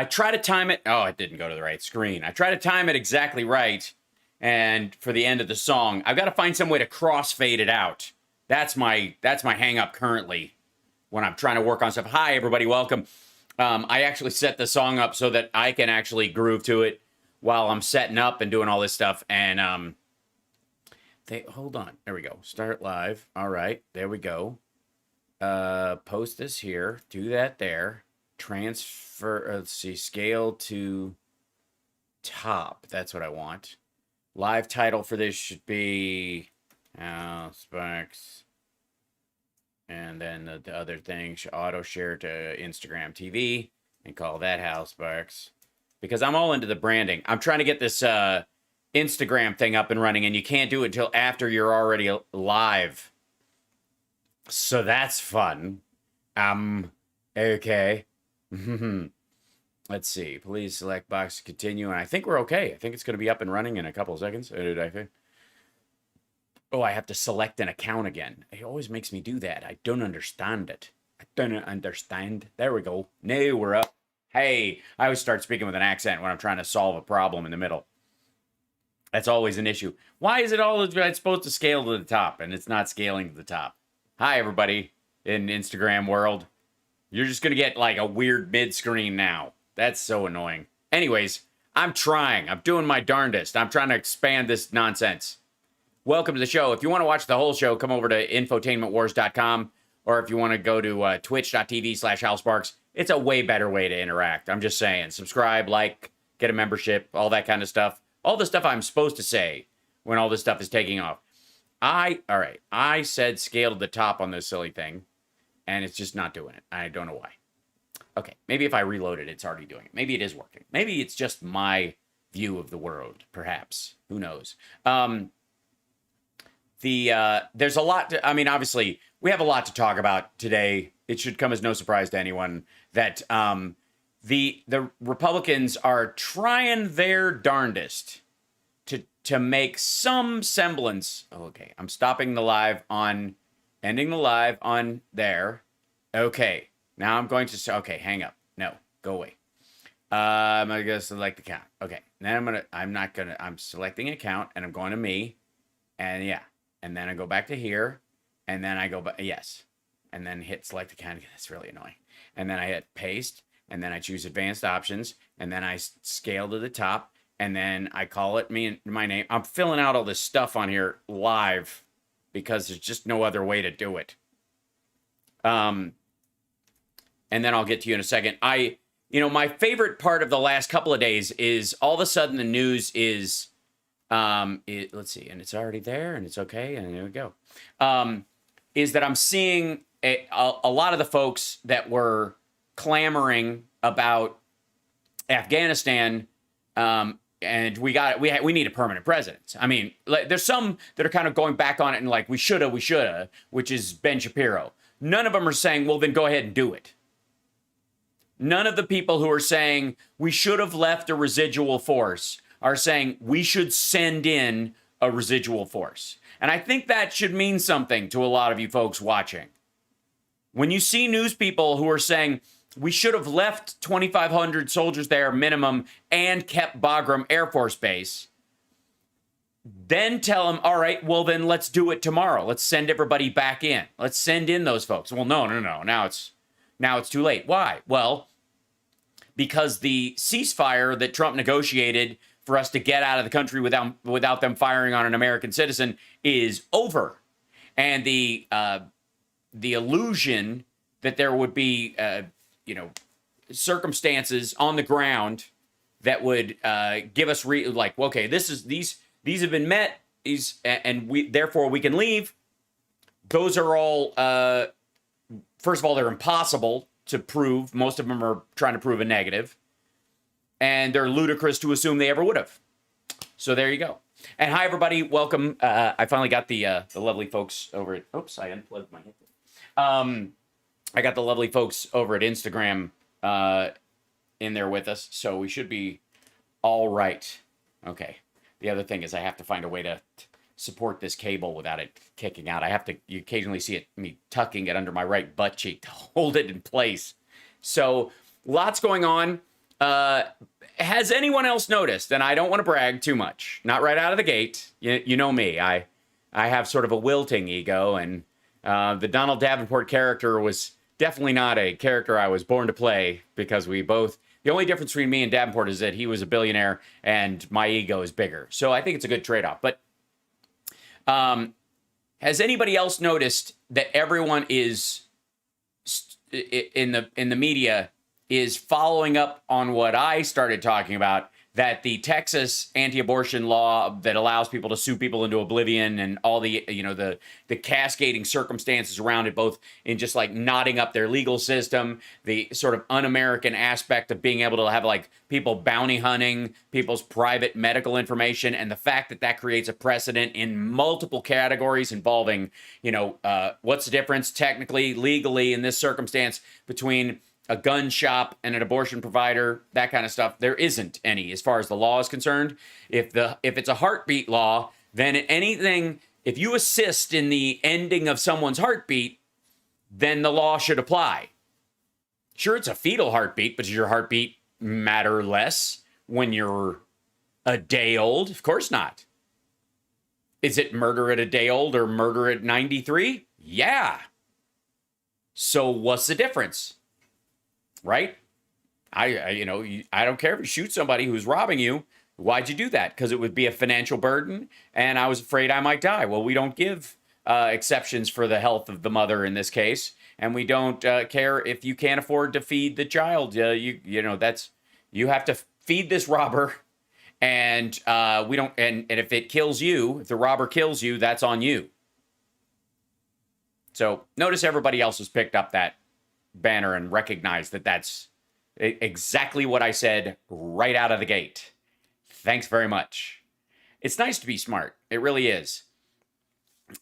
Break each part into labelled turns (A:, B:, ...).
A: I try to time it. Oh, it didn't go to the right screen. I try to time it exactly right. And for the end of the song, I've got to find some way to crossfade it out. That's my hang up currently when I'm trying to work on stuff. Hi, everybody. Welcome. I actually set the song up so that I can actually groove to it while I'm setting up and doing all this stuff. And hold on. There we go. Start live. All right. There we go. Post this here. Do that there. Transfer. Let's see. Scale to top. That's what I want. Live title for this should be Sparks. And then the other thing, auto share to Instagram TV and call that House Sparks. Because I'm all into the branding. I'm trying to get this Instagram thing up and running, and you can't do it until after you're already live. So that's fun. Okay. Let's see. Please select box to continue. And I think we're okay. I think it's going to be up and running in a couple of seconds. I think. Oh, I have to select an account again. It always makes me do that. I don't understand it. I don't understand. There we go. Now we're up. Hey, I always start speaking with an accent when I'm trying to solve a problem in the middle. That's always an issue. Why is it it's supposed to scale to the top and it's not scaling to the top? Hi, everybody in Instagram world. You're just going to get like a weird mid-screen now. That's so annoying. Anyways, I'm trying. I'm doing my darndest. I'm trying to expand this nonsense. Welcome to the show. If you want to watch the whole show, come over to infotainmentwars.com, or if you want to go to twitch.tv/HalSparks, it's a way better way to interact. I'm just saying. Subscribe, like, get a membership, all that kind of stuff. All the stuff I'm supposed to say when all this stuff is taking off. All right. I said scale to the top on this silly thing, and it's just not doing it. I don't know why. Okay, maybe if I reload it, it's already doing it. Maybe it is working. Maybe it's just my view of the world, perhaps. Who knows? There's a lot to, I mean, obviously, we have a lot to talk about today. It should come as no surprise to anyone that the Republicans are trying their darndest to make some semblance. Okay, I'm stopping the live on, ending the live on there. Okay, now I'm going to, okay, hang up. No, go away. I'm going to select account. Okay, then I'm selecting account and I'm going to me. And yeah. And then I go back to here, and then I go back, yes. And then hit select account again. That's really annoying. And then I hit paste, and then I choose advanced options, and then I scale to the top, and then I call it my name. I'm filling out all this stuff on here live because there's just no other way to do it. And then I'll get to you in a second. My favorite part of the last couple of days is all of a sudden the news is, let's see, and it's already there, and it's okay, and there we go. Is that I'm seeing a lot of the folks that were clamoring about Afghanistan, and we need a permanent president. I mean, there's some that are kind of going back on it and like we shoulda, which is Ben Shapiro. None of them are saying, well, then go ahead and do it. None of the people who are saying we should have left a residual force are saying we should send in a residual force. And I think that should mean something to a lot of you folks watching. When you see news people who are saying we should have left 2,500 soldiers there minimum and kept Bagram Air Force Base, then tell them, all right, well, then let's do it tomorrow. Let's send everybody back in. Let's send in those folks. Well, no. Now it's too late. Why? Well, because the ceasefire that Trump negotiated for us to get out of the country without them firing on an American citizen is over. And the illusion that there would be, circumstances on the ground that would give us okay, these have been met, therefore we can leave. Those are all, first of all, they're impossible to prove. Most of them are trying to prove a negative. And they're ludicrous to assume they ever would have. So there you go. And hi, everybody. Welcome. I finally got the lovely folks over at... Oops, I unplugged my headset. I got the lovely folks over at Instagram in there with us. So we should be all right. Okay. The other thing is I have to find a way to support this cable without it kicking out. You occasionally see me tucking it under my right butt cheek to hold it in place. So lots going on. Has anyone else noticed? And I don't want to brag too much, not right out of the gate. You know me. I have sort of a wilting ego, and the Donald Davenport character was definitely not a character I was born to play, because we both, the only difference between me and Davenport is that he was a billionaire and my ego is bigger. So I think it's a good trade-off. But has anybody else noticed that everyone is in the media is following up on what I started talking about, that the Texas anti-abortion law that allows people to sue people into oblivion, and all the, the cascading circumstances around it, both in just like knotting up their legal system, the sort of un-American aspect of being able to have like people bounty hunting people's private medical information, and the fact that that creates a precedent in multiple categories involving, what's the difference technically, legally in this circumstance between a gun shop and an abortion provider, that kind of stuff. There isn't any as far as the law is concerned. If it's a heartbeat law, then anything, if you assist in the ending of someone's heartbeat, then the law should apply. Sure, it's a fetal heartbeat, but does your heartbeat matter less when you're a day old? Of course not. Is it murder at a day old or murder at 93? Yeah. So what's the difference? Right? I don't care if you shoot somebody who's robbing you. Why'd you do that? Because it would be a financial burden, and I was afraid I might die. Well, we don't give exceptions for the health of the mother in this case, and we don't care if you can't afford to feed the child. You have to feed this robber, and we don't. And if it kills you, if the robber kills you, that's on you. So notice everybody else has picked up that banner and recognize that that's exactly what I said right out of the gate. Thanks very much. It's nice to be smart. It really is.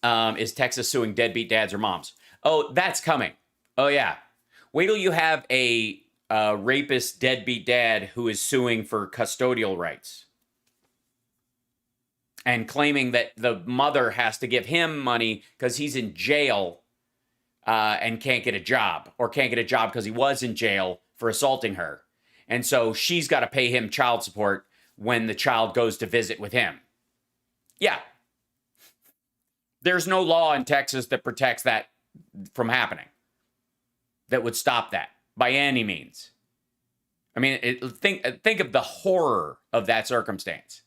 A: Is Texas suing deadbeat dads or moms? Oh, that's coming. Oh, yeah. Wait till you have a rapist deadbeat dad who is suing for custodial rights and claiming that the mother has to give him money because he's in jail and can't get a job, or can't get a job because he was in jail for assaulting her. And so she's got to pay him child support when the child goes to visit with him. Yeah. There's no law in Texas that protects that from happening, that would stop that by any means. I mean, think of the horror of that circumstance.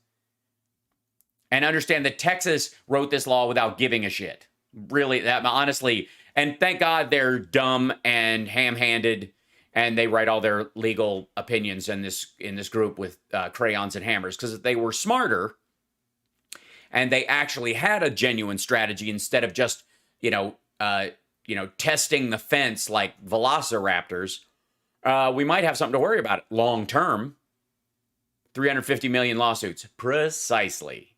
A: And understand that Texas wrote this law without giving a shit. Really, that honestly. And thank God they're dumb and ham-handed, and they write all their legal opinions in this group with crayons and hammers. Because if they were smarter, and they actually had a genuine strategy instead of just testing the fence like velociraptors, we might have something to worry about long term. 350 million lawsuits, precisely.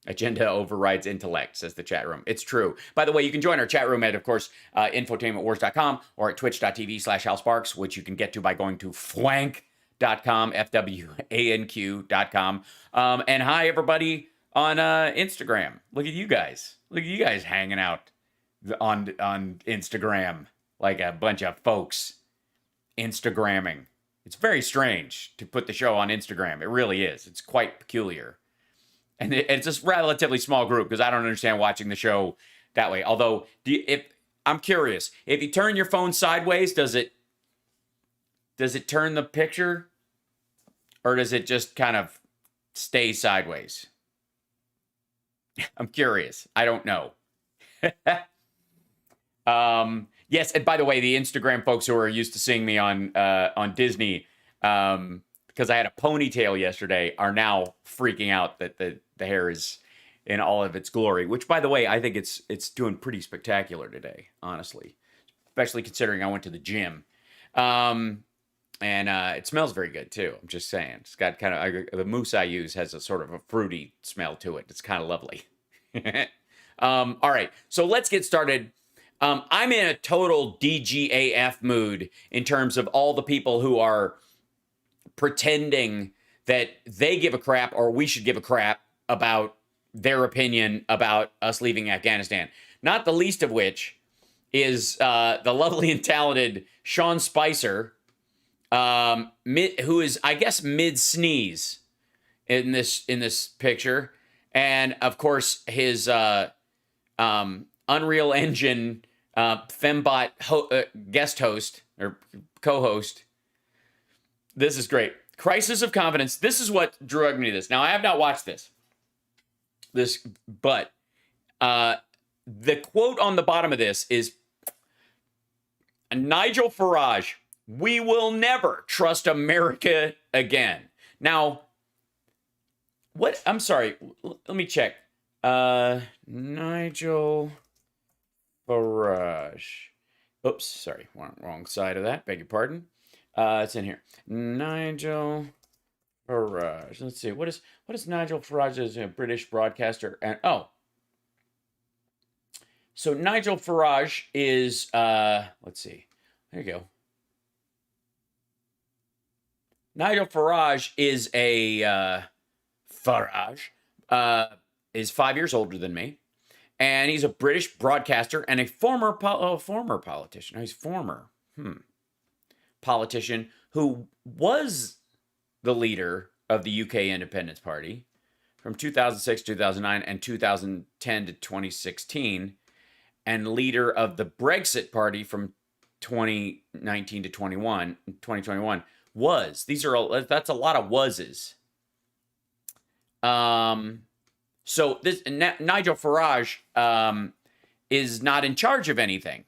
A: Agenda overrides intellect, says the chat room. It's true. By the way, you can join our chat room at, of course, infotainmentwars.com or at twitch.tv/HalSparks, which you can get to by going to fwank.com, FWANQ.com. And hi, everybody on Instagram. Look at you guys. Look at you guys hanging out on Instagram like a bunch of folks Instagramming. It's very strange to put the show on Instagram. It really is. It's quite peculiar. And it's a relatively small group because I don't understand watching the show that way. Although, I'm curious, if you turn your phone sideways, does it turn the picture, or does it just kind of stay sideways? I'm curious. I don't know. Yes, and by the way, the Instagram folks who are used to seeing me on Disney, because I had a ponytail yesterday, are now freaking out that the hair is in all of its glory. Which, by the way, I think it's doing pretty spectacular today, honestly, especially considering I went to the gym, and it smells very good too. I'm just saying, it's got kind of the mousse I use has a sort of a fruity smell to it. It's kind of lovely. All right, so let's get started. I'm in a total DGAF mood in terms of all the people who are pretending that they give a crap or we should give a crap about their opinion about us leaving Afghanistan. Not the least of which is the lovely and talented Sean Spicer, who is, I guess, mid sneeze in this picture, and of course his Unreal Engine fembot guest host or co-host. This is great. Crisis of confidence. This is what drew me to this. Now I have not watched this, but the quote on the bottom of this is Nigel Farage. We will never trust America again. Now, what? I'm sorry. Let me check. Nigel Farage. Oops, sorry. Wrong side of that. Beg your pardon. It's in here. Nigel Farage. Let's see. What is Nigel Farage as a British broadcaster? And so Nigel Farage is let's see. There you go. Nigel Farage is is 5 years older than me, and he's a British broadcaster and a former politician. He's former politician who was the leader of the UK Independence Party from 2006 to 2009 and 2010 to 2016, and leader of the Brexit Party from 2019 to 2021. That's a lot of wases. So this Nigel Farage is not in charge of anything.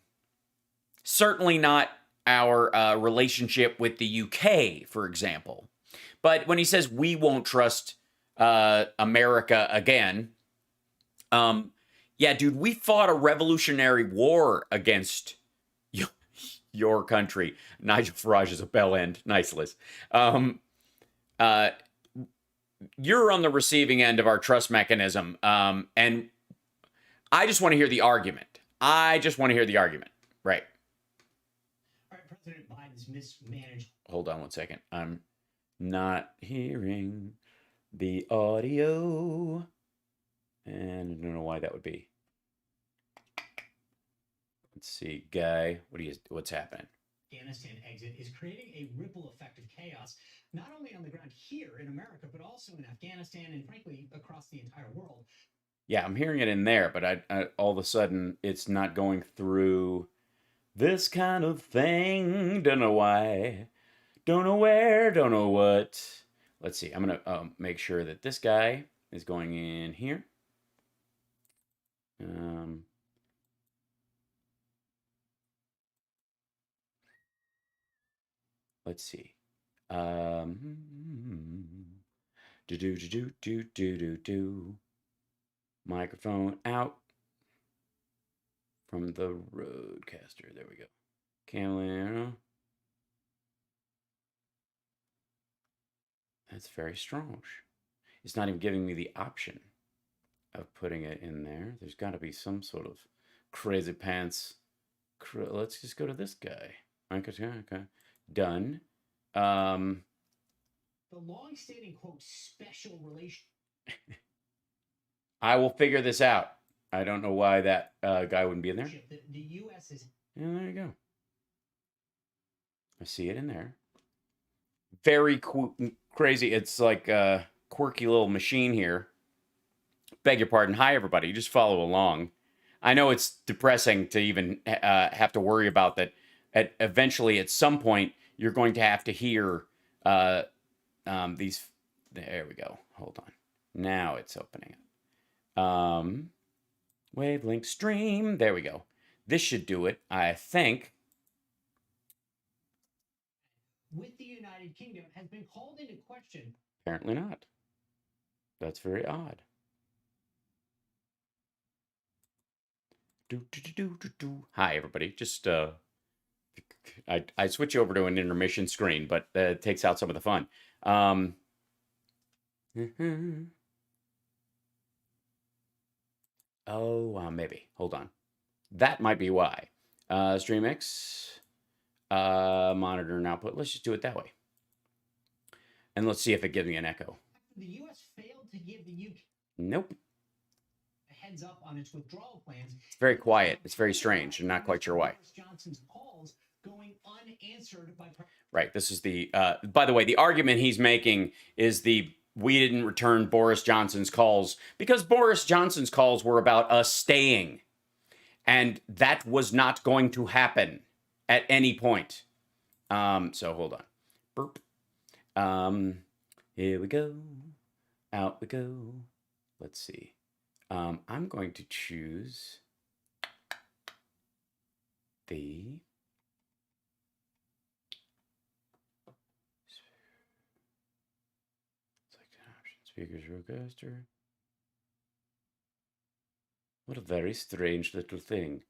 A: Certainly not our relationship with the UK, for example. But when he says we won't trust America again, yeah, dude, we fought a revolutionary war against your country. Nigel Farage is a bell end. Nice, Liz. You're on the receiving end of our trust mechanism. And I just want to hear the argument. Right.
B: All right, President Biden's mismanaged.
A: Hold on one second. I'm not hearing the audio. And I don't know why that would be. Let's see, Guy. What's happening?
B: Afghanistan exit is creating a ripple effect of chaos, not only on the ground here in America, but also in Afghanistan and frankly across the entire world.
A: Yeah, I'm hearing it in there, but I all of a sudden it's not going through this kind of thing. Don't know why. Don't know where. Don't know what. Let's see. I'm gonna make sure that this guy is going in here. Let's see. Microphone out from the roadcaster. There we go. Camera. That's very strange. It's not even giving me the option of putting it in there. There's got to be some sort of crazy pants. Let's just go to this guy. Okay. Done.
B: The long-standing, quote, special relation.
A: I will figure this out. I don't know why that guy wouldn't be in there.
B: The U.S. is.
A: Yeah, there you go. I see it in there. Very crazy. It's like a quirky little machine here. Beg your pardon. Hi, everybody. Just follow along. I know it's depressing to even have to worry about that. Eventually, at some point, you're going to have to hear these. There we go. Hold on. Now it's opening up. Wavelength stream. There we go. This should do it, I think.
B: With the United Kingdom has been called into question.
A: Apparently not. That's very odd. Hi, everybody. Just I switch over to an intermission screen, but it takes out some of the fun. Maybe. Hold on. That might be why. StreamX, monitor and output. Let's just do it that way. And let's see if it gives me an echo.
B: The U.S. failed to give the UK.
A: Nope.
B: A heads up on its withdrawal plans.
A: It's very quiet. It's very strange. I'm not quite sure why.
B: Johnson's calls going unanswered by.
A: Right. This is the, by the way, the argument he's making is we didn't return Boris Johnson's calls because Boris Johnson's calls were about us staying. And that was not going to happen at any point. So hold on. Burp. Here we go. Out we go. Let's see. I'm going to choose the select an option. Speakers roadcaster. What a very strange little thing.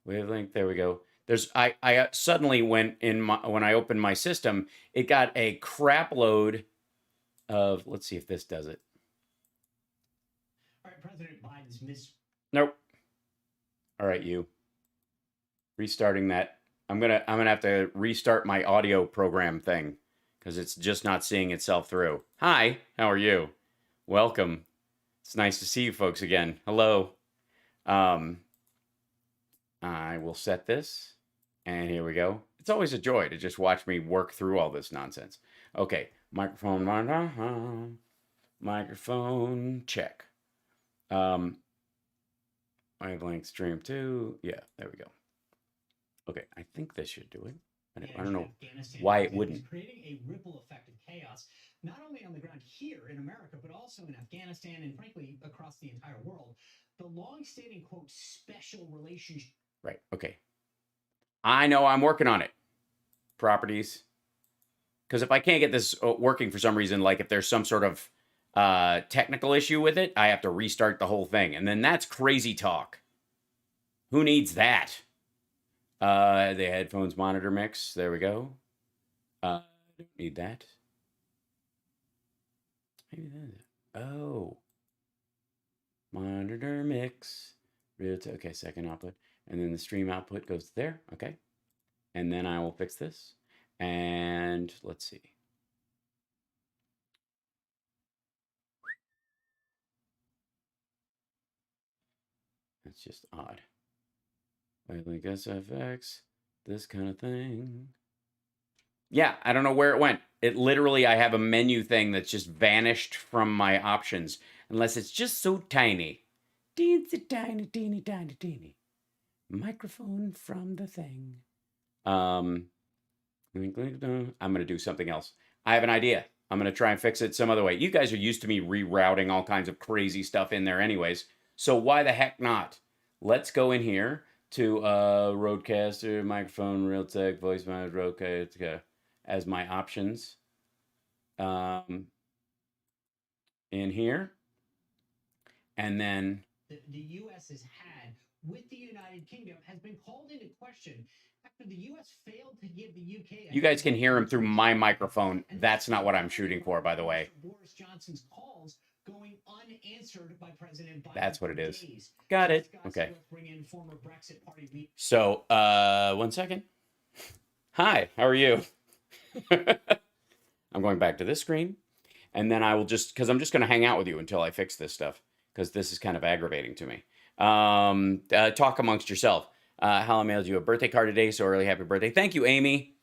A: Wavelength. There we go. There's I suddenly when I opened my system, it got a crap load of, let's see if this does it.
B: All right, President Biden's
A: Nope. All right, you. Restarting that. I'm gonna have to restart my audio program thing because it's just not seeing itself through. Hi, how are you? Welcome. It's nice to see you folks again. Hello. I will set this, and here we go. It's always a joy to just watch me work through all this nonsense. Okay, microphone, microphone, check. Wavelength stream 2. Yeah, there we go. Okay, I think this should do it. I don't know why it wouldn't.
B: Creating a ripple effect of chaos, not only on the ground here in America, but also in Afghanistan and frankly across the entire world. The long-standing, quote, special relationship.
A: Right, okay. I know I'm working on it. Properties. Because if I can't get this working for some reason, like if there's some sort of technical issue with it, I have to restart the whole thing. And then that's crazy talk. Who needs that? The headphones monitor mix. There we go. Don't need that. Maybe that. Oh. Monitor mix. Okay, second output. And then the stream output goes there. Okay. And then I will fix this. And let's see. That's just odd. Wavelength SFX, this kind of thing. Yeah, I don't know where it went. It literally, I have a menu thing that's just vanished from my options. Unless it's just so tiny. Teensy tiny, teeny, tiny, teeny. Microphone from the thing. I'm going to do something else. I have an idea. I'm going to try and fix it some other way. You guys are used to me rerouting all kinds of crazy stuff in there anyways. So why the heck not? Let's go in here to Roadcaster, microphone, Realtek, voice mode, Roadcaster as my options. In here. And then
B: the U.S. has had with the United Kingdom has been called into question after the U.S. failed to give the U.K.
A: You guys can hear him through my microphone. That's not what I'm shooting for, by the way.
B: Boris Johnson's calls going unanswered by President Biden.
A: That's what it is. Got it. Okay. So, 1 second. Hi, how are you? I'm going back to this screen. And then I will just, because I'm just going to hang out with you until I fix this stuff. Because this is kind of aggravating to me. Talk amongst yourself. Hal, I mailed you a birthday card today, so early happy birthday. Thank you, Amy.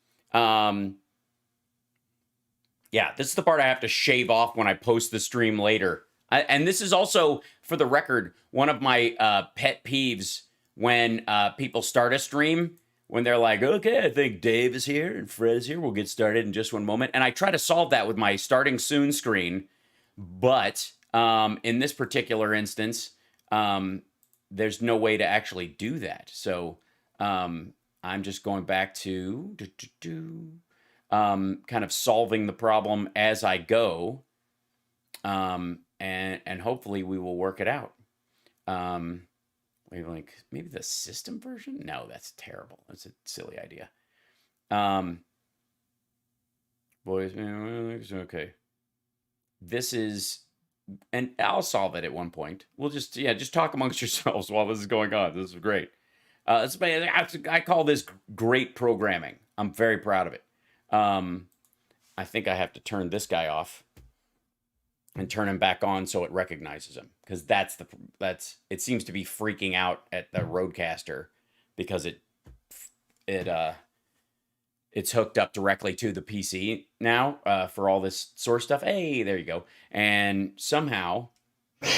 A: Yeah, this is the part I have to shave off when I post the stream later. And this is also, for the record, one of my pet peeves when people start a stream, when they're like, okay, I think Dave is here and Fred is here. We'll get started in just one moment. And I try to solve that with my starting soon screen. But in this particular instance, there's no way to actually do that. So I'm just going back to kind of solving the problem as I go. And hopefully we will work it out. Maybe the system version? No, that's terrible. That's a silly idea. Boys, okay. This is, and I'll solve it at one point. We'll just talk amongst yourselves while this is going on. This is great. I call this great programming. I'm very proud of it. I think I have to turn this guy off and turn him back on so it recognizes him, because it seems to be freaking out at the Roadcaster because it it's hooked up directly to the PC now for all this source stuff. Hey, there you go. And somehow,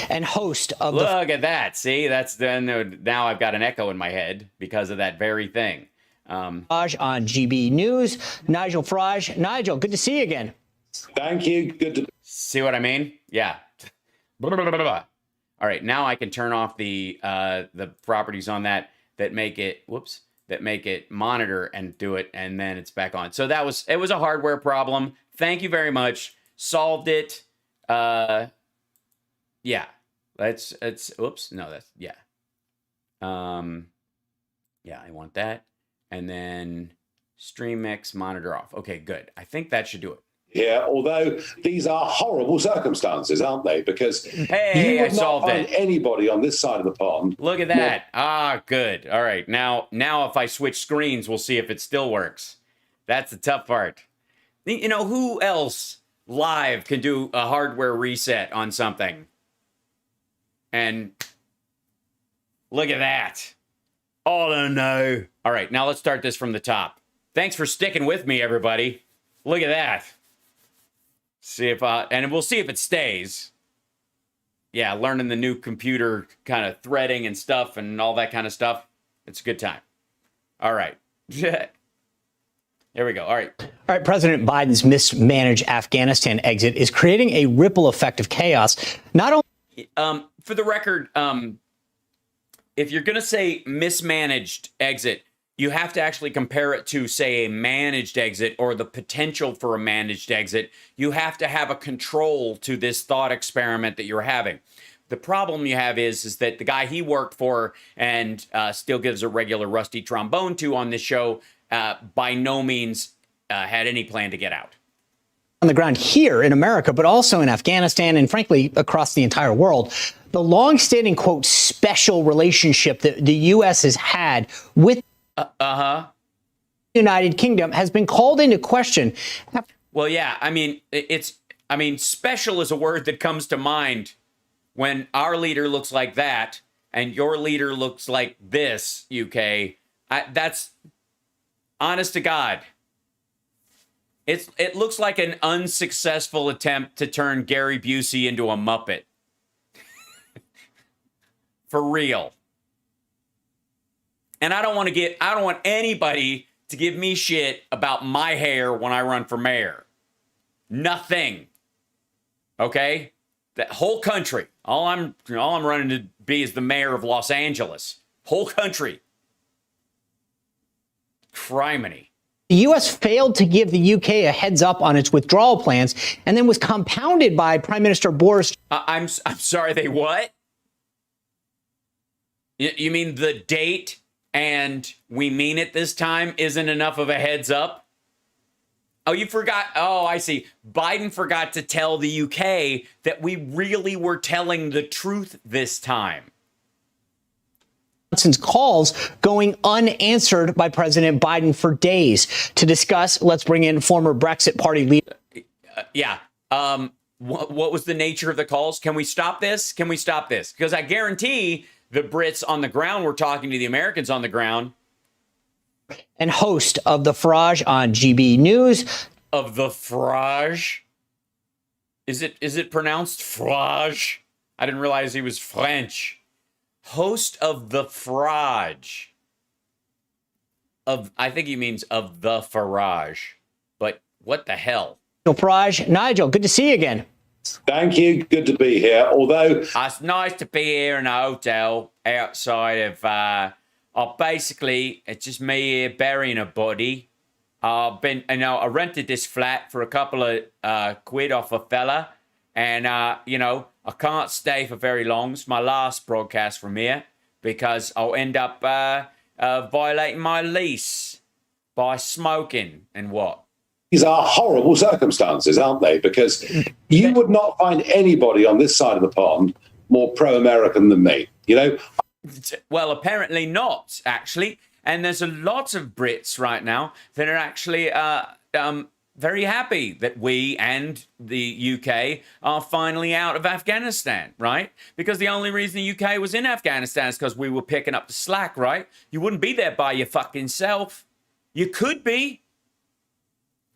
B: and host of
A: look at that. See, that's then now I've got an echo in my head because of that very thing.
B: Farage on GB News, Nigel Farage. Nigel, good to see you again.
C: Thank you. Good to
A: see what I mean? Yeah. Blah, blah, blah, blah. All right, now I can turn off the properties on that make it that make it monitor and do it, and then it's back on. So it was a hardware problem. Thank you very much. Solved it. Yeah. Oops. No, that's yeah. Yeah, I want that. And then stream mix monitor off. Okay, good. I think that should do it.
C: here, although these are horrible circumstances, aren't they? Because
A: hey,
C: you would not find anybody on this side of the pond.
A: Look at that. Good. All right. Now if I switch screens, we'll see if it still works. That's the tough part. You know, who else live can do a hardware reset on something? And look at that. Oh, no. All right, now let's start this from the top. Thanks for sticking with me, everybody. Look at that. See if and we'll see if it stays. Yeah, learning the new computer kind of threading and stuff and all that kind of stuff. It's a good time. All right. There we go. All right.
B: All right. President Biden's mismanaged Afghanistan exit is creating a ripple effect of chaos. Not only
A: for the record, if you're going to say mismanaged exit, you have to actually compare it to, say, a managed exit or the potential for a managed exit. You have to have a control to this thought experiment that you're having. The problem you have is that the guy he worked for and still gives a regular rusty trombone to on this show by no means had any plan to get out.
B: On the ground here in America, but also in Afghanistan and frankly across the entire world, the long-standing, quote, special relationship that the U.S. has had with the United Kingdom has been called into question.
A: Well, yeah, I mean, special is a word that comes to mind when our leader looks like that and your leader looks like this, UK. That's honest to God. It looks like an unsuccessful attempt to turn Gary Busey into a Muppet. For real. And I don't want anybody to give me shit about my hair when I run for mayor. Nothing. Okay? That whole country. All I'm running to be is the mayor of Los Angeles. Whole country. Criminy.
B: The U.S. failed to give the U.K. a heads up on its withdrawal plans and then was compounded by Prime Minister Boris.
A: I'm sorry, they what? You mean the date and we mean it this time isn't enough of a heads up? Oh, you forgot. Oh, I see. Biden forgot to tell the UK that we really were telling the truth this time.
B: Johnson's calls going unanswered by President Biden for days. To discuss, let's bring in former Brexit Party leader.
A: What was the nature of the calls? Can we stop this? Can we stop this? Because I guarantee the Brits on the ground were talking to the Americans on the ground.
B: And host of the Farage on GB News.
A: Of the Farage? Is it pronounced Farage? I didn't realize he was French. Host of the Farage. I think he means of the Farage. But what the hell?
B: Farage, Nigel, good to see you again.
C: Thank you. Good to be here. Although
A: it's nice to be here in a hotel outside of. Basically, it's just me here burying a body. I rented this flat for a couple of quid off a fella, and I can't stay for very long. It's my last broadcast from here because I'll end up violating my lease by smoking and what.
C: These are horrible circumstances, aren't they? Because you would not find anybody on this side of the pond more pro-American than me, you know?
A: Well, apparently not, actually. And there's a lot of Brits right now that are actually very happy that we and the UK are finally out of Afghanistan, right? Because the only reason the UK was in Afghanistan is because we were picking up the slack, right? You wouldn't be there by your fucking self. You could be.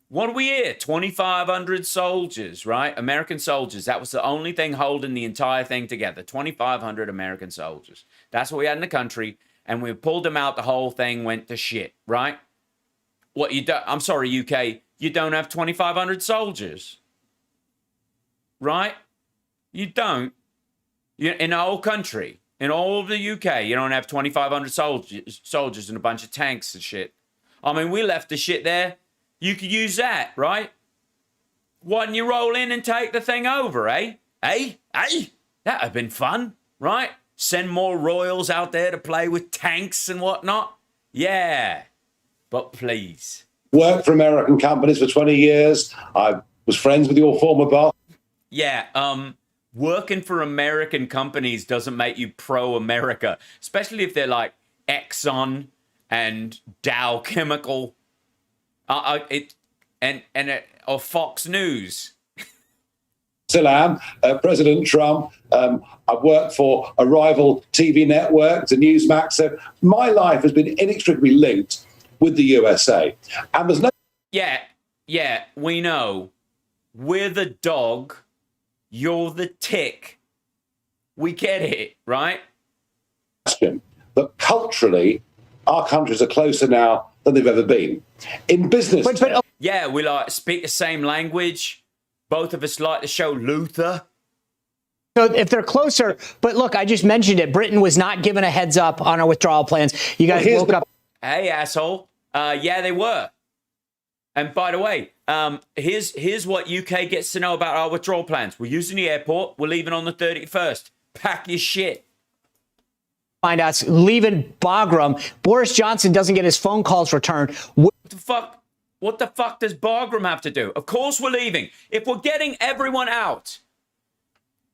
A: What do we hear? 2,500 soldiers, right? American soldiers. That was the only thing holding the entire thing together. 2,500 American soldiers. That's what we had in the country. And we pulled them out. The whole thing went to shit, right? What you do? I'm sorry, UK. You don't have 2,500 soldiers, right? You don't. In the whole country, in all of the UK, you don't have 2,500 soldiers and a bunch of tanks and shit. I mean, we left the shit there. You could use that, right? Why don't you roll in and take the thing over, eh? That'd have been fun, right? Send more royals out there to play with tanks and whatnot. Yeah, but please.
C: Worked for American companies for 20 years. I was friends with your former boss.
A: Yeah, working for American companies doesn't make you pro-America, especially if they're like Exxon and Dow Chemical, or Fox News.
C: Still am. President Trump. I've worked for a rival TV network, to Newsmax. So my life has been inextricably linked with the USA. And there's no...
A: Yeah, we know. We're the dog. You're the tick. We get it, right?
C: question that culturally, our countries are closer now than they've ever been. In business...
A: Yeah, we like speak the same language. Both of us like the show Luther.
B: So if they're closer, but look, I just mentioned it. Britain was not given a heads up on our withdrawal plans. You guys woke up.
A: Hey, asshole. Yeah, they were. And by the way, here's what UK gets to know about our withdrawal plans. We're using the airport. We're leaving on the 31st. Pack your shit.
B: Find us leaving Bagram. Boris Johnson doesn't get his phone calls returned.
A: What the fuck? What the fuck does Bagram have to do? Of course we're leaving. If we're getting everyone out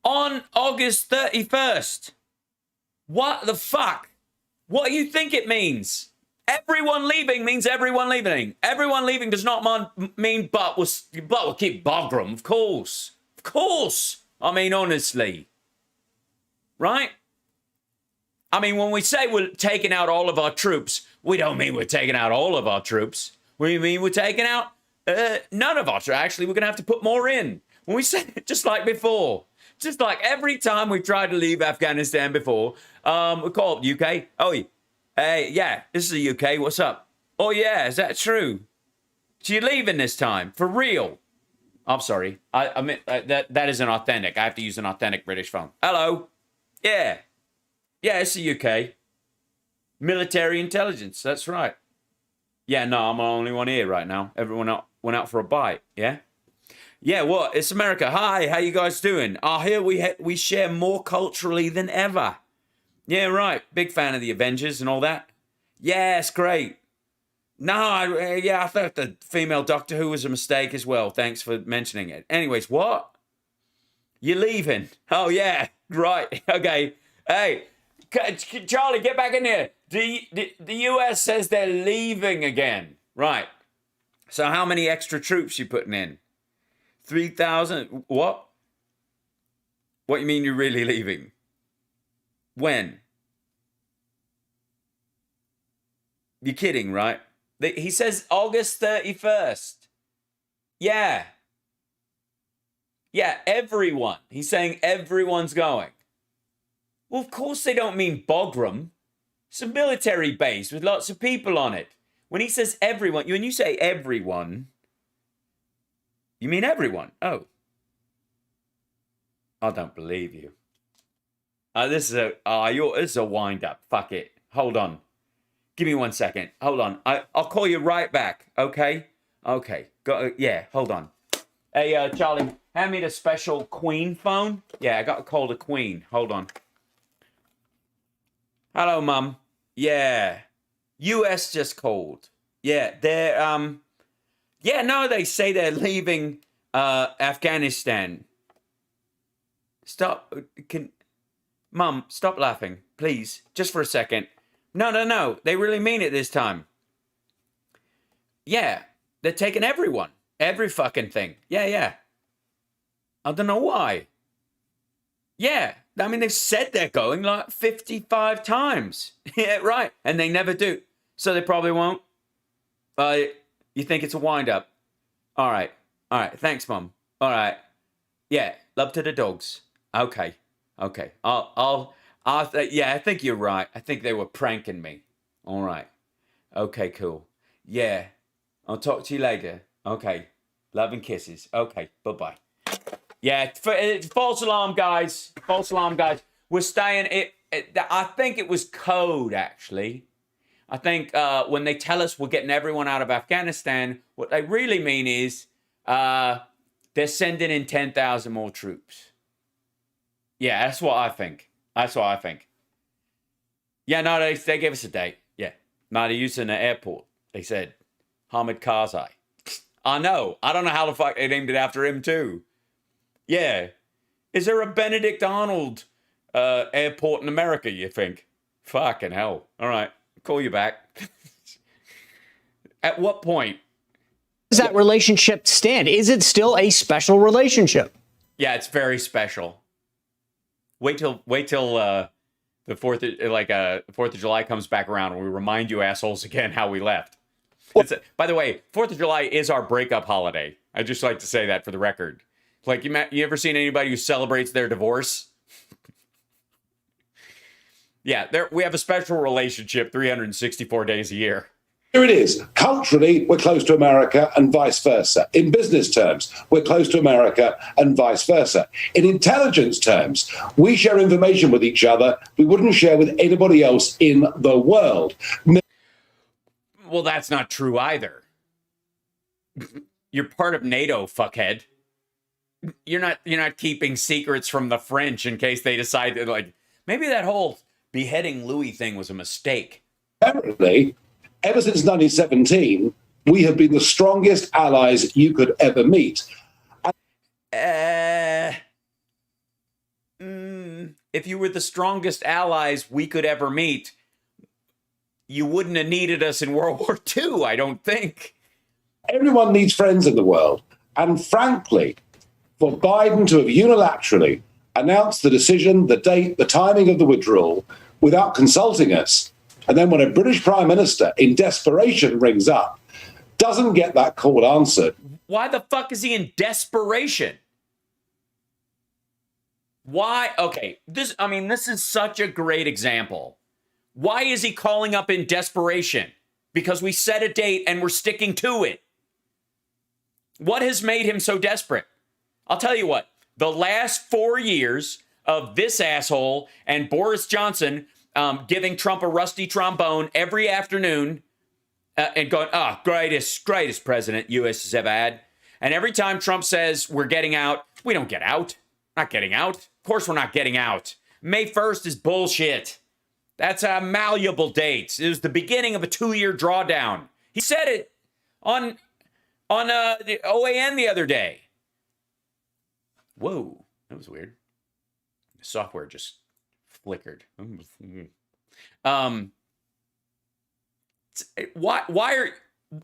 A: on August 31st, what the fuck? What do you think it means? Everyone leaving means everyone leaving. Everyone leaving does not mean but we'll keep Bagram, of course. Of course. I mean, honestly. Right? I mean, when we say we're taking out all of our troops, we don't mean we're taking out all of our troops. We mean we're taking out none of our troops. Actually, we're going to have to put more in. When we say, just like before, just like every time we've tried to leave Afghanistan before, we call up UK. Oh, hey, yeah, this is the UK. What's up? Oh, yeah, is that true? So you're leaving this time? For real? I'm sorry. I mean, that isn't authentic. I have to use an authentic British phone. Hello? Yeah. Yeah, it's the UK. Military intelligence. That's right. Yeah, no, I'm the only one here right now. Everyone went out for a bite, yeah? Yeah, what? It's America. Hi, how you guys doing? Here we share more culturally than ever. Yeah, right. Big fan of the Avengers and all that. Yeah, it's great. No, I thought the female Doctor Who was a mistake as well. Thanks for mentioning it. Anyways, what? You're leaving? Oh, yeah, right. Okay. Hey, Charlie, get back in here. The US says they're leaving again. Right. So how many extra troops you putting in? 3,000? What? What you mean you're really leaving? When? You're kidding, right? He says August 31st. Yeah. Yeah, everyone. He's saying everyone's going. Well, of course they don't mean Bagram. It's a military base with lots of people on it. When he says everyone, when you say everyone, you mean everyone. Oh. I don't believe you. This is a wind-up. Fuck it. Hold on. Give me 1 second. Hold on. I'll call you right back. Okay? Okay. Yeah, hold on. Hey, Charlie, hand me the special Queen phone. Yeah, I got to call the Queen. Hold on. Hello, Mum. Yeah. US just called. Yeah, they're, yeah, no, they say they're leaving, Afghanistan. Stop. Mum, stop laughing, please. Just for a second. No. They really mean it this time. Yeah, they're taking everyone. Every fucking thing. Yeah. I don't know why. Yeah. I mean, they've said they're going like 55 times. Yeah, right. And they never do. So they probably won't. You think it's a wind-up? All right. All right. Thanks, Mom. All right. Yeah. Love to the dogs. Okay. Okay. Yeah, I think you're right. I think they were pranking me. All right. Okay, cool. Yeah. I'll talk to you later. Okay. Love and kisses. Okay. Bye-bye. Yeah. False alarm, guys. False alarm, guys. We're staying. I think it was code, actually. I think when they tell us we're getting everyone out of Afghanistan, what they really mean is they're sending in 10,000 more troops. Yeah, that's what I think. That's what I think. Yeah, no, they gave us a date. Yeah. No, they used it in the airport. They said, Hamid Karzai. I know. I don't know how the fuck they named it after him, too. Yeah. Is there a Benedict Arnold airport in America, you think? Fucking hell. All right. Call you back. At what point
B: does that relationship stand? Is it still a special relationship?
A: Yeah, it's very special. Wait till the 4th of July comes back around and we remind you assholes again how we left. By the way, 4th of July is our breakup holiday. I'd just like to say that for the record. Like, you ever seen anybody who celebrates their divorce? Yeah, we have a special relationship 364 days a year.
C: Here it is. Culturally, we're close to America and vice versa. In business terms, we're close to America and vice versa. In intelligence terms, we share information with each other we wouldn't share with anybody else in the world.
A: Well, that's not true either. You're part of NATO, fuckhead. You're not keeping secrets from the French in case they decide that, like, maybe that whole beheading Louis thing was a mistake.
C: Apparently, ever since 1917, we have been the strongest allies you could ever meet.
A: If you were the strongest allies we could ever meet, you wouldn't have needed us in World War II, I don't think.
C: Everyone needs friends in the world. And frankly, for Biden to have unilaterally announced the decision, the date, the timing of the withdrawal without consulting us, and then when a British Prime Minister in desperation rings up, doesn't get that call answered.
A: Why the fuck is he in desperation? Why? Okay, this is such a great example. Why is he calling up in desperation? Because we set a date and we're sticking to it. What has made him so desperate? I'll tell you what, the last 4 years of this asshole and Boris Johnson giving Trump a rusty trombone every afternoon and going, greatest president U.S. has ever had. And every time Trump says we're getting out, we don't get out. Not getting out. Of course we're not getting out. May 1st is bullshit. That's a malleable date. It was the beginning of a 2-year drawdown. He said it on the OAN the other day. Whoa, that was weird. The software just flickered. Why are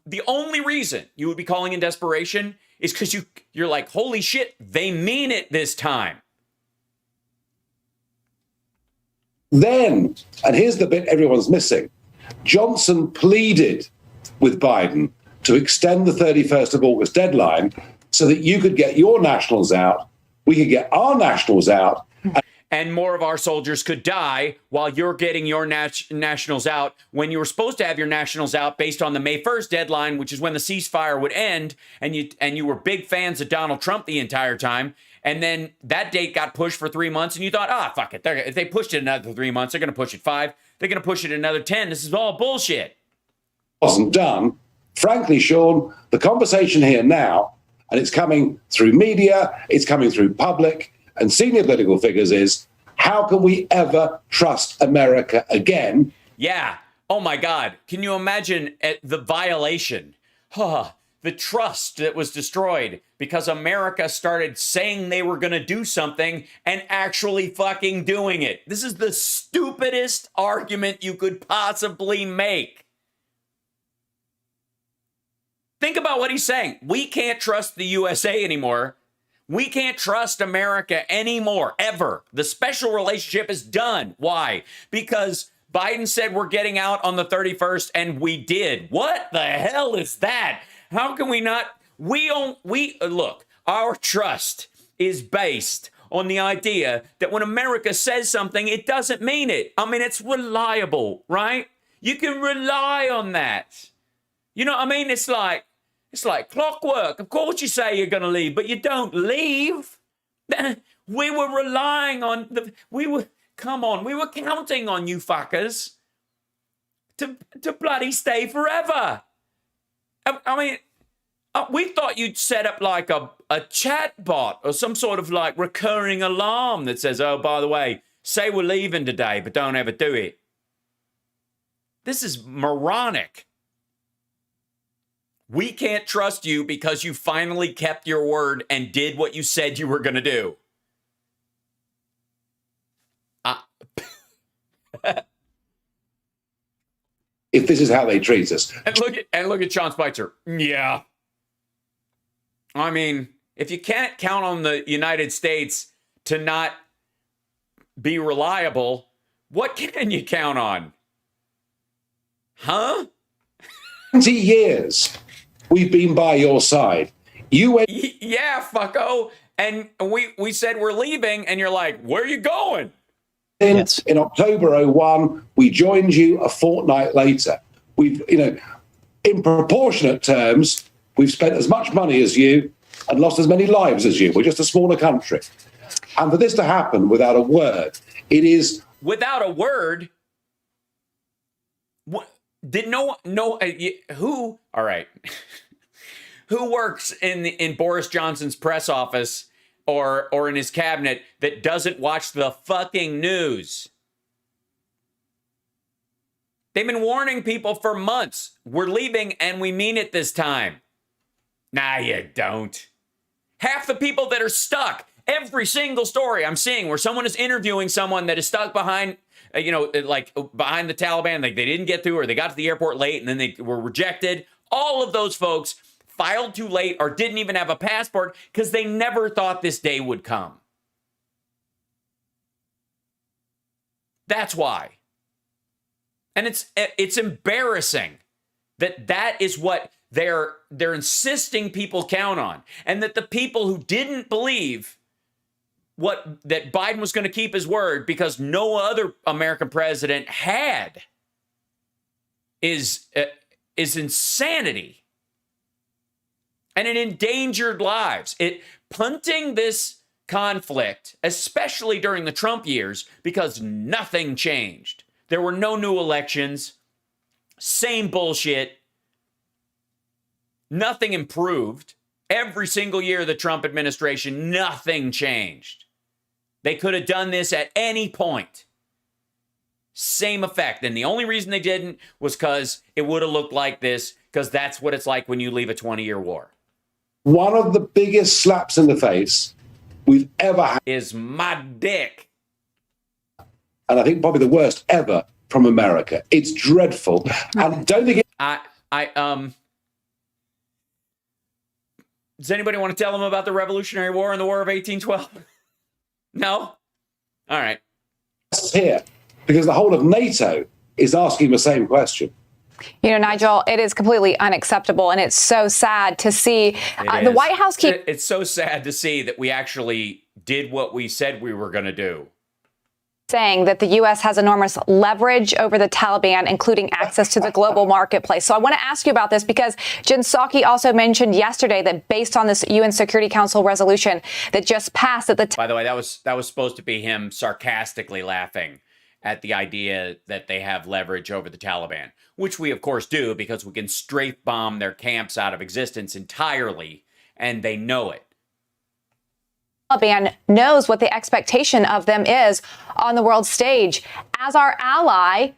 A: the only reason you would be calling in desperation is because you're like, holy shit, they mean it this time.
C: Then, and here's the bit everyone's missing, Johnson pleaded with Biden to extend the 31st of August deadline so that you could get your nationals out, we could get our nationals out.
A: And more of our soldiers could die while you're getting your nationals out when you were supposed to have your nationals out based on the May 1st deadline, which is when the ceasefire would end. And you were big fans of Donald Trump the entire time. And then that date got pushed for 3 months and you thought, fuck it. If they pushed it another 3 months, they're going to push it 5. They're going to push it another 10. This is all bullshit.
C: Wasn't done. Frankly, Sean, the conversation here now, and it's coming through media, it's coming through public and senior political figures, is how can we ever trust America again?
A: Yeah. Oh my God. Can you imagine the violation? The trust that was destroyed because America started saying they were going to do something and actually fucking doing it. This is the stupidest argument you could possibly make. Think about what he's saying. We can't trust the USA anymore. We can't trust America anymore, ever. The special relationship is done. Why? Because Biden said we're getting out on the 31st, and we did. What the hell is that? How can we not? Look, our trust is based on the idea that when America says something, it doesn't mean it. I mean, it's reliable, right? You can rely on that. You know what I mean? It's like clockwork. Of course you say you're going to leave, but you don't leave. We were relying on we were counting on you fuckers to bloody stay forever. I mean, we thought you'd set up like a chat bot or some sort of like recurring alarm that says, oh, by the way, say we're leaving today, but don't ever do it. This is moronic. We can't trust you because you finally kept your word and did what you said you were going to do.
C: If this is how they treat us.
A: And look at Sean Spicer. Yeah. I mean, if you can't count on the United States to not be reliable, what can you count on? Huh?
C: 20 years we've been by your side. You went.
A: Yeah, fucko. And we said we're leaving, and you're like, where are you going?
C: In October 01, we joined you a fortnight later. We've, in proportionate terms, we've spent as much money as you and lost as many lives as you. We're just a smaller country. And for this to happen without a word, it is...
A: Without a word? What? Did who? All right. Who works in Boris Johnson's press office or in his cabinet that doesn't watch the fucking news? They've been warning people for months. We're leaving and we mean it this time. Nah, you don't. Half the people that are stuck, every single story I'm seeing where someone is interviewing someone that is stuck behind, behind the Taliban, like they didn't get through or they got to the airport late and then they were rejected. All of those folks filed too late or didn't even have a passport because they never thought this day would come. That's why. And it's embarrassing that is what they're insisting people count on, and that the people who didn't believe that Biden was going to keep his word because no other American president had is insanity. And it endangered lives. Punting this conflict, especially during the Trump years, because nothing changed. There were no new elections. Same bullshit. Nothing improved. Every single year of the Trump administration, nothing changed. They could have done this at any point. Same effect. And the only reason they didn't was because it would have looked like this, because that's what it's like when you leave a 20-year war.
C: One of the biggest slaps in the face we've ever had
A: is my dick.
C: And I think probably the worst ever from America. It's dreadful. And don't think
A: does anybody want to tell them about the Revolutionary War and the War of 1812? No? All right.
C: It's here because the whole of NATO is asking the same question.
D: Nigel, it is completely unacceptable, and it's so sad to see the White House keep...
A: It's so sad to see that we actually did what we said we were going to do.
D: Saying that the U.S. has enormous leverage over the Taliban, including access to the global marketplace. So I want to ask you about this because Jen Psaki also mentioned yesterday that based on this UN Security Council resolution that just passed that the...
A: By the way, that was supposed to be him sarcastically laughing at the idea that they have leverage over the Taliban, which we, of course, do because we can strafe bomb their camps out of existence entirely, and they know it.
D: Taliban knows what the expectation of them is on the world stage. As our ally,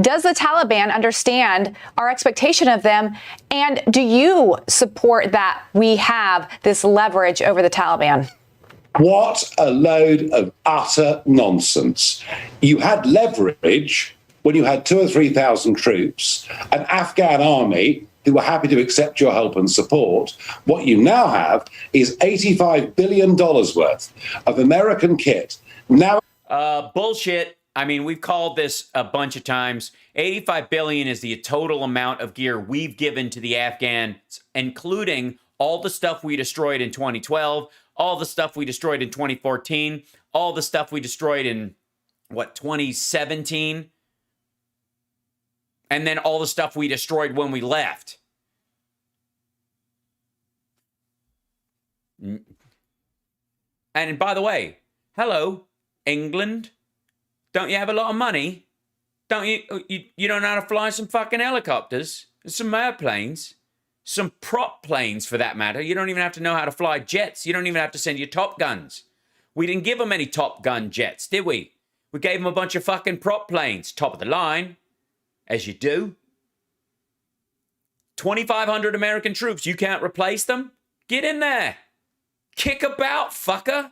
D: does the Taliban understand our expectation of them? And do you support that we have this leverage over the Taliban?
C: What a load of utter nonsense. You had leverage when you had 2,000 or 3,000 troops, an Afghan army who were happy to accept your help and support. What you now have is $85 billion worth of American kit. Now,
A: bullshit. I mean, we've called this a bunch of times. $85 billion is the total amount of gear we've given to the Afghans, including all the stuff we destroyed in 2012, all the stuff we destroyed in 2014, all the stuff we destroyed in, 2017, and then all the stuff we destroyed when we left. And by the way, hello, England. Don't you have a lot of money? Don't you don't know how to fly some fucking helicopters, some airplanes, some prop planes for that matter. You don't even have to know how to fly jets. You don't even have to send your Top Guns. We didn't give them any Top Gun jets, did we? We gave them a bunch of fucking prop planes, top of the line, as you do. 2,500 American troops. You can't replace them? Get in there. Kick about, fucker.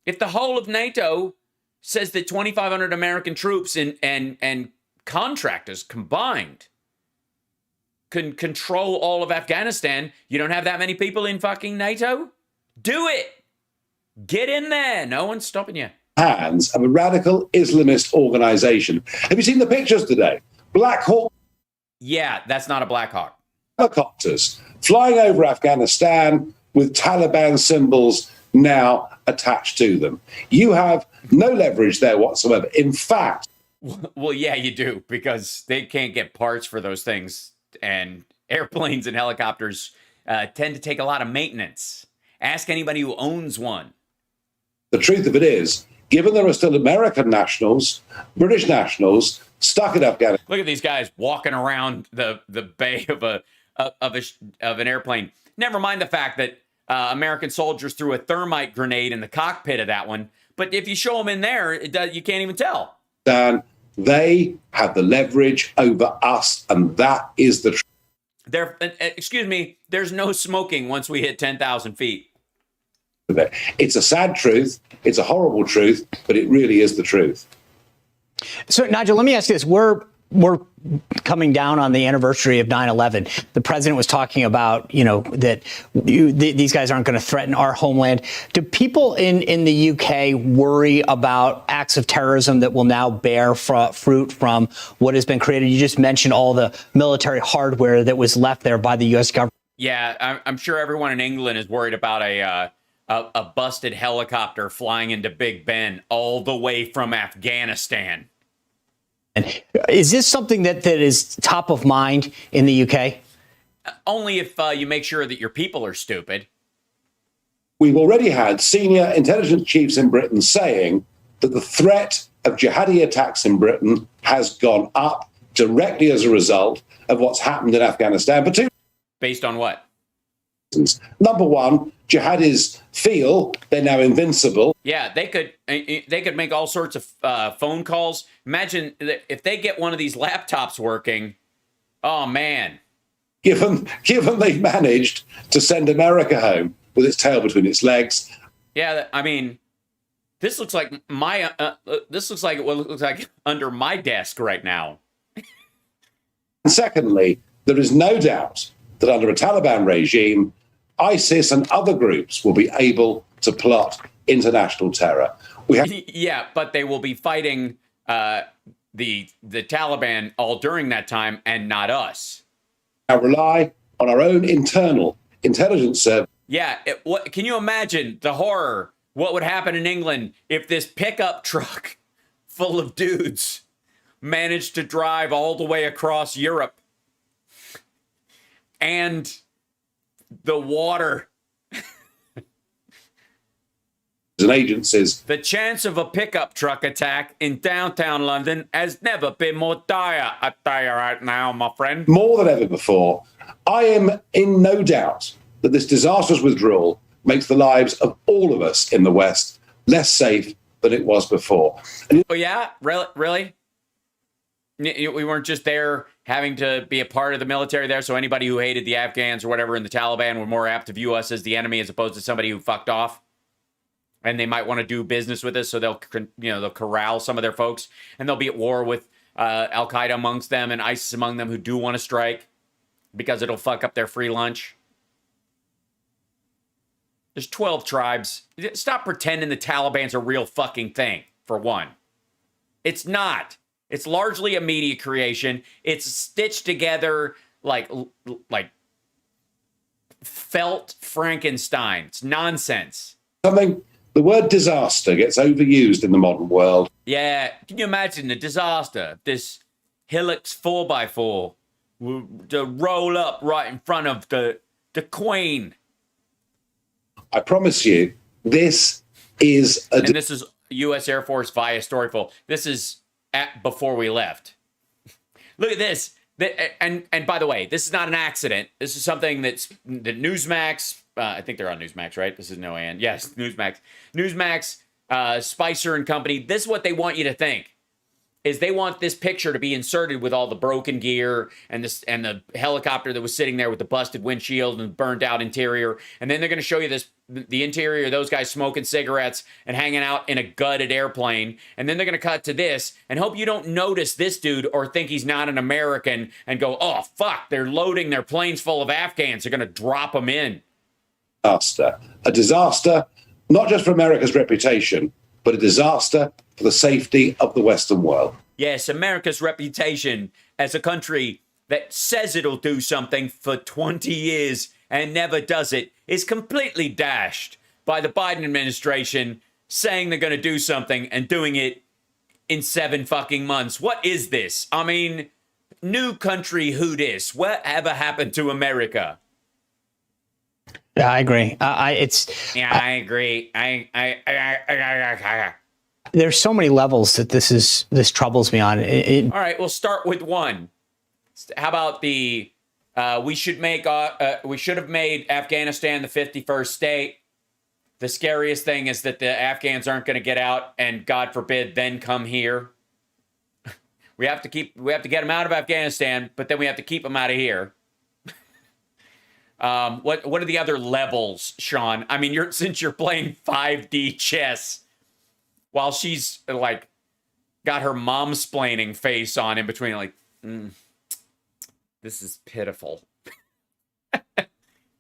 A: If the whole of NATO says that 2,500 American troops and contractors combined can control all of Afghanistan, you don't have that many people in fucking NATO? Do it. Get in there. No one's stopping you.
C: Hands of a radical Islamist organization. Have you seen the pictures today? Black Hawk.
A: Yeah, that's not a Black Hawk.
C: Helicopters flying over Afghanistan with Taliban symbols now attached to them. You have no leverage there whatsoever. In fact,
A: well, yeah, you do, because they can't get parts for those things, and airplanes and helicopters tend to take a lot of maintenance. Ask anybody who owns one.
C: the truth of it is, given there are still American nationals, British nationals stuck in Afghanistan.
A: Look at these guys walking around the bay of an airplane. Never mind the fact that American soldiers threw a thermite grenade in the cockpit of that one. But if you show them in there, you can't even tell.
C: Dan, they have the leverage over us, and that is the truth.
A: Excuse me, there's no smoking once we hit 10,000 feet.
C: It's a sad truth. It's a horrible truth, but it really is the truth.
B: So, Nigel, let me ask you this. We're coming down on the anniversary of 9/11. The president was talking about, that these guys aren't going to threaten our homeland. Do people in the UK worry about acts of terrorism that will now bear fruit from what has been created? You just mentioned all the military hardware that was left there by the U.S. government.
A: Yeah, I'm sure everyone in England is worried about a busted helicopter flying into Big Ben all the way from Afghanistan.
B: Is this something that is top of mind in the UK?
A: Only if you make sure that your people are stupid.
C: We've already had senior intelligence chiefs in Britain saying that the threat of jihadi attacks in Britain has gone up directly as a result of what's happened in Afghanistan for two reasons.
A: Based on what?
C: Number one, jihadis feel they're now invincible.
A: Yeah, they could make all sorts of phone calls. Imagine if they get one of these laptops working. Oh man!
C: Given they've managed to send America home with its tail between its legs.
A: Yeah, I mean, this looks like this looks like what it looks like under my desk right now.
C: And secondly, there is no doubt that under a Taliban regime, ISIS and other groups will be able to plot international terror.
A: Yeah, but they will be fighting the Taliban all during that time and not us.
C: Now rely on our own internal intelligence service.
A: Yeah, can you imagine the horror? What would happen in England if this pickup truck full of dudes managed to drive all the way across Europe and the water
C: and agencies.
A: The chance of a pickup truck attack in downtown London has never been more dire, I tell you right now, my friend.
C: More than ever before, I am in no doubt that this disastrous withdrawal makes the lives of all of us in the West less safe than it was before.
A: Oh, yeah? Really? We weren't just there having to be a part of the military there, so anybody who hated the Afghans or whatever in the Taliban were more apt to view us as the enemy as opposed to somebody who fucked off? And they might want to do business with us, so they'll corral some of their folks, and they'll be at war with Al-Qaeda amongst them and ISIS among them who do want to strike because it'll fuck up their free lunch. There's 12 tribes. Stop pretending the Taliban's a real fucking thing, for one. It's not. It's largely a media creation. It's stitched together like felt Frankenstein. It's nonsense.
C: The word disaster gets overused in the modern world.
A: Yeah, can you imagine the disaster? This Hilux 4x4 to roll up right in front of the Queen.
C: I promise you, this is
A: and this is U.S. Air Force via Storyful. This is before we left. Look at this. And by the way, this is not an accident. This is something that Newsmax, I think they're on Newsmax, right? This is no and. Yes, Newsmax. Newsmax, Spicer and Company. This is what they want you to think. Is they want this picture to be inserted with all the broken gear and the helicopter that was sitting there with the busted windshield and burned out interior. And then they're going to show you the interior of those guys smoking cigarettes and hanging out in a gutted airplane. And then they're going to cut to this and hope you don't notice this dude or think he's not an American and go, oh, fuck, they're loading their planes full of Afghans. They're going to drop them in.
C: A disaster, not just for America's reputation, but a disaster for the safety of the Western world.
A: Yes, America's reputation as a country that says it'll do something for 20 years and never does it is completely dashed by the Biden administration saying they're going to do something and doing it in 7 fucking months. What is this? I mean, new country who dis? Whatever happened to America?
B: Yeah, I agree.
A: I agree.
B: There's so many levels that this troubles me on.
A: All right, we'll start with one. How about we should have made Afghanistan the 51st state. The scariest thing is that the Afghans aren't going to get out and, God forbid, then come here. We have to get them out of Afghanistan, but then we have to keep them out of here. What are the other levels, Sean? I mean, since you're playing 5D chess while she's like got her mom-splaining face on in between, like, this is pitiful.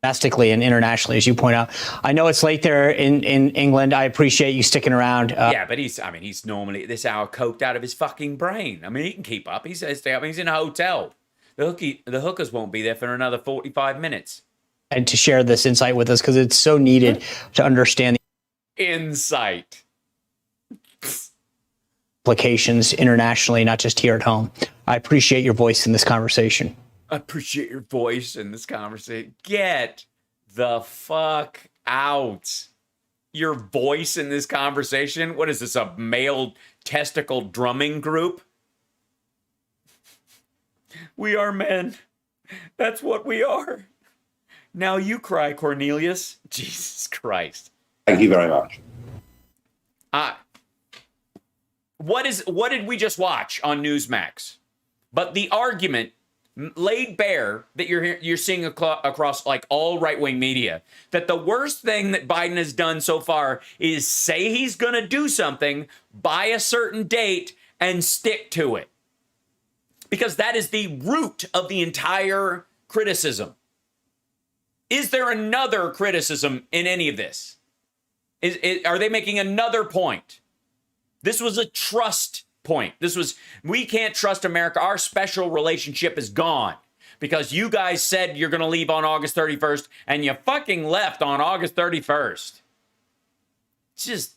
B: Domestically and internationally, as you point out. I know it's late there in England. I appreciate you sticking around.
A: Yeah, but he's normally at this hour coked out of his fucking brain. I mean, he can keep up. He's in a hotel. The hookers won't be there for another 45 minutes.
B: And to share this insight with us, because it's so needed to understand
A: the insight
B: implications internationally, not just here at home. I appreciate your voice in this conversation.
A: I appreciate your voice in this conversation. Get the fuck out. Your voice in this conversation? What is this, a male testicle drumming group? We are men. That's what we are. Now you cry, Cornelius. Jesus Christ.
C: Thank you very much.
A: What did we just watch on Newsmax? But the argument laid bare that you're seeing across like all right-wing media, that the worst thing that Biden has done so far is say he's going to do something by a certain date and stick to it. Because that is the root of the entire criticism. Is there another criticism in any of this? Are they making another point? This was a trust point. We can't trust America. Our special relationship is gone because you guys said you're going to leave on August 31st and you fucking left on August 31st. It's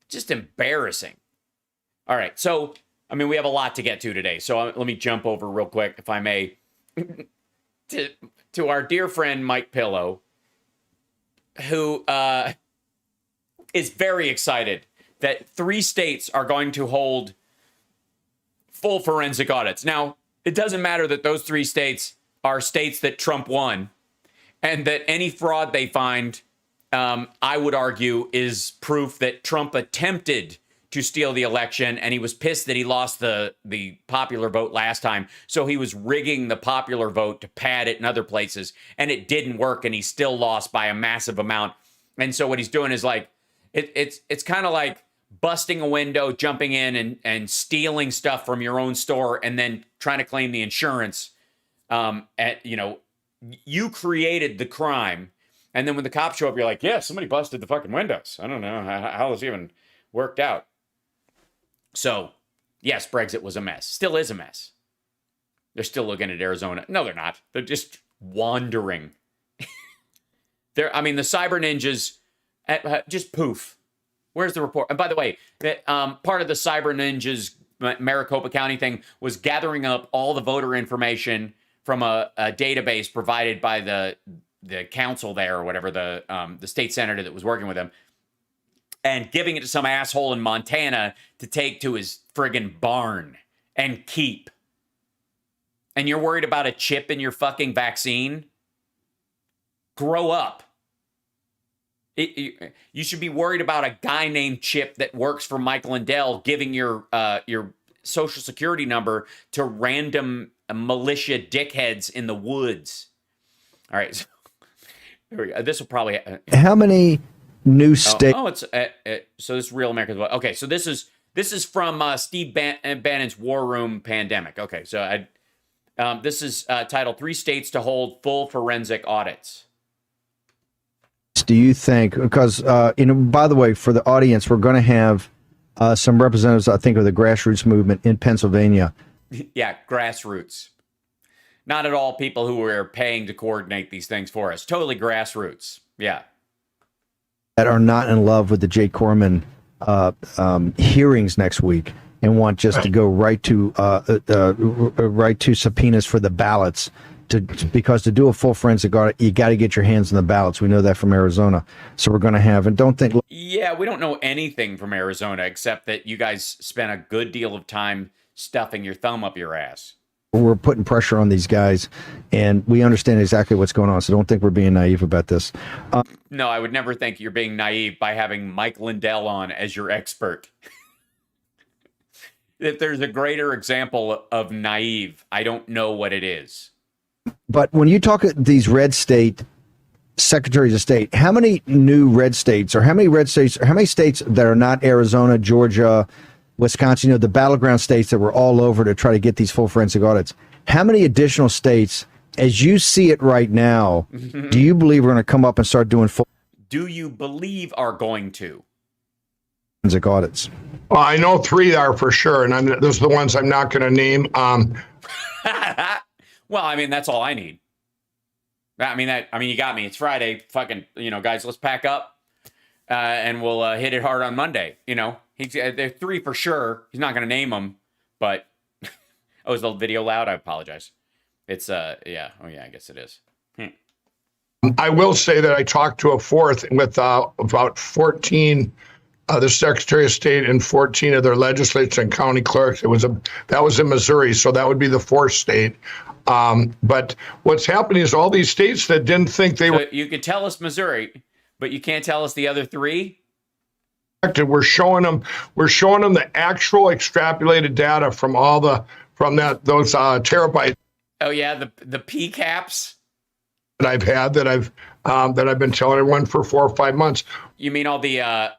A: just embarrassing. All right. So, I mean, we have a lot to get to today. So let me jump over real quick, if I may, to our dear friend, Mike Pillow, who is very excited that 3 states are going to hold full forensic audits. Now, it doesn't matter that those 3 states are states that Trump won, and that any fraud they find, I would argue, is proof that Trump attempted to steal the election, and he was pissed that he lost the popular vote last time, so he was rigging the popular vote to pad it in other places, and it didn't work, and he still lost by a massive amount. And so what he's doing is like, it's kind of like busting a window, jumping in and stealing stuff from your own store and then trying to claim the insurance. You created the crime. And then when the cops show up, you're like, yeah, somebody busted the fucking windows. I don't know how this even worked out. So, yes, Brexit was a mess. Still is a mess. They're still looking at Arizona. No, they're not. They're just wandering. I mean, the cyber ninjas just poof. Where's the report? And by the way, part of the cyber ninjas Maricopa County thing was gathering up all the voter information from a database provided by the council there, or whatever, the state senator that was working with them, and giving it to some asshole in Montana to take to his friggin' barn and keep. And you're worried about a chip in your fucking vaccine? Grow up. You should be worried about a guy named Chip that works for Michael Lindell giving your social security number to random militia dickheads in the woods. All right. So, here we go. This will probably...
E: How many new states...
A: it's so this is Real America's... Okay, so this is from Steve Bannon's War Room Pandemic. Okay, so this is titled 3 States to Hold Full Forensic Audits.
E: Do you think, because, by the way, for the audience, we're going to have some representatives, I think, of the grassroots movement in Pennsylvania.
A: Yeah, grassroots. Not at all people who are paying to coordinate these things for us. Totally grassroots. Yeah.
E: That are not in love with the Jay Corman hearings next week and want just to go right to subpoenas for the ballots. Because to do a full forensic audit, you got to get your hands on the ballots. We know that from Arizona. So we're going to have, and don't think...
A: Yeah, we don't know anything from Arizona except that you guys spent a good deal of time stuffing your thumb up your ass.
E: We're putting pressure on these guys, and we understand exactly what's going on. So don't think we're being naive about this.
A: No, I would never think you're being naive by having Mike Lindell on as your expert. If there's a greater example of naive, I don't know what it is.
E: But when you talk at these red state secretaries of state, how many new red states, or how many states that are not Arizona, Georgia, Wisconsin, the battleground states that were all over to try to get these full forensic audits, how many additional states, as you see it right now, do you believe we're going to come up and start doing full...
A: Do you believe are going to?
E: Forensic audits?
F: Well, I know 3 are for sure, and those are the ones I'm not going to name.
A: Well, I mean, that's all I need. I mean, you got me. It's Friday. Fucking, guys, let's pack up and we'll hit it hard on Monday. There are 3 for sure. He's not going to name them, but is the video loud? I apologize. It's yeah. Oh yeah, I guess it is.
F: I will say that I talked to a 4th with about 14 the Secretary of State and 14 of their legislators and county clerks. That was in Missouri, so that would be the 4th state. But what's happening is all these states that didn't think they were...
A: You could tell us Missouri, but you can't tell us the other 3?
F: We're showing them the actual extrapolated data from those terabytes.
A: Oh yeah, the P caps
F: that I've had that I've been telling everyone for 4 or 5 months.
A: You mean all the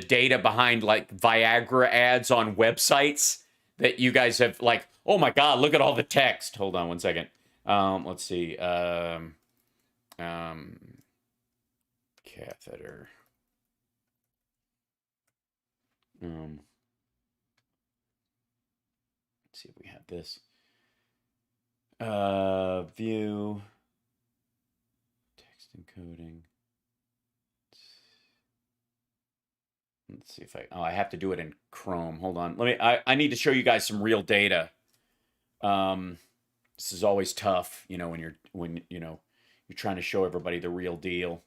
A: data behind like Viagra ads on websites that you guys have like, oh my God, look at all the text. Hold on one second. Let's see. Catheter. Let's see if we have this. View. Text encoding. Let's see if I have to do it in Chrome. Hold on. I need to show you guys some real data. This is always tough, when you're trying to show everybody the real deal.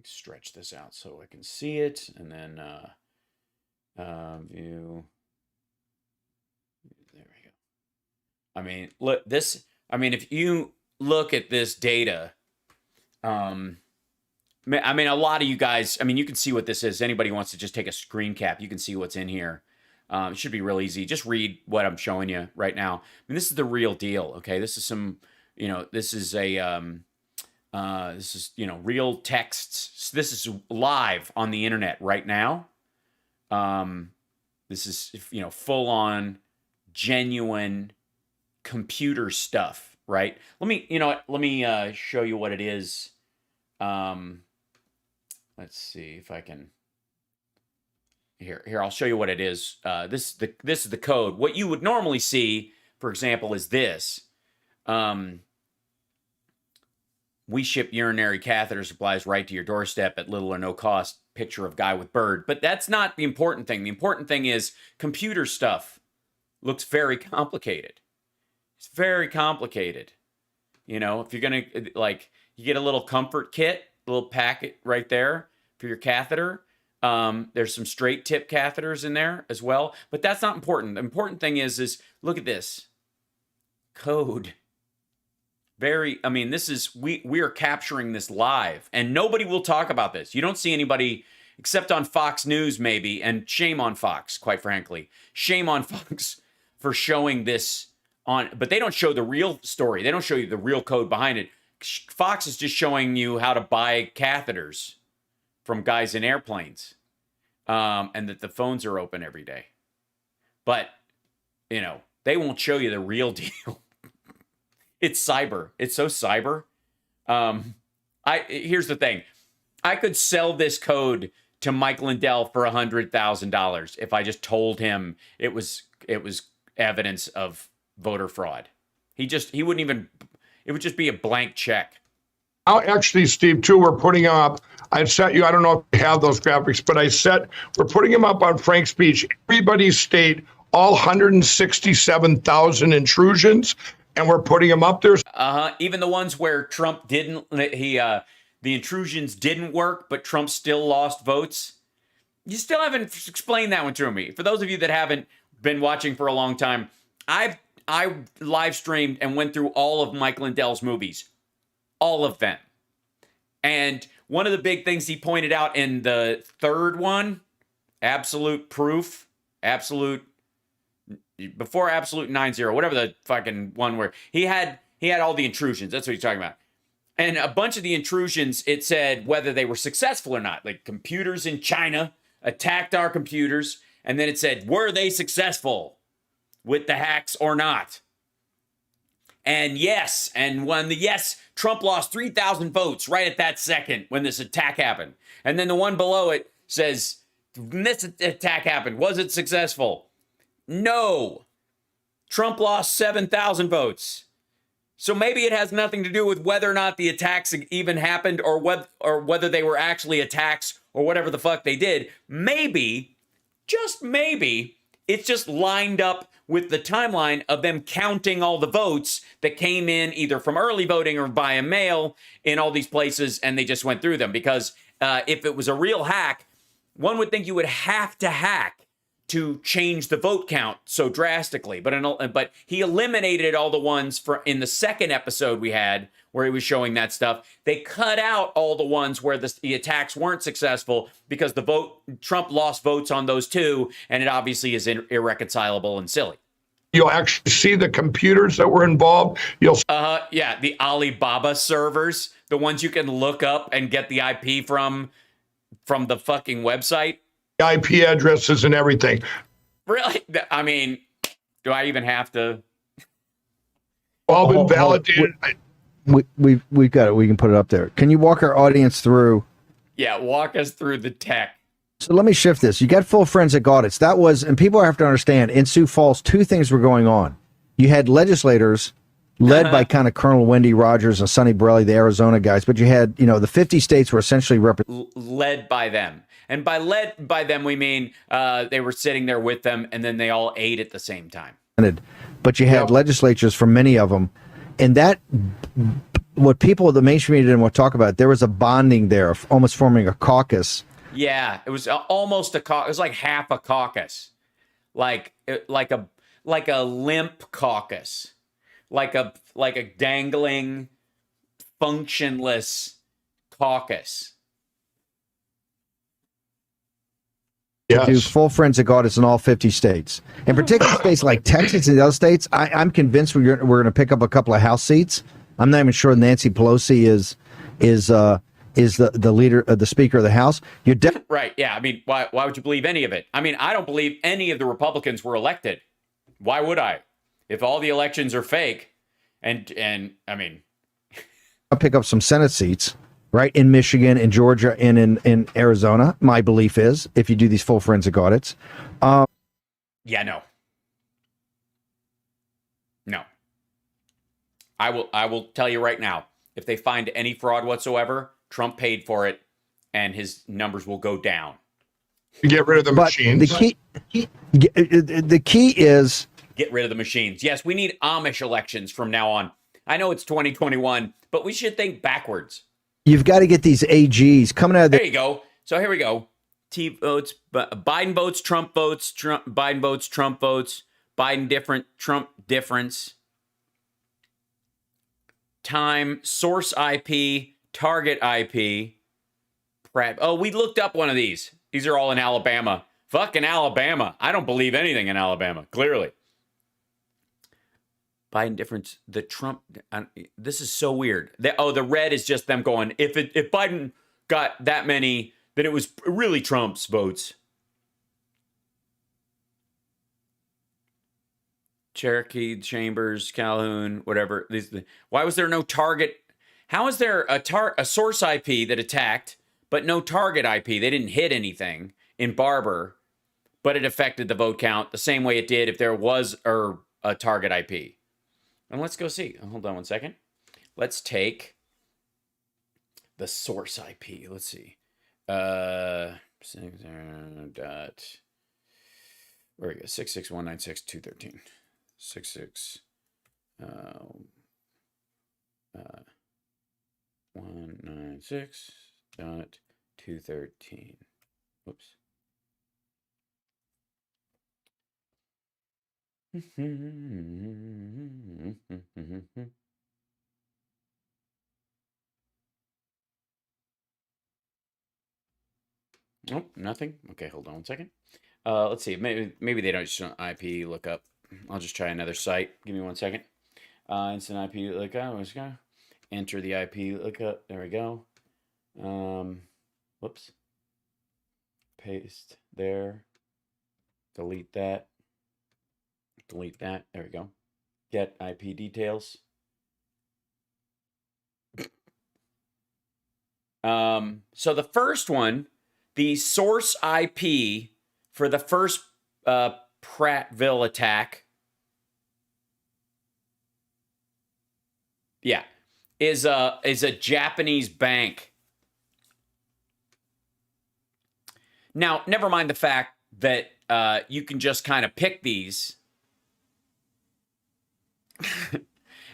A: Stretch this out so I can see it, and then view. There we go. I mean, look this. I mean, if you look at this data, I mean, a lot of you guys. I mean, you can see what this is. Anybody wants to just take a screen cap, you can see what's in here. It should be real easy. Just read what I'm showing you right now. I mean, this is the real deal. Okay, this is some. This is a. This is real texts. This is live on the internet right now. This is full on genuine computer stuff, right? Let me show you what it is. Let's see if I can. Here I'll show you what it is. This is the code. What you would normally see for example, is this. We ship urinary catheter supplies right to your doorstep at little or no cost. Picture of guy with bird. But that's not the important thing. The important thing is computer stuff looks very complicated. It's very complicated. You know, if you're going to, like, you get a little comfort kit, a little packet right there for your catheter. There's some straight tip catheters in there as well. But that's not important. The important thing is look at this. Code. This is, we are capturing this live, and nobody will talk about this. You don't see anybody except on Fox News, maybe, and shame on Fox, quite frankly. Shame on Fox for showing this on, but they don't show the real story. They don't show you the real code behind it. Fox is just showing you how to buy catheters from guys in airplanes, and that the phones are open every day. But, you know, they won't show you the real deal. It's cyber. It's so cyber. Here's the thing. I could sell this code to Mike Lindell for $100,000 if I just told him it was evidence of voter fraud. He wouldn't even. It would just be a blank check.
F: Actually, Steve, too, we're putting up. I sent you. I don't know if you have those graphics, but we're putting them up on Frank's Speech. Everybody's state, all 167,000 intrusions. And we're putting them up there.
A: Even the ones where Trump didn't, the intrusions didn't work, but Trump still lost votes. You still haven't explained that one to me. For those of you that haven't been watching for a long time, I live streamed and went through all of Mike Lindell's movies, all of them. And one of the big things he pointed out in the third one, Absolute Proof, before Absolute 9-0, whatever the fucking one where he had all the intrusions. That's what he's talking about. And a bunch of the intrusions, it said whether they were successful or not. Like computers in China attacked our computers. And then it said, were they successful with the hacks or not? And yes. And when the yes, Trump lost 3,000 votes right at that second when this attack happened. And then the one below it says, this attack happened. Was it successful? No. Trump lost 7,000 votes. So maybe it has nothing to do with whether or not the attacks even happened or whether they were actually attacks or whatever the fuck they did. Maybe, just maybe, it's just lined up with the timeline of them counting all the votes that came in either from early voting or via mail in all these places, and they just went through them. Because if it was a real hack, one would think you would have to hack to change the vote count so drastically. But he eliminated all the ones in the second episode we had where he was showing that stuff. They cut out all the ones where the attacks weren't successful because Trump lost votes on those too, and it obviously is irreconcilable and silly.
F: You'll actually see the computers that were involved.
A: Yeah, the Alibaba servers, the ones you can look up and get the IP from the fucking website.
F: IP addresses and everything.
A: Really? I mean, do I even have to?
F: All been validated.
E: We've got it. We can put it up there. Can you walk our audience through?
A: Yeah, walk us through the tech.
E: So let me shift this. You got full forensic audits. That was, and people have to understand, in Sioux Falls, two things were going on. You had legislators led by kind of Colonel Wendy Rogers and Sonny Borelli, the Arizona guys, but you had, the 50 states were essentially
A: led by them. And by led by them, we mean they were sitting there with them, and then they all ate at the same time.
E: But you had legislatures from many of them. And that, what people, the mainstream media didn't want to talk about, there was a bonding there, almost forming a caucus.
A: Yeah, it was almost a caucus. It was like half a caucus. Like a limp caucus. Like a dangling, functionless caucus.
E: Yes. Do full forensic audits in all 50 states. In particular states like Texas and the other states, I'm convinced we're going to pick up a couple of House seats. I'm not even sure Nancy Pelosi is the leader, the Speaker of the House. You're
A: right. Yeah. I mean, why would you believe any of it? I mean, I don't believe any of the Republicans were elected. Why would I? If all the elections are fake, and I mean,
E: I'll pick up some Senate seats. Right, in Michigan, in Georgia, and in Arizona. My belief is, if you do these full forensic audits.
A: Yeah, no. No. I will tell you right now, if they find any fraud whatsoever, Trump paid for it and his numbers will go down.
F: Get rid of the machines.
E: The key is
A: get rid of the machines. Yes, we need Amish elections from now on. I know it's 2021, but we should think backwards.
E: You've got to get these AGs coming out of
A: There you go. So here we go. T votes, Biden votes, Trump votes, Biden votes, Trump votes, Biden different, Trump difference. Time, source IP, target IP. Oh, we looked up one of these. These are all in Alabama. Fucking Alabama. I don't believe anything in Alabama, clearly. Biden difference, the Trump, this is so weird. The red is just them going, if Biden got that many, then it was really Trump's votes. Cherokee, Chambers, Calhoun, whatever. Why was there no target? How is there a source IP that attacked, but no target IP? They didn't hit anything in Barber, but it affected the vote count the same way it did if there was a target IP. And let's go see. Hold on one second. Let's take the source IP. Let's see. Where we go? 66196.213. 196.213. Whoops. Nope, nothing. Okay, hold on one second. Let's see. Maybe they don't just IP lookup. I'll just try another site. Give me 1 second. Instant IP lookup. Let's go. Enter the IP lookup. There we go. Whoops. Paste there. Delete that. Delete that. There we go. Get IP details. So the first one, the source IP for the first Prattville attack, yeah, is a Japanese bank. Now, never mind the fact that you can just kind of pick these.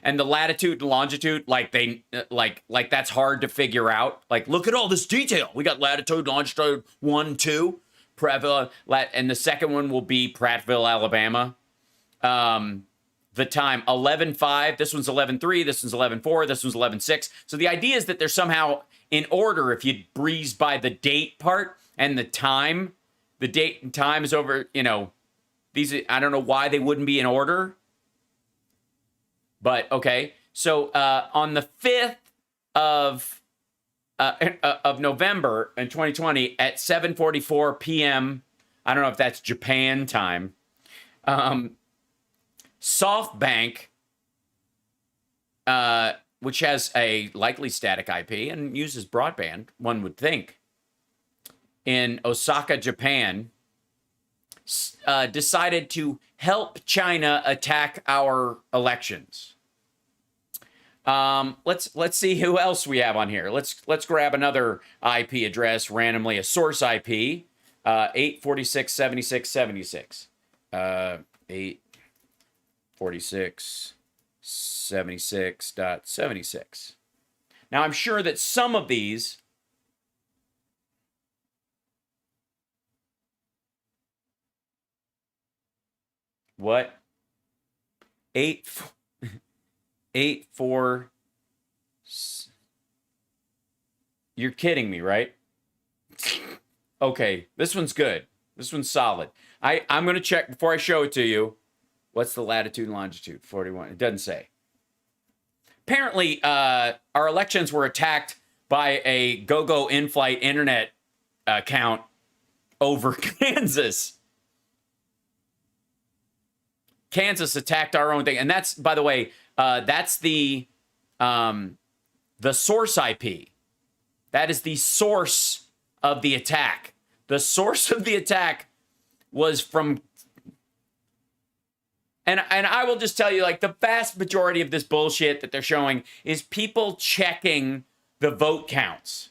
A: And the latitude and longitude, like that's hard to figure out. Like, look at all this detail. We got latitude, longitude, 1, 2, Prattville, and the second one will be Prattville, Alabama. The time 11:05. This one's 11:03. This one's 11:04. This one's 11:06. So the idea is that they're somehow in order. If you breeze by the date part and the time, the date and time is over. You know, these. I don't know why they wouldn't be in order. But okay, so on the 5th of November in 2020 at 7:44 p.m., I don't know if that's Japan time, SoftBank, which has a likely static IP and uses broadband, one would think, in Osaka, Japan, decided to help China attack our elections. Let's see who else we have on here. Let's grab another IP address randomly, a source IP, 846.76.76. 846.76.76. Now I'm sure that some of these what? 8-4. You're kidding me, right? Okay, this one's good. This one's solid. I'm going to check before I show it to you. What's the latitude and longitude? 41. It doesn't say. Apparently, our elections were attacked by a go-go in-flight internet account over Kansas. Kansas attacked our own thing. And that's, by the way, that's the source IP. That is the source of the attack. The source of the attack was from And I will just tell you, like, the vast majority of this bullshit that they're showing is people checking the vote counts.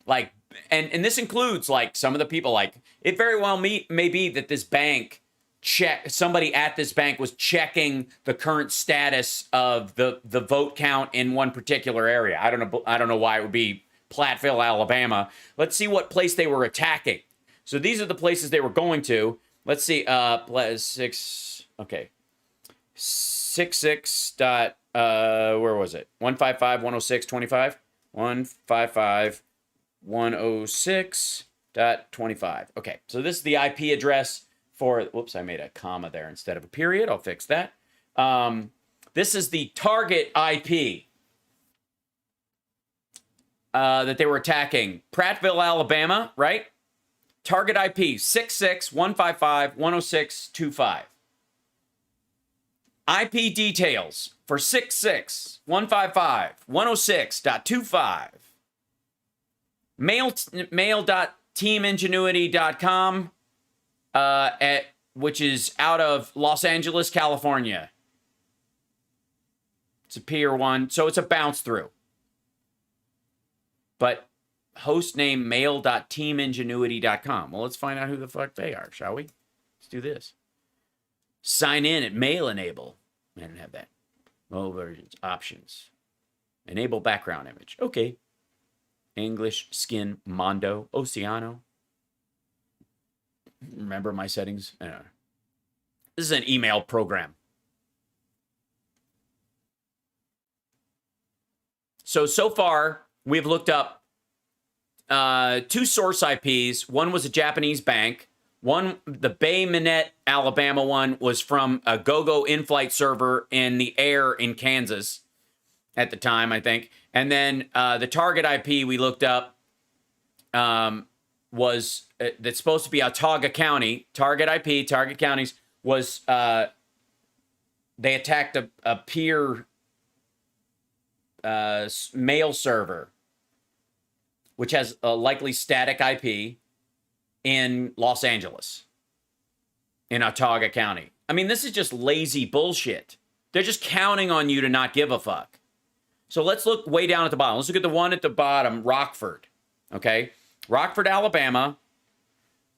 A: Like, and this includes, like, some of the people, like, it very well may be that this bank somebody at this bank was checking the current status of the vote count in one particular area. I don't know why it would be Platteville, Alabama. Let's see what place they were attacking. So these are the places they were going to. Let's see, 66 dot, where was it? 155.106.25? 155.106.25. Okay, so this is the IP address for, whoops, I made a comma there instead of a period. I'll fix that. This is the target IP that they were attacking. Prattville, Alabama, right? Target IP 66.155.106.25. IP details for 66.155.106.25. Mail.teamingenuity.com, which is out of Los Angeles, California. It's a Pier 1, so it's a bounce through. But host name mail.teamingenuity.com. Well, let's find out who the fuck they are, shall we? Let's do this. Sign in at Mail Enable. I didn't have that. Mobile versions, options. Enable background image. Okay. English, skin, Mondo, Oceano. Remember my settings? This is an email program. So far, we've looked up 2 source IPs. One was a Japanese bank. One, the Bay Minette, Alabama one, was from a GoGo in-flight server in the air in Kansas at the time, I think. And then the target IP we looked up was that's supposed to be Autauga County. Target IP, target counties was they attacked a peer mail server, which has a likely static IP in Los Angeles, in Autauga County. I mean, this is just lazy bullshit. They're just counting on you to not give a fuck. So let's look way down at the bottom. Let's look at the one at the bottom, Rockford. Okay? Rockford, Alabama,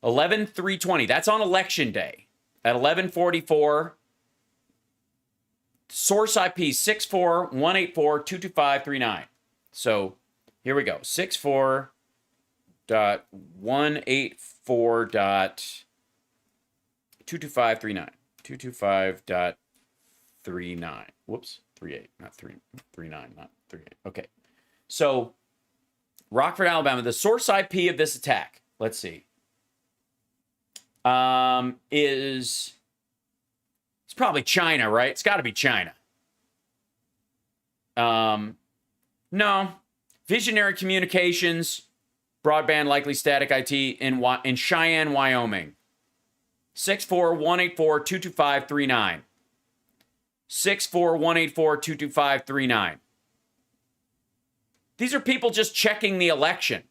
A: 11/3/20. That's on election day. At 11:44, source IP 64.184.225.39. So here we go. 64.184.225.39. 225.39. Whoops. 38, not 339, not 38. Okay. So Rockford, Alabama, the source IP of this attack, let's see, it's probably China, right? It's got to be China. No. Visionary Communications, broadband likely static IT in Cheyenne, Wyoming. 64.184.225.39. 64.184.225.39. These are people just checking the election.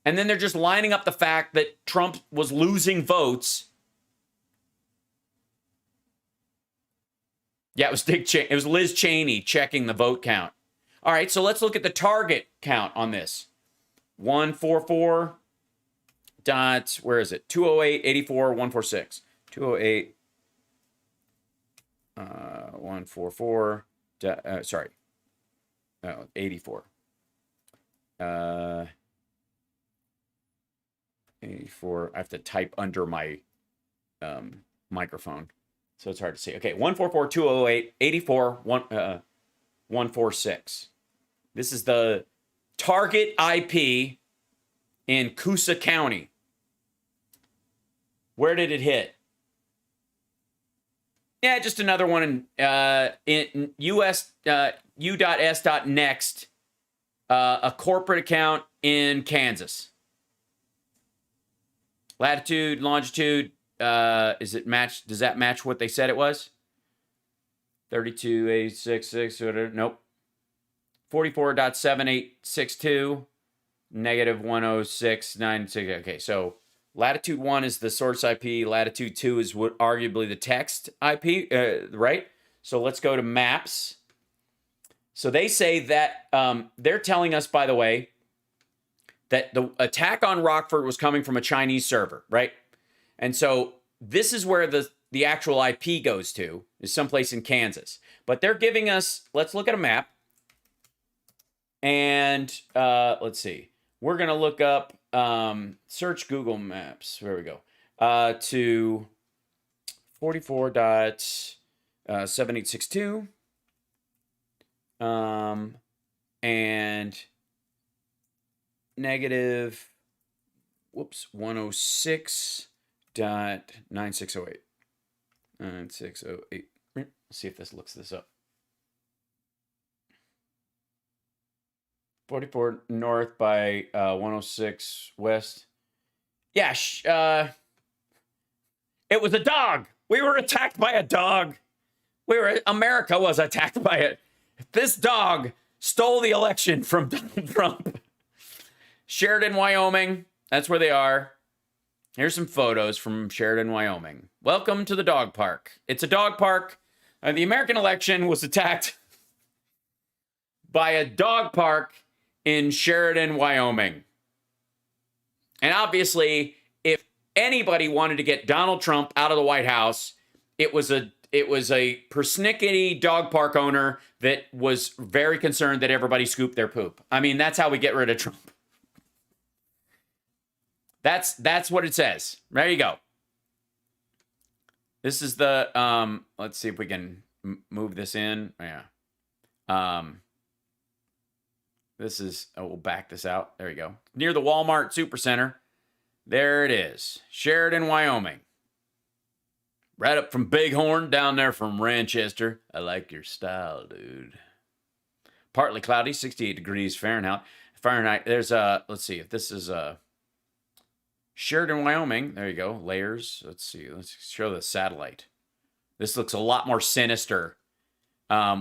A: And then they're just lining up the fact that Trump was losing votes. Yeah, it was Liz Cheney checking the vote count. All right, so let's look at the target count on this. 144 dot, where is it? 208.84.146. 208 144 sorry. 84. 84. I have to type under my microphone, so it's hard to see. Okay, 144.208.84.146. This is the target IP in Coosa County. Where did it hit? Yeah, just another one in US U.S.next, a corporate account in Kansas. Latitude, longitude, is it match? Does that match what they said it was? 32.866, whatever. Nope. 44.7862, negative 106.96. Okay, so Latitude 1 is the source IP. Latitude 2 is what arguably the text IP, right? So let's go to maps. So they say that they're telling us, by the way, that the attack on Rockford was coming from a Chinese server, right? And so this is where the actual IP goes to, is someplace in Kansas. But they're giving us, let's look at a map. And let's see. We're going to look up, search Google Maps. There we go. To 44.7862. And negative, 106.9608. 9608. Let's see if this looks this up. 44 north by 106 west. Yeah, it was a dog. We were attacked by a dog. America was attacked by it. This dog stole the election from Donald Trump. Sheridan, Wyoming. That's where they are. Here's some photos from Sheridan, Wyoming. Welcome to the dog park. It's a dog park. The American election was attacked by a dog park in Sheridan, Wyoming. And obviously, if anybody wanted to get Donald Trump out of the White House, it was a persnickety dog park owner that was very concerned that everybody scooped their poop. I mean, that's how we get rid of Trump. That's what it says. There you go. This is the, let's see if we can move this in. Yeah. This is, we'll back this out. There you go. Near the Walmart Supercenter. There it is. Sheridan, Wyoming. Right up from Bighorn, down there from Ranchester. I like your style, dude. Partly cloudy, 68 degrees Fahrenheit. There's let's see if this is Sheridan, Wyoming. There you go. Layers. Let's see. Let's show the satellite. This looks a lot more sinister.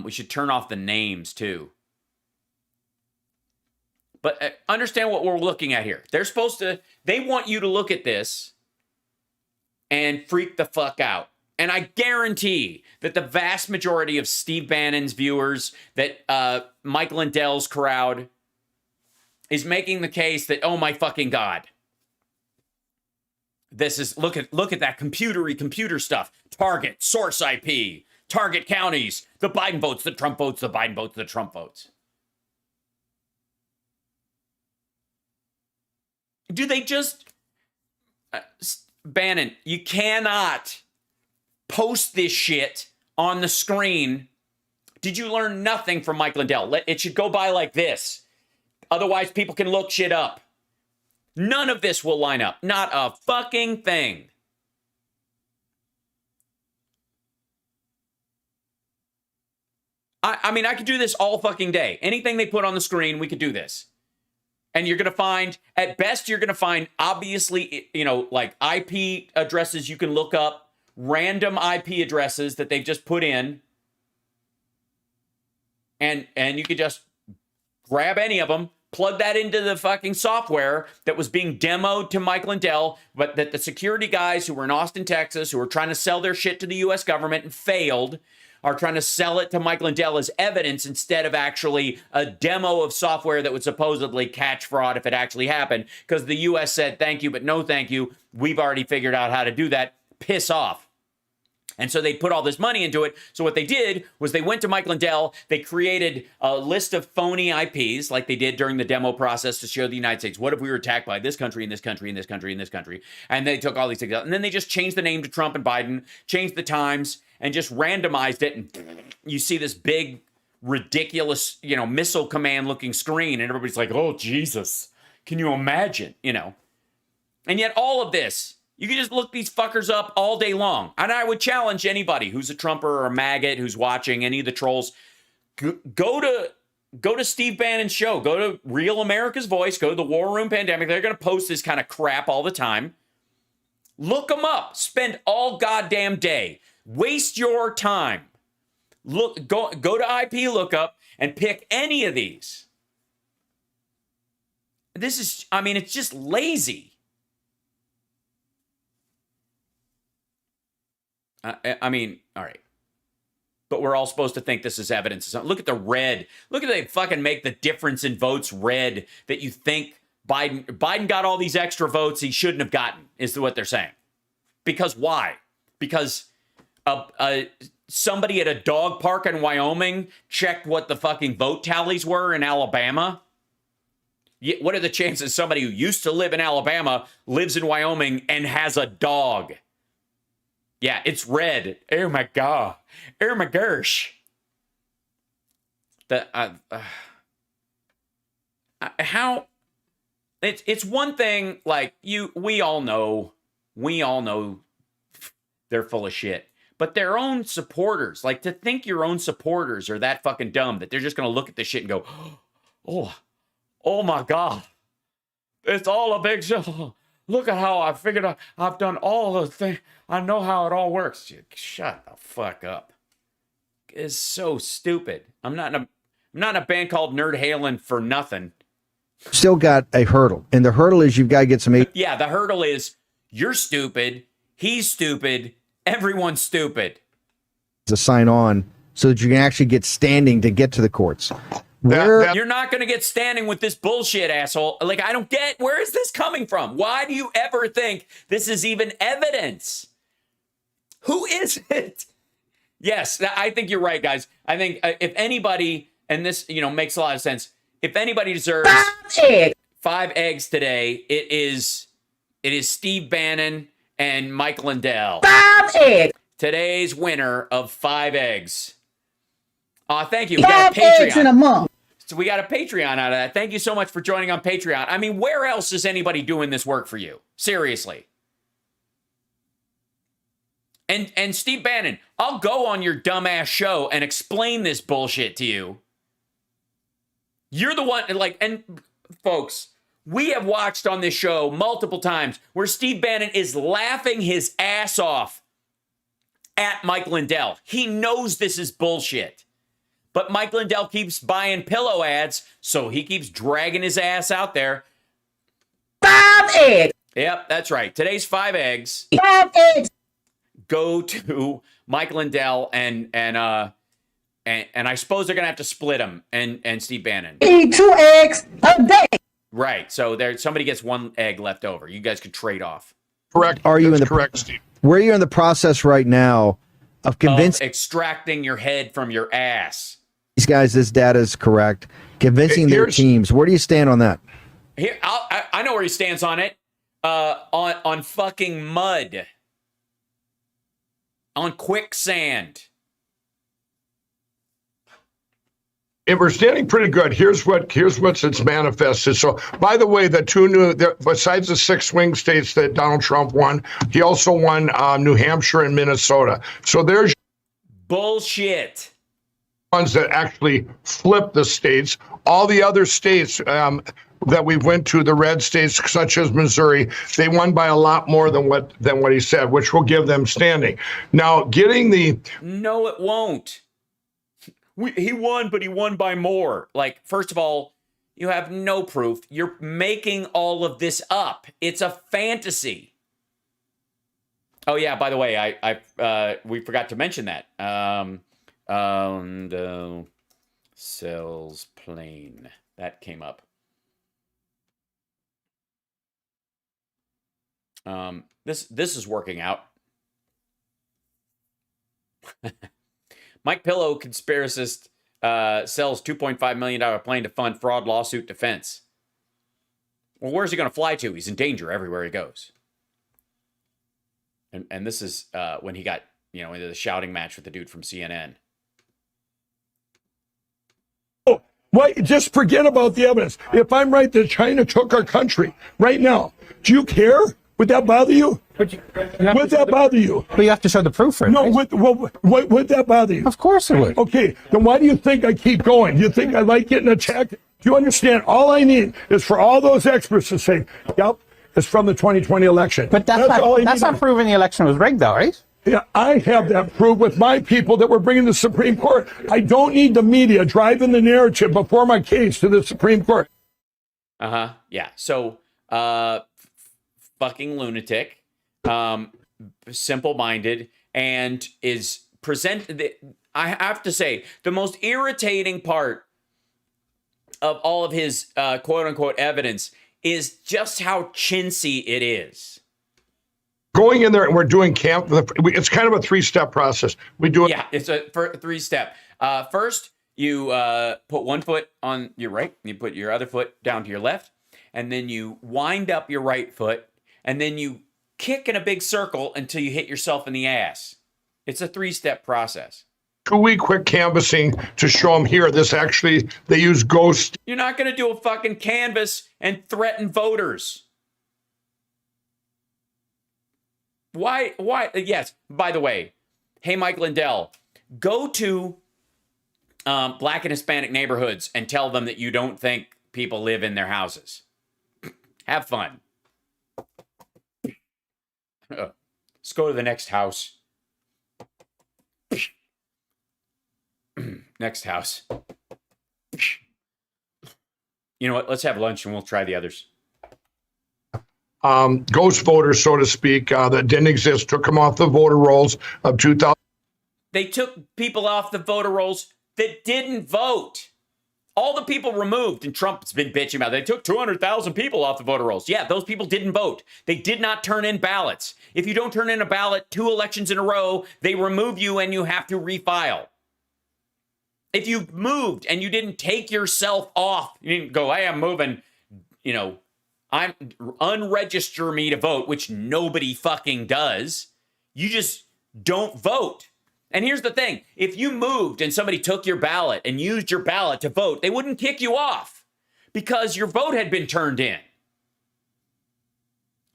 A: We should turn off the names too. But understand what we're looking at here. They want you to look at this and freak the fuck out. And I guarantee that the vast majority of Steve Bannon's viewers, that Mike Lindell's crowd, is making the case that, oh my fucking God, this is, look at that computer stuff. Target, source IP, target counties, the Biden votes, the Trump votes, the Biden votes, the Trump votes. Do they just... Bannon, you cannot post this shit on the screen. Did you learn nothing from Mike Lindell? It should go by like this. Otherwise, people can look shit up. None of this will line up. Not a fucking thing. I mean, I could do this all fucking day. Anything they put on the screen, we could do this. And you're going to find, at best, you're going to find, obviously, like IP addresses you can look up, random IP addresses that they've just put in. And you could just grab any of them, plug that into the fucking software that was being demoed to Mike Lindell, but that the security guys who were in Austin, Texas, who were trying to sell their shit to the U.S. government and failed, are trying to sell it to Mike Lindell as evidence instead of actually a demo of software that would supposedly catch fraud if it actually happened, because the U.S. said, thank you, but no thank you. We've already figured out how to do that. Piss off. And so they put all this money into it. So what they did was they went to Mike Lindell. They created a list of phony IPs like they did during the demo process to show the United States, what if we were attacked by this country and this country and this country and this country? And they took all these things out. And then they just changed the name to Trump and Biden, changed the times, and just randomized it. And you see this big, ridiculous, missile command looking screen. And everybody's like, oh, Jesus, can you imagine? And yet all of this, you can just look these fuckers up all day long. And I would challenge anybody who's a Trumper or a maggot who's watching any of the trolls, go to Steve Bannon's show. Go to Real America's Voice. Go to the War Room Pandemic. They're going to post this kind of crap all the time. Look them up. Spend all goddamn day. Waste your time. Go to IP lookup and pick any of these. This is, it's just lazy. I mean, all right. But we're all supposed to think this is evidence. Look at the red. Look at they fucking make the difference in votes red that you think Biden got all these extra votes he shouldn't have gotten, is what they're saying. Because why? Because somebody at a dog park in Wyoming checked what the fucking vote tallies were in Alabama. What are the chances somebody who used to live in Alabama lives in Wyoming and has a dog? Yeah, it's red. Oh my God. Oh my gosh. How it's one thing, like we all know they're full of shit. But their own supporters, like to think your own supporters are that fucking dumb that they're just gonna look at this shit and go, oh my God. It's all a big show. Look at how I figured out I've done all the things. I know how it all works. Shut the fuck up. It's so stupid. I'm not in a band called Nerd Halen for nothing.
E: Still got a hurdle. And the hurdle is you've got to get some...
A: Yeah, the hurdle is you're stupid. He's stupid. Everyone's stupid.
E: To sign on so that you can actually get standing to get to the courts.
A: You're not going to get standing with this bullshit, asshole. Like, I don't get, where is this coming from? Why do you ever think this is even evidence? Who is it? Yes, I think you're right, guys. I think if anybody, and this, makes a lot of sense. If anybody deserves 5 eggs today, it is Steve Bannon and Mike Lindell. 5 eggs. Today's winner of 5 eggs. Thank you. We got a Patreon. 5 eggs in a month. So we got a Patreon out of that. Thank you so much for joining on Patreon. I mean, where else is anybody doing this work for you? Seriously. And Steve Bannon, I'll go on your dumbass show and explain this bullshit to you. You're the one, and folks, we have watched on this show multiple times where Steve Bannon is laughing his ass off at Mike Lindell. He knows this is bullshit. But Mike Lindell keeps buying pillow ads, so he keeps dragging his ass out there. 5 eggs. Yep, that's right. Today's 5 eggs. 5 eggs. Go to Mike Lindell and I suppose they're gonna have to split him and Steve Bannon. Eat 2 eggs a day. Right. So somebody gets 1 egg left over. You guys could trade off.
F: Correct. Correct, Steve?
E: Where are you in the process right now of convincing
A: extracting your head from your ass?
E: These guys, this data is correct. Convincing their teams. Where do you stand on that?
A: Here, I know where he stands on it. On fucking mud. On quicksand.
F: If we're standing pretty good, here's what's its manifested. So, by the way, the 2 new, besides the 6 swing states that Donald Trump won, he also won New Hampshire and Minnesota. So there's
A: bullshit.
F: Ones that actually flip the states. All the other states that we went to, the red states such as Missouri, they won by a lot more than what he said, which will give them standing. Now, getting the
A: no, it won't. He won, but he won by more. Like, first of all, you have no proof. You're making all of this up. It's a fantasy. Oh yeah, by the way, we forgot to mention that. Sells plane. That came up. This is working out. Mike Pillow, conspiracist, sells $2.5 million plane to fund fraud lawsuit defense. Well, where's he going to fly to? He's in danger everywhere he goes. And this is when he got, into the shouting match with the dude from CNN.
F: Oh, wait, just forget about the evidence. If I'm right that China took our country right now, do you care? Would that bother you? Would that bother you?
G: But you have to show the proof for it.
F: No,
G: right?
F: would that bother you?
G: Of course it would.
F: Okay, then why do you think I keep going? Do you think I like getting attacked? Do you understand? All I need is for all those experts to say, yep, it's from the 2020 election.
G: But that's not proving the election was rigged, though, right?
F: Yeah, I have that proved with my people that we're bringing to the Supreme Court. I don't need the media driving the narrative before my case to the Supreme Court.
A: Yeah. So, fucking lunatic. simple-minded and is I have to say, the most irritating part of all of his quote-unquote evidence is just how chintzy it is.
F: Going in there and we're doing camp. It's kind of a 3-step process. We do it.
A: Yeah, it's a 3-step. First, you put one foot on your right, and you put your other foot down to your left, and then you wind up your right foot, and then you kick in a big circle until you hit yourself in the ass. It's a 3-step process.
F: 2-week quick canvassing to show them here. They use ghost.
A: You're not going to do a fucking canvass and threaten voters. Why? Yes, by the way, hey, Mike Lindell, go to Black and Hispanic neighborhoods and tell them that you don't think people live in their houses. Have fun. Let's go to the next house. Next house. You know what? Let's have lunch and we'll try the others.
F: Ghost voters, so to speak, that didn't exist, took them off the voter rolls of 2000.
A: They took people off the voter rolls that didn't vote. All the people removed, and Trump's been bitching about it. They took 200,000 people off the voter rolls. Yeah, those people didn't vote. They did not turn in ballots. If you don't turn in a ballot 2 elections in a row, they remove you and you have to refile. If you moved and you didn't take yourself off, you didn't go, hey, I'm moving, I'm unregister me to vote, which nobody fucking does. You just don't vote. And here's the thing. If you moved and somebody took your ballot and used your ballot to vote, they wouldn't kick you off because your vote had been turned in.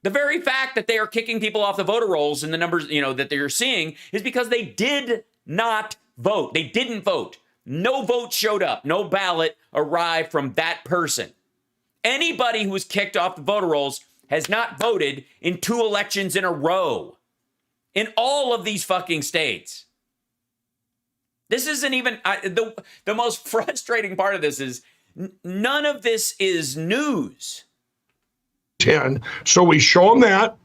A: The very fact that they are kicking people off the voter rolls and the numbers, that they're seeing is because they did not vote. They didn't vote. No vote showed up. No ballot arrived from that person. Anybody who was kicked off the voter rolls has not voted in 2 elections in a row in all of these fucking states. This isn't even the most frustrating part of this is none of this is news.
F: 10. So we show them that,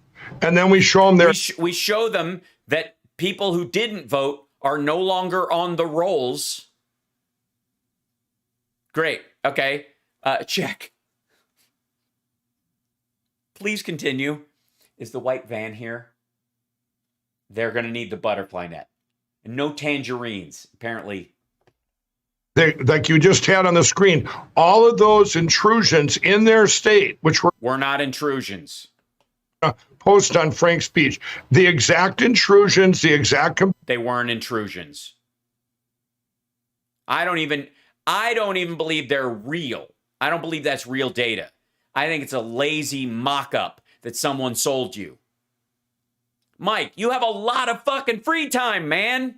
F: and then we show them their.
A: We show them that people who didn't vote are no longer on the rolls. Great. Okay. Check. Please continue. Is the white van here? They're going to need the butterfly net. And no tangerines, apparently.
F: Like you just had on the screen, all of those intrusions in their state, which
A: were not intrusions.
F: Post on Frank's speech. The exact intrusions,
A: they weren't intrusions. I don't even believe they're real. I don't believe that's real data. I think it's a lazy mock-up that someone sold you. Mike, you have a lot of fucking free time, man.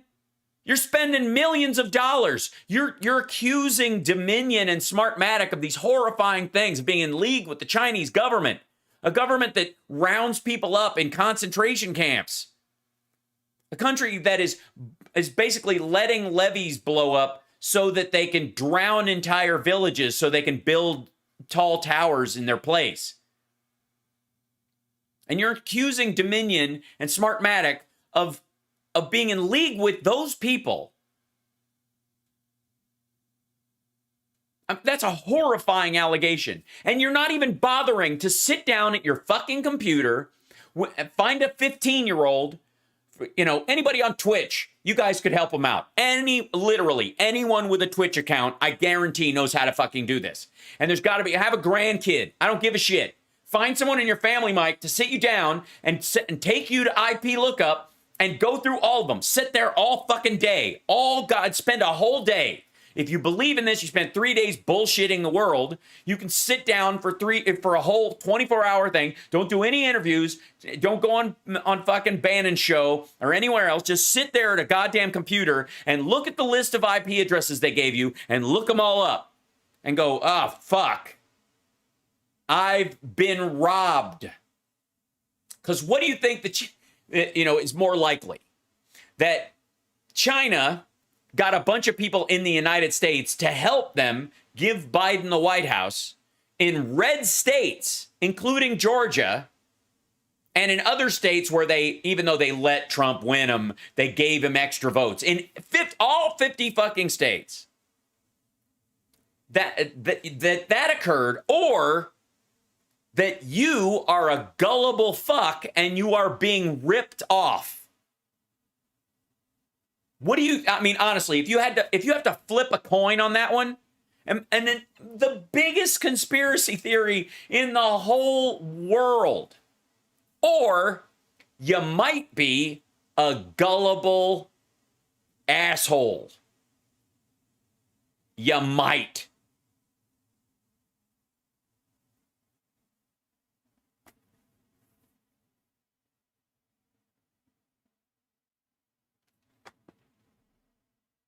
A: You're spending millions of dollars. You're accusing Dominion and Smartmatic of these horrifying things, of being in league with the Chinese government, a government that rounds people up in concentration camps, a country that is basically letting levees blow up so that they can drown entire villages so they can build tall towers in their place. And you're accusing Dominion and Smartmatic of being in league with those people. That's a horrifying allegation. And you're not even bothering to sit down at your fucking computer, find a 15-year-old, anybody on Twitch, you guys could help them out. Literally anyone with a Twitch account, I guarantee knows how to fucking do this. And there's got to have a grandkid. I don't give a shit. Find someone in your family, Mike, to sit you down and take you to IP lookup and go through all of them. Sit there all fucking day. Spend a whole day. If you believe in this, you spent 3 days bullshitting the world. You can sit down for a whole 24-hour thing. Don't do any interviews. Don't go on fucking Bannon's show or anywhere else. Just sit there at a goddamn computer and look at the list of IP addresses they gave you and look them all up and go, oh, fuck. I've been robbed. Because what do you think is more likely? That China got a bunch of people in the United States to help them give Biden the White House in red states, including Georgia, And in other states where even though they let Trump win them, they gave him extra votes. In all 50 fucking states, that occurred, or that you are a gullible fuck and you are being ripped off. I mean, honestly, if you have to flip a coin on that one, and then the biggest conspiracy theory in the whole world, or you might be a gullible asshole. You might.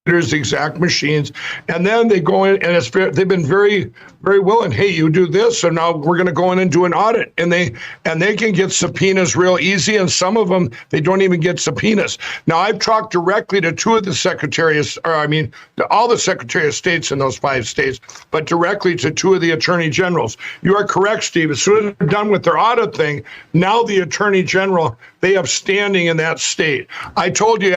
F: Exact machines, and then they go in, and they've been very, very willing. Hey, you do this, so now we're going to go in and do an audit, and they can get subpoenas real easy, and some of them they don't even get subpoenas. Now, I've talked directly to all the Secretary of States in those 5 states, but directly to 2 of the Attorney Generals. You are correct, Steve. As soon as they're done with their audit thing, now the Attorney General, they have standing in that state. I told you.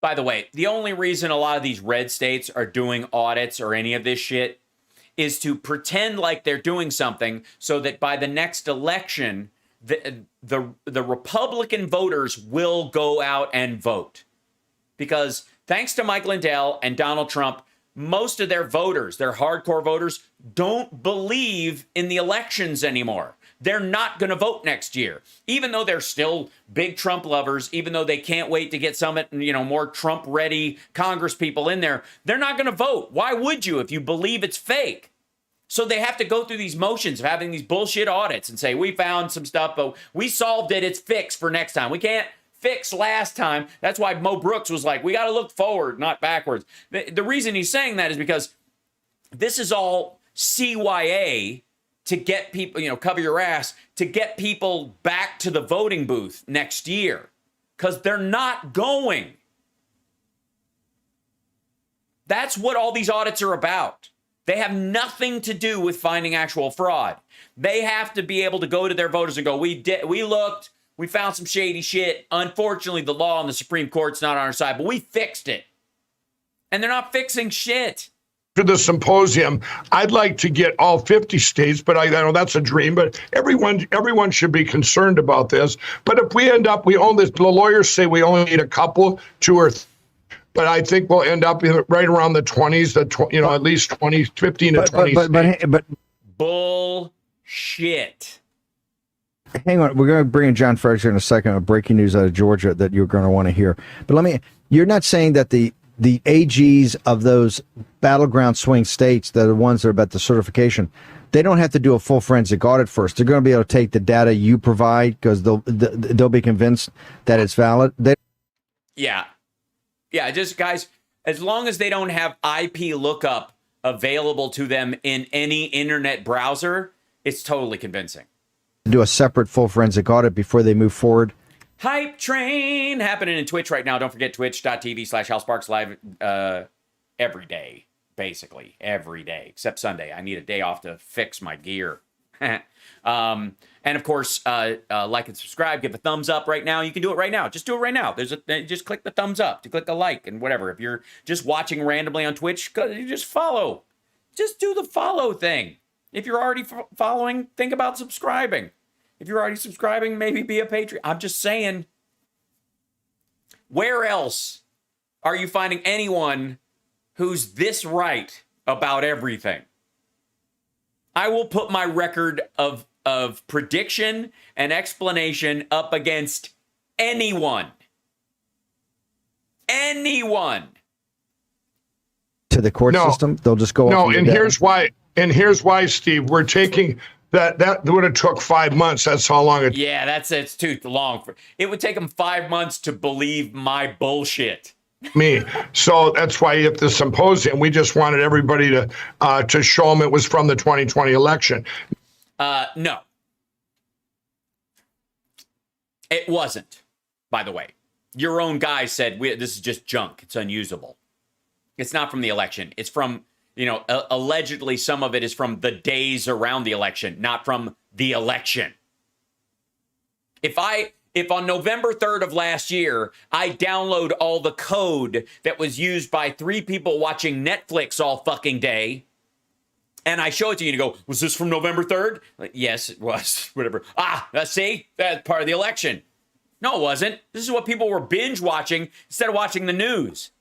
A: By the way, the only reason a lot of these red states are doing audits or any of this shit is to pretend like they're doing something so that by the next election, the Republican voters will go out and vote. Because thanks to Mike Lindell and Donald Trump, most of their voters, their hardcore voters, don't believe in the elections anymore. They're not going to vote next year, even though they're still big Trump lovers, even though they can't wait to get some, more Trump-ready Congress people in there. They're not going to vote. Why would you if you believe it's fake? So they have to go through these motions of having these bullshit audits and say, we found some stuff, but we solved it. It's fixed for next time. We can't fix last time. That's why Mo Brooks was like, we got to look forward, not backwards. The reason he's saying that is because this is all CYA to get people, cover your ass, to get people back to the voting booth next year. Because they're not going. That's what all these audits are about. They have nothing to do with finding actual fraud. They have to be able to go to their voters and go, we looked, we found some shady shit. Unfortunately, the law on the Supreme Court's not on our side, but we fixed it. And they're not fixing shit.
F: To the symposium, I'd like to get all 50 states, but I know that's a dream, but everyone should be concerned about this. But if we end up, the lawyers say we only need a couple, 2 or 3, but I think we'll end up right around the 20s, at least 20, 15 to 20
E: but
A: bullshit.
E: Hang on, we're going to bring in John Farage in a second, breaking news out of Georgia that you're going to want to hear. But you're not saying that the AGs of those battleground swing states, that are the ones that are about the certification, they don't have to do a full forensic audit first. They're going to be able to take the data you provide because they'll be convinced that it's valid.
A: Yeah, just guys, as long as they don't have IP lookup available to them in any internet browser, it's totally convincing.
E: Do a separate full forensic audit before they move forward.
A: Hype train happening in Twitch right now. Don't forget twitch.tv/HalSparks live every day, basically every day, except Sunday. I need a day off to fix my gear. And of course, like and subscribe, give a thumbs up right now. You can do it right now. Just do it right now. Just click the thumbs up to click a like and whatever. If you're just watching randomly on Twitch, you just follow. Just do the follow thing. If you're already following, think about subscribing. If you're already subscribing, maybe be a Patreon. I'm just saying, where else are you finding anyone who's this right about everything? I will put my record of prediction and explanation up against anyone. Anyone.
E: To the court system? They'll just go off.
F: And here's why, Steve, we're taking... That would have took 5 months. That's how long it.
A: Yeah, it's too long. It would take them 5 months to believe my bullshit.
F: Me. So that's why at the symposium, we just wanted everybody to show them it was from the 2020 election.
A: No. It wasn't, by the way. Your own guy said, this is just junk. It's unusable. It's not from the election. It's from... allegedly some of it is from the days around the election, not from the election. If on November 3rd of last year, I download all the code that was used by 3 people watching Netflix all fucking day, and I show it to you and you go, was this from November 3rd? Like, yes, it was. Whatever. See? That's part of the election. No, it wasn't. This is what people were binge watching instead of watching the news.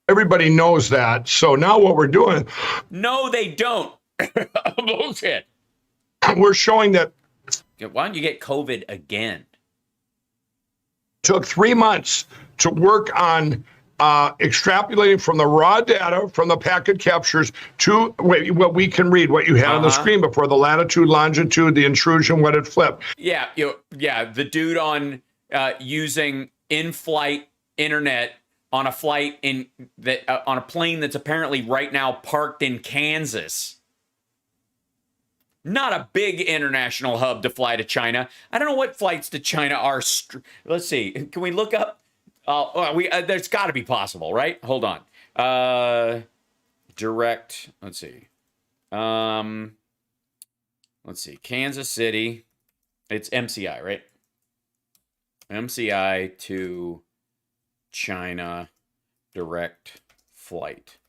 F: Everybody knows that. So now what we're doing.
A: No, they don't. Bullshit.
F: We're showing that.
A: Why don't you get COVID again?
F: Took 3 months to work on extrapolating from the raw data from the packet captures to what we can read, what you had on the screen before, the latitude, longitude, the intrusion, what it flipped.
A: Yeah, the dude on using in-flight internet on a flight on a plane that's apparently right now parked in Kansas. Not a big international hub to fly to China. I don't know what flights to China are. Let's see. Can we look up? There's got to be possible, right? Hold on. Direct. Let's see. Let's see. Kansas City. It's MCI, right? MCI to China direct flight.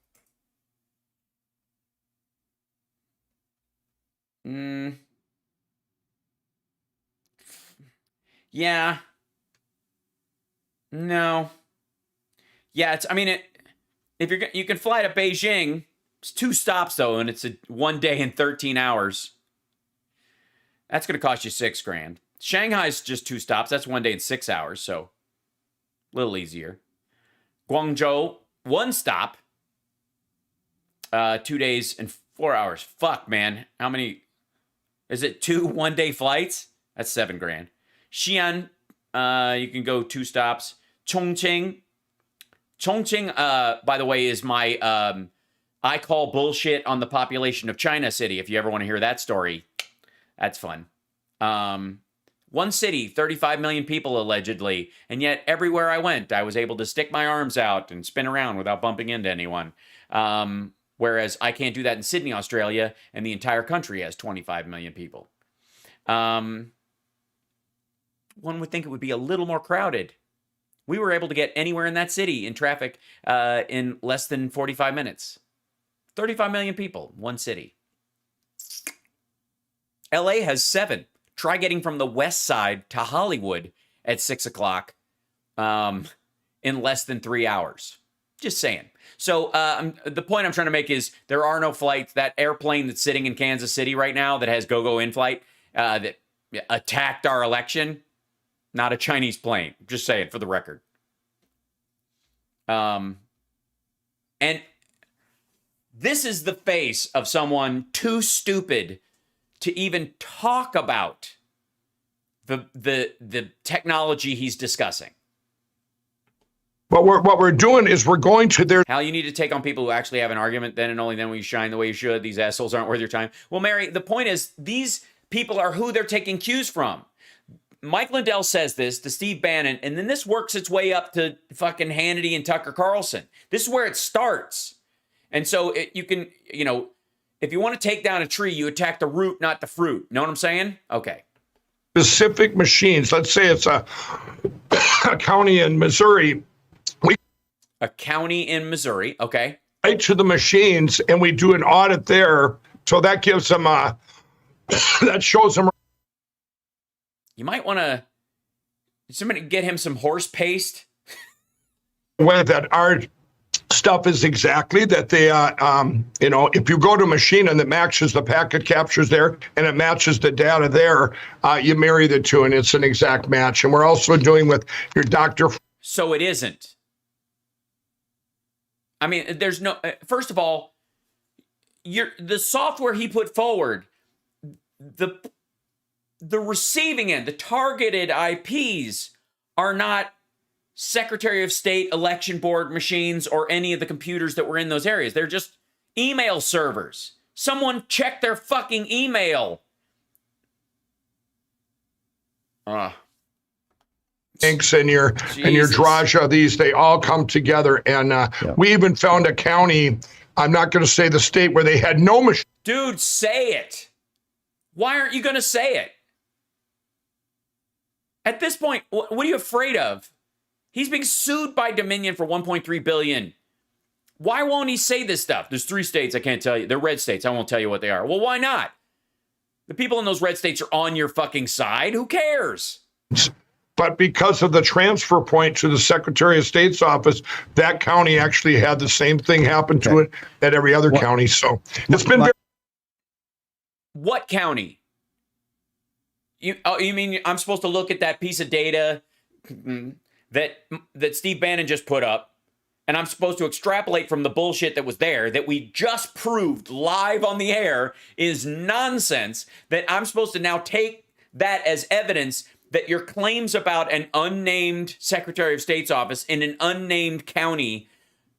A: Yeah. No. Yeah, if you can fly to Beijing, it's 2 stops though, and it's a 1 day and 13 hours. That's going to cost you $6,000. Shanghai's just 2 stops. That's 1 day and 6 hours, so a little easier. Guangzhou, 1 stop. 2 days and 4 hours. Fuck, man. How many? Is it 2 1-day flights? That's $7,000. Xi'an, you can go 2 stops. Chongqing, by the way, is my I call bullshit on the population of China city. If you ever want to hear that story, that's fun. 1 city, 35 million people allegedly, and yet everywhere I went, I was able to stick my arms out and spin around without bumping into anyone. Whereas I can't do that in Sydney, Australia, and the entire country has 25 million people. One would think it would be a little more crowded. We were able to get anywhere in that city in traffic in less than 45 minutes. 35 million people, 1 city. LA has 7. Try getting from the west side to Hollywood at 6 o'clock in less than 3 hours. Just saying. So the point I'm trying to make is there are no flights. That airplane that's sitting in Kansas City right now that has go-go in-flight that attacked our election, not a Chinese plane. Just saying for the record. And this is the face of someone too stupid to even talk about the technology he's discussing.
F: But what we're doing is we're going to their...
A: Hal, you need to take on people who actually have an argument. Then and only then will you shine the way you should. These assholes aren't worth your time. Well, Mary, the point is these people are who they're taking cues from. Mike Lindell says this to Steve Bannon, and then this works its way up to fucking Hannity and Tucker Carlson. This is where it starts. And so you can, if you want to take down a tree, you attack the root, not the fruit. Know what I'm saying? Okay.
F: Specific machines. Let's say it's a county in Missouri.
A: A county in Missouri, okay.
F: Right to the machines, and we do an audit there. So that gives them that shows them.
A: You might want to somebody get him some horse paste.
F: Where that our stuff is exactly that they, if you go to a machine and it matches the packet captures there and it matches the data there, you marry the two and it's an exact match. And we're also doing with your doctor.
A: So it isn't. I mean, there's no, first of all, the software he put forward, the receiving end, the targeted IPs are not Secretary of State election board machines or any of the computers that were in those areas. They're just email servers. Someone check their fucking email.
F: Thanks, and your Draja, these, they all come together. And we even found a county, I'm not going to say the state, where they had no machine.
A: Dude, say it. Why aren't you going to say it? At this point, what are you afraid of? He's being sued by Dominion for $1.3 billion. Why won't he say this stuff? There's 3 states I can't tell you. They're red states. I won't tell you what they are. Well, why not? The people in those red states are on your fucking side. Who cares?
F: But because of the transfer point to the Secretary of State's office, that county actually had the same thing happen to it at every other county. So it's been very.
A: What county? You mean I'm supposed to look at that piece of data that Steve Bannon just put up, and I'm supposed to extrapolate from the bullshit that was there that we just proved live on the air is nonsense, that I'm supposed to now take that as evidence that your claims about an unnamed Secretary of State's office in an unnamed county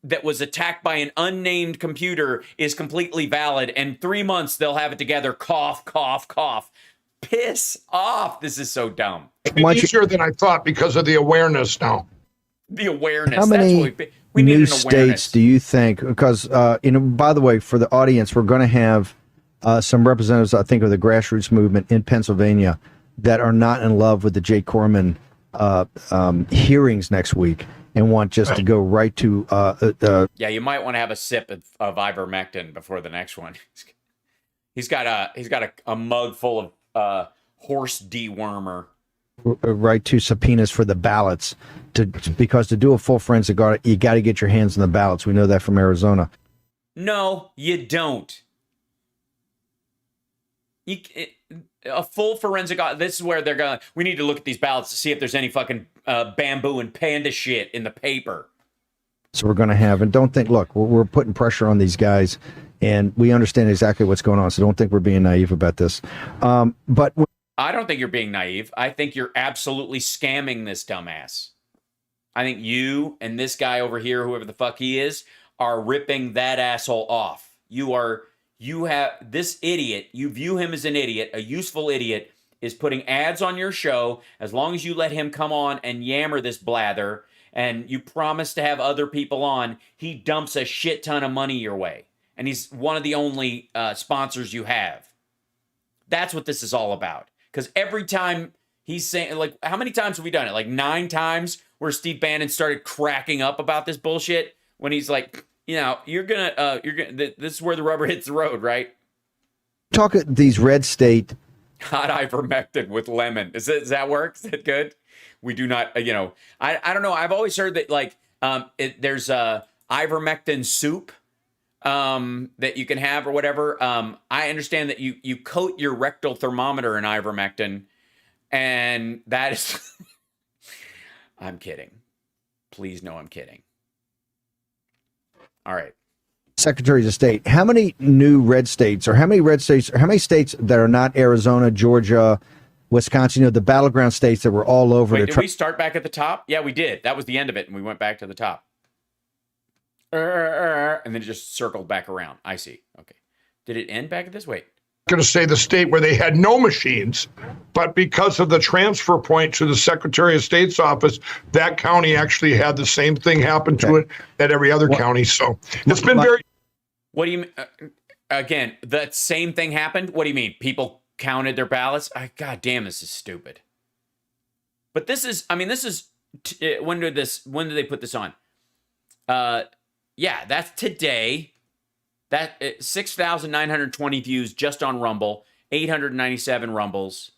A: that was attacked by an unnamed computer is completely valid, and 3 months they'll have it together. Cough, cough, cough. Piss off. This is so dumb.
F: It's easier than I thought because of the awareness now.
A: The awareness.
E: How many
A: we need
E: new
A: an awareness.
E: states do you think? Because by the way, for the audience, we're going to have some representatives, I think, of the grassroots movement in Pennsylvania that are not in love with the Jay Corman hearings next week and want just to go right to.
A: Yeah, you might want to have a sip of ivermectin before the next one. He's got a mug full of horse dewormer.
E: Right to subpoenas for the ballots, because to do a full forensic audit, you got to get your hands on the ballots. We know that from Arizona.
A: No, you don't. A full forensic audit. This is where they're going. We need to look at these ballots to see if there's any fucking bamboo and panda shit in the paper.
E: So we're going to have, and don't think, look, we're putting pressure on these guys, and we understand exactly what's going on. So don't think we're being naive about this. But
A: I don't think you're being naive. I think you're absolutely scamming this dumbass. I think you and this guy over here, whoever the fuck he is, are ripping that asshole off. You have this idiot. You view him as an idiot, a useful idiot, is putting ads on your show. As long as you let him come on and yammer this blather, and you promise to have other people on, he dumps a shit ton of money your way. And he's one of the only sponsors you have. That's what this is all about. Because every time he's saying, like, how many times have we done it? Like 9 times where Steve Bannon started cracking up about this bullshit when he's like, you're gonna, this is where the rubber hits the road, right?
E: talk these red state.
A: Hot ivermectin with lemon. Does that work? Is that good? We do not, I don't know. I've always heard that there's ivermectin soup that you can have or whatever. I understand that you coat your rectal thermometer in ivermectin, and that is. I'm kidding. Please no, I'm kidding. All right.
E: Secretaries of State, how many new red states, or how many states that are not Arizona, Georgia, Wisconsin, the battleground states that were all over?
A: Wait, did we start back at the top? Yeah, we did. That was the end of it, and we went back to the top. And then it just circled back around. I see. Okay. Did it end back at this? Wait.
F: Going to say the state where they had no machines, but because of the transfer point to the Secretary of State's office, that county actually had the same thing happen to it at every other county. So it's been very.
A: What do you mean? Again, that same thing happened? What do you mean? People counted their ballots? God damn, this is stupid. But this is, when did they put this on? Yeah, that's today. That 6,920 views just on Rumble, 897 Rumbles.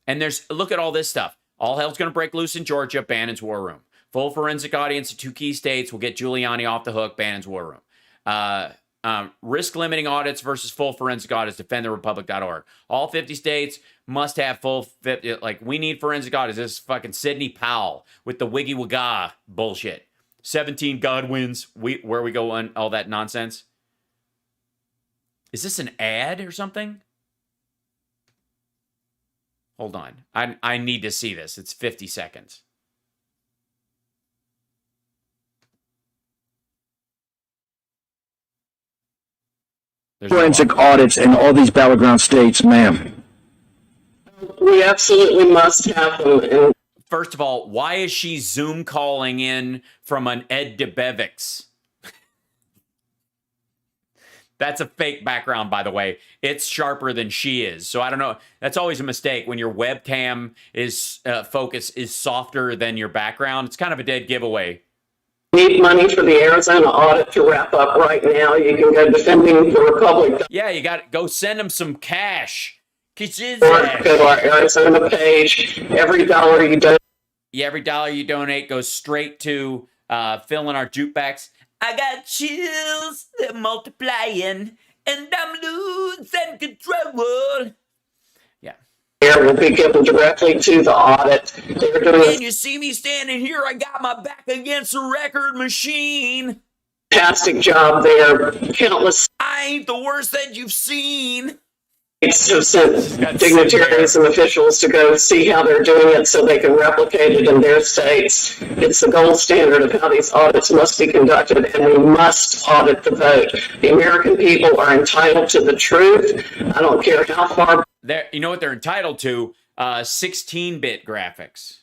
A: And look at all this stuff. All hell's going to break loose in Georgia, Bannon's War Room. Full forensic audience in 2 key states will get Giuliani off the hook, Bannon's War Room. Risk limiting audits versus full forensic audits, defendtherepublic.org. All 50 states must have we need forensic audits. This is fucking Sidney Powell with the wiggy wagga bullshit. 17 Godwins, where we go on all that nonsense. Is this an ad or something? Hold on. I need to see this. It's 50 seconds.
H: Forensic audits in all these battleground states, ma'am.
I: We absolutely must have them.
A: First of all, why is she Zoom calling in from an Ed DeBevics? That's a fake background, by the way. It's sharper than she is. So I don't know. That's always a mistake when your webcam is focus is softer than your background. It's kind of a dead giveaway.
I: Need money for the Arizona audit to wrap up right now. You can go defending the Republic.
A: Yeah, you got to go send them some cash.
I: Go to our Arizona page. Every dollar you donate.
A: Yeah, every dollar you donate goes straight to filling our jukebox. I got chills, they're multiplying, and I'm losing control. Yeah.
I: Will be given directly to the audit. They're doing
A: And you see me standing here, I got my back against a record machine.
I: a fantastic job there. Countless
A: I ain't the worst that you've seen.
I: states have sent dignitaries and officials to go see how they're doing it so they can replicate it in their states. It's the gold standard of how these audits must be conducted, and we must audit the vote. The American people are entitled to the truth. I don't care how far.
A: You know what they're entitled to? 16-bit graphics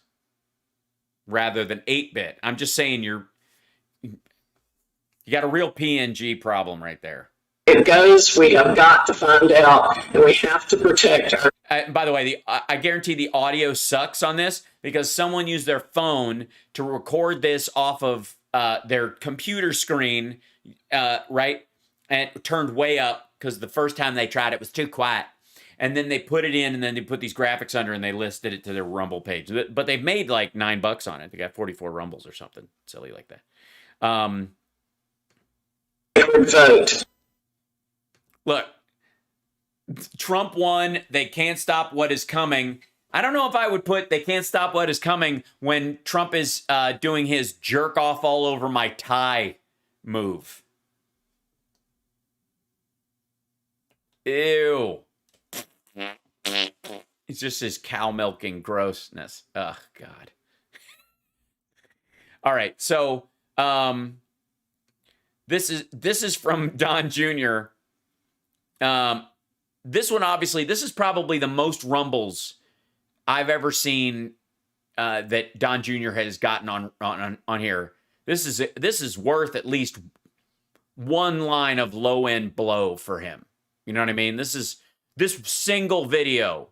A: rather than 8-bit. I'm just saying you got a real PNG problem right there.
I: It goes, we have got to find out, and we have to protect our.
A: By the way, I guarantee the audio sucks on this because someone used their phone to record this off of their computer screen, right? And it turned way up because the first time they tried it was too quiet. And then they put it in, and then they put these graphics under, and they listed it to their Rumble page. But they've made like $9 on it. They got 44 Rumbles or something silly like that.
I: Vote.
A: Look, Trump won. They can't stop what is coming. I don't know if I would put they can't stop what is coming when Trump is doing his jerk off all over my tie move. Ew. It's just his cow milking grossness. Ugh, God. All right, so this is from Don Jr. This one, obviously, this is probably the most rumbles I've ever seen that Don Jr. has gotten on here. This is worth at least one line of low end blow for him. You know what I mean? This single video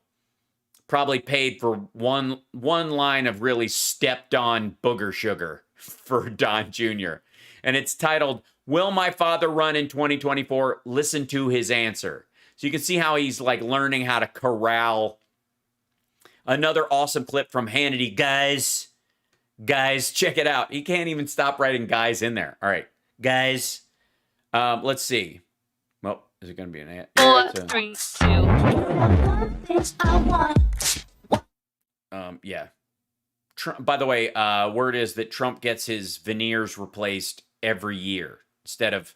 A: probably paid for one line of really stepped on booger sugar for Don Jr. And it's titled, "Will My Father Run in 2024? Listen to his answer." So you can see how he's like learning how to corral. Another awesome clip from Hannity. Guys, check it out. He can't even stop writing guys in there. All right, guys. Let's see. Well, is it going to be an ad?
J: 4, 3, 2.
A: Yeah. Trump, by the way, word is that Trump gets his veneers replaced every year. Instead of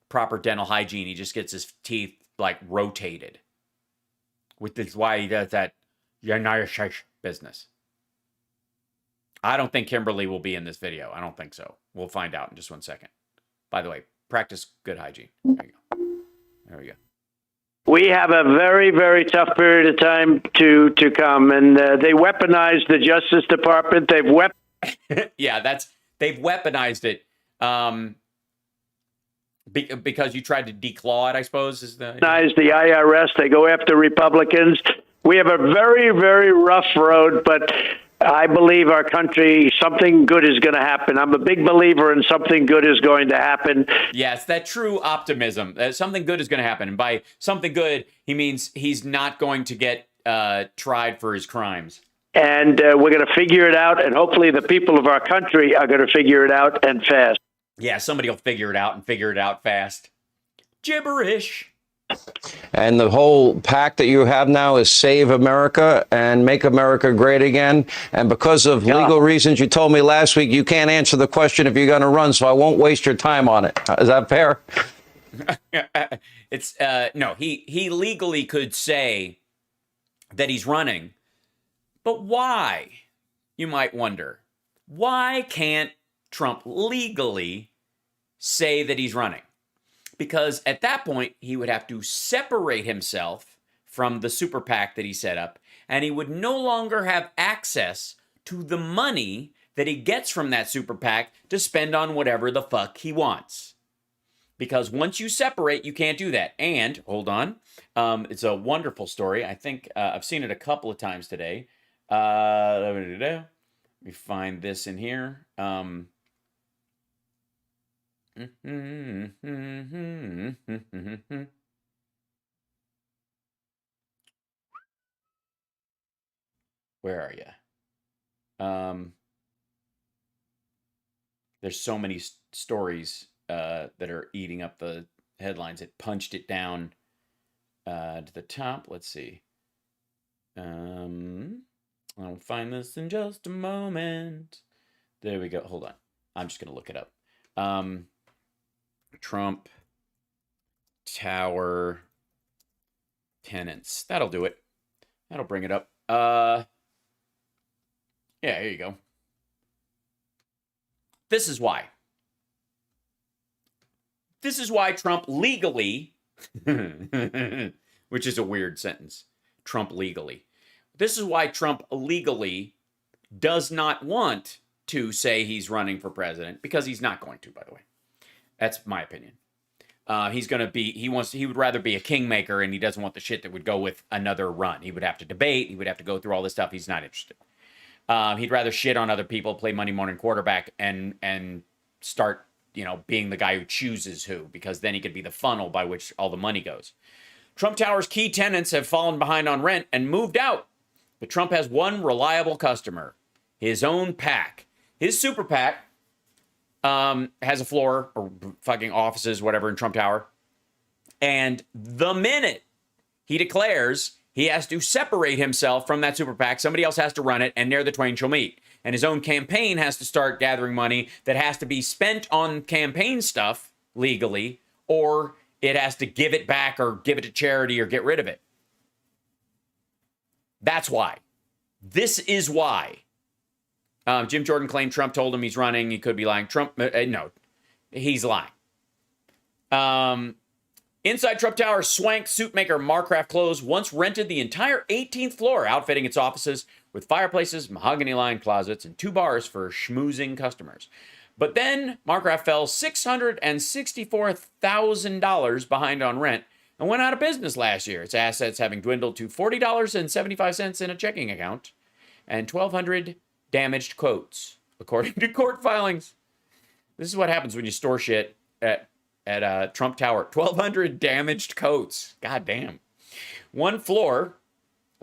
A: proper dental hygiene, he just gets his teeth like rotated. Which is why he does that business. I don't think Kimberly will be in this video. I don't think so. We'll find out in just 1 second. By the way, practice good hygiene. There you go. There we go.
K: We have a very, very tough period of time to come, and they weaponized the Justice Department.
A: Yeah, they've weaponized it. Because you tried to declaw it, I suppose, is the
K: IRS. They go after Republicans. We have a very, very rough road, but I believe our country, something good is going to happen. I'm a big believer in something good is going to happen.
A: Yes, that true optimism. Something good is going to happen. And by something good, he means he's not going to get tried for his crimes.
K: And we're going to figure it out, and hopefully the people of our country are going to figure it out and fast.
A: Yeah, somebody will figure it out and figure it out fast. Gibberish.
L: And the whole pact that you have now is Save America and Make America Great Again. And because of legal reasons, you told me last week you can't answer the question if you're going to run, so I won't waste your time on it. Is that fair?
A: It's no, he legally could say that he's running, but why? You might wonder. Why can't Trump legally say that he's running? Because at that point, he would have to separate himself from the Super PAC that he set up, and he would no longer have access to the money that he gets from that Super PAC to spend on whatever the fuck he wants. because once you separate, you can't do that. And hold on, it's a wonderful story. I think I've seen it a couple of times today. Let me find this in here. Where are you? There's so many stories that are eating up the headlines. It punched it down to the top. Let's see. I'll find this in just a moment. There we go. Hold on. I'm just going to look it up. Trump Tower tenants. That'll do it. That'll bring it up. Yeah, here you go. This is why. This is why Trump legally, which is a weird sentence, Trump legally. This is why Trump legally does not want to say he's running for president, because he's not going to, by the way. That's my opinion. He's going to be, he would rather be a kingmaker, and he doesn't want the shit that would go with another run. He would have to debate. He would have to go through all this stuff. He's not interested. He'd rather shit on other people, play Monday morning quarterback, and start, being the guy who chooses who, because then he could be the funnel by which all the money goes. Trump Tower's key tenants have fallen behind on rent and moved out. But Trump has one reliable customer, his own PAC. His Super PAC has a floor or fucking offices, whatever, in Trump Tower. And the minute he declares he has to separate himself from that Super PAC, somebody else has to run it, and ne'er the twain shall meet. And his own campaign has to start gathering money that has to be spent on campaign stuff legally, or it has to give it back or give it to charity or get rid of it. That's why. This is why. Jim Jordan claimed Trump told him he's running. He could be lying. No, he's lying. Inside Trump Tower, swank suit maker Marcraft Clothes once rented the entire 18th floor, outfitting its offices with fireplaces, mahogany-lined closets, and 2 bars for schmoozing customers. But then Marcraft fell $664,000 behind on rent and went out of business last year, its assets having dwindled to $40.75 in a checking account and 1,200 damaged coats, according to court filings. This is what happens when you store shit at Trump Tower. 1,200 damaged coats. God damn. One floor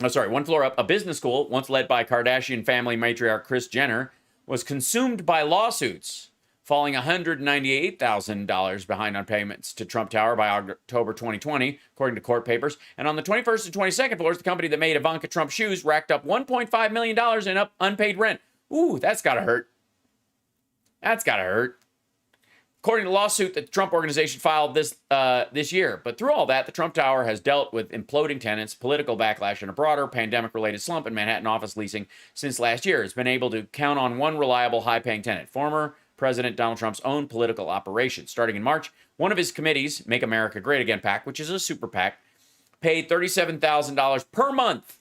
A: up, a business school once led by Kardashian family matriarch Kris Jenner was consumed by lawsuits, falling $198,000 behind on payments to Trump Tower by October 2020, according to court papers. And on the 21st and 22nd floors, the company that made Ivanka Trump shoes racked up $1.5 million in unpaid rent. Ooh, that's got to hurt. That's got to hurt. According to the lawsuit that the Trump organization filed this year. But through all that, the Trump Tower has dealt with imploding tenants, political backlash, and a broader pandemic-related slump in Manhattan office leasing since last year. It's been able to count on one reliable, high-paying tenant, former President Donald Trump's own political operation. Starting in March, one of his committees, Make America Great Again PAC, which is a super PAC, paid $37,000 per month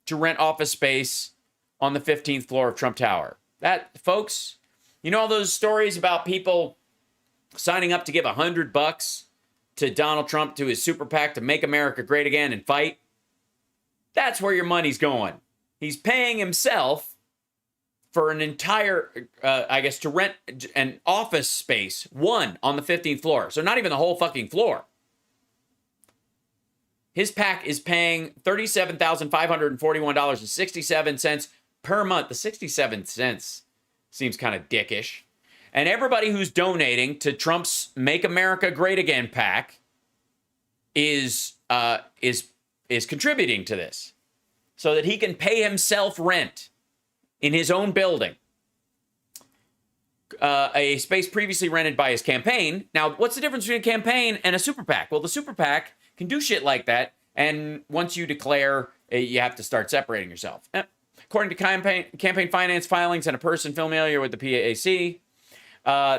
A: to rent office space on the 15th floor of Trump Tower. That, folks, you know all those stories about people signing up to give $100 to Donald Trump, to his super PAC, to make America great again and fight? That's where your money's going. He's paying himself for an entire, to rent an office space, one on the 15th floor. So not even the whole fucking floor. His PAC is paying $37,541.67 per month. The 67 cents seems kind of dickish. And everybody who's donating to Trump's Make America Great Again PAC is contributing to this so that he can pay himself rent in his own building. A space previously rented by his campaign. Now, what's the difference between a campaign and a super PAC? Well, the super PAC can do shit like that, and once you declare, you have to start separating yourself. According to campaign finance filings and a person familiar with the PAC,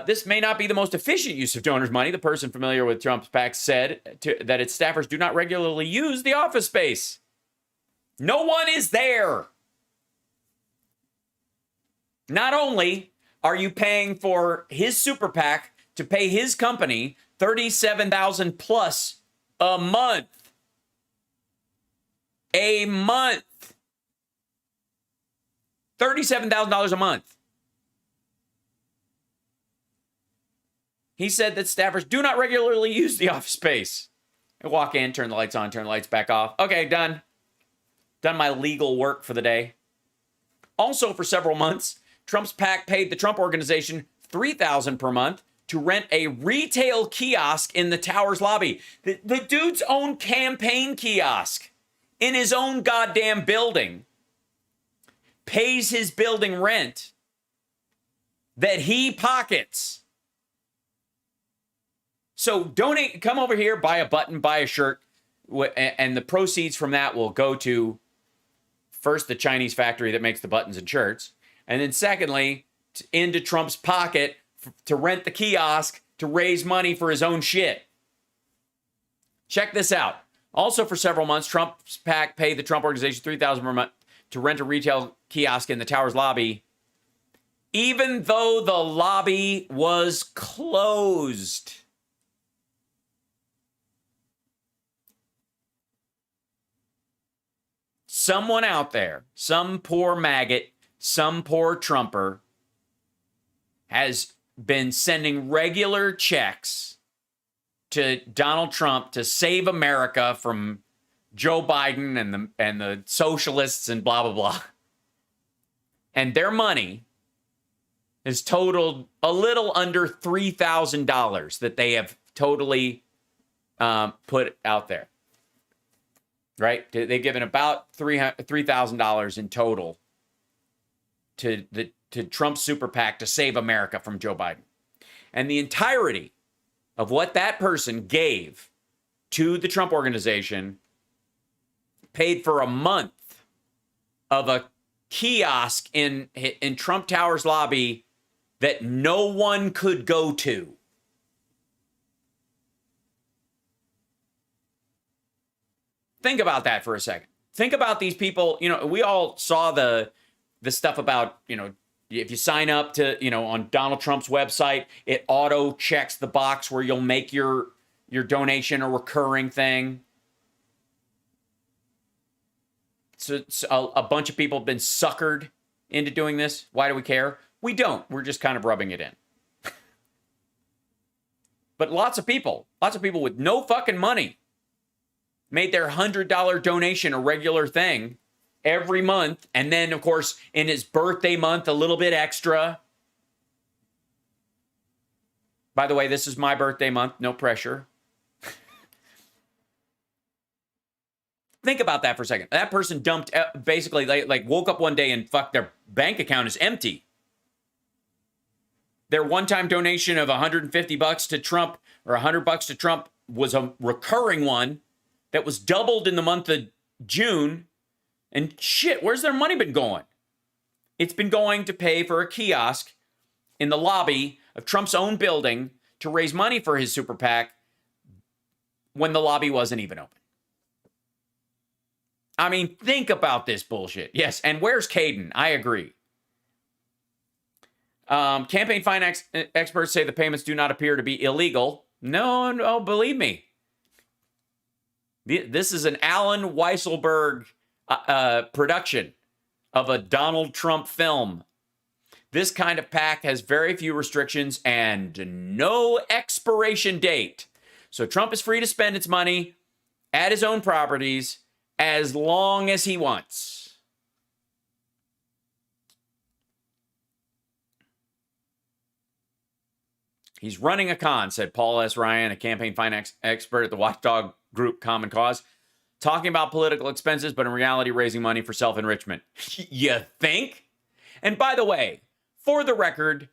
A: this may not be the most efficient use of donors' money. The person familiar with Trump's PAC said that its staffers do not regularly use the office space. No one is there. Not only are you paying for his super PAC to pay his company $37,000 plus a month. A month. $37,000 a month. He said that staffers do not regularly use the office space. I walk in, turn the lights on, turn the lights back off. Okay, done. Done my legal work for the day. Also, for several months, Trump's PAC paid the Trump Organization $3,000 per month to rent a retail kiosk in the Towers lobby. The dude's own campaign kiosk in his own goddamn building pays his building rent that he pockets. So donate, come over here, buy a button, buy a shirt, and the proceeds from that will go to, first, the Chinese factory that makes the buttons and shirts, and then secondly, into Trump's pocket to rent the kiosk to raise money for his own shit. Check this out. Also, for several months, Trump's PAC paid the Trump Organization $3,000 per month to rent a retail kiosk in the Towers lobby, even though the lobby was closed. Someone out there, some poor maggot, some poor Trumper, has been sending regular checks to Donald Trump to save America from Joe Biden and the socialists and blah, blah, blah. And their money is totaled a little under $3,000 that they have totally put out there. Right? They've given about $3,000 in total to Trump's Super PAC to save America from Joe Biden. And the entirety of what that person gave to the Trump Organization paid for a month of a kiosk in Trump Tower's lobby that no one could go to. Think about that for a second. Think about these people. You know, we all saw the stuff about, you know, if you sign up to, you know, on Donald Trump's website, it auto checks the box where you'll make your donation a recurring thing. So a bunch of people have been suckered into doing this. Why do we care? We don't. We're just kind of rubbing it in. But lots of people with no fucking money made their $100 donation a regular thing every month. And then, of course, in his birthday month, a little bit extra. By the way, this is my birthday month. No pressure. Think about that for a second. That person dumped, basically, like woke up one day and fuck, their bank account is empty. Their one-time donation of $150 to Trump or $100 to Trump was a recurring one that was doubled in the month of June. And shit, where's their money been going? It's been going to pay for a kiosk in the lobby of Trump's own building to raise money for his Super PAC when the lobby wasn't even open. I mean, think about this bullshit. Yes, and where's Caden? I agree. Campaign finance experts say the payments do not appear to be illegal. No, believe me. This is an Alan Weisselberg production of a Donald Trump film. This kind of PAC has very few restrictions and no expiration date. So Trump is free to spend its money at his own properties as long as he wants. He's running a con, said Paul S. Ryan, a campaign finance expert at the watchdog group Common Cause, talking about political expenses, but in reality raising money for self-enrichment. You think? And by the way, for the record,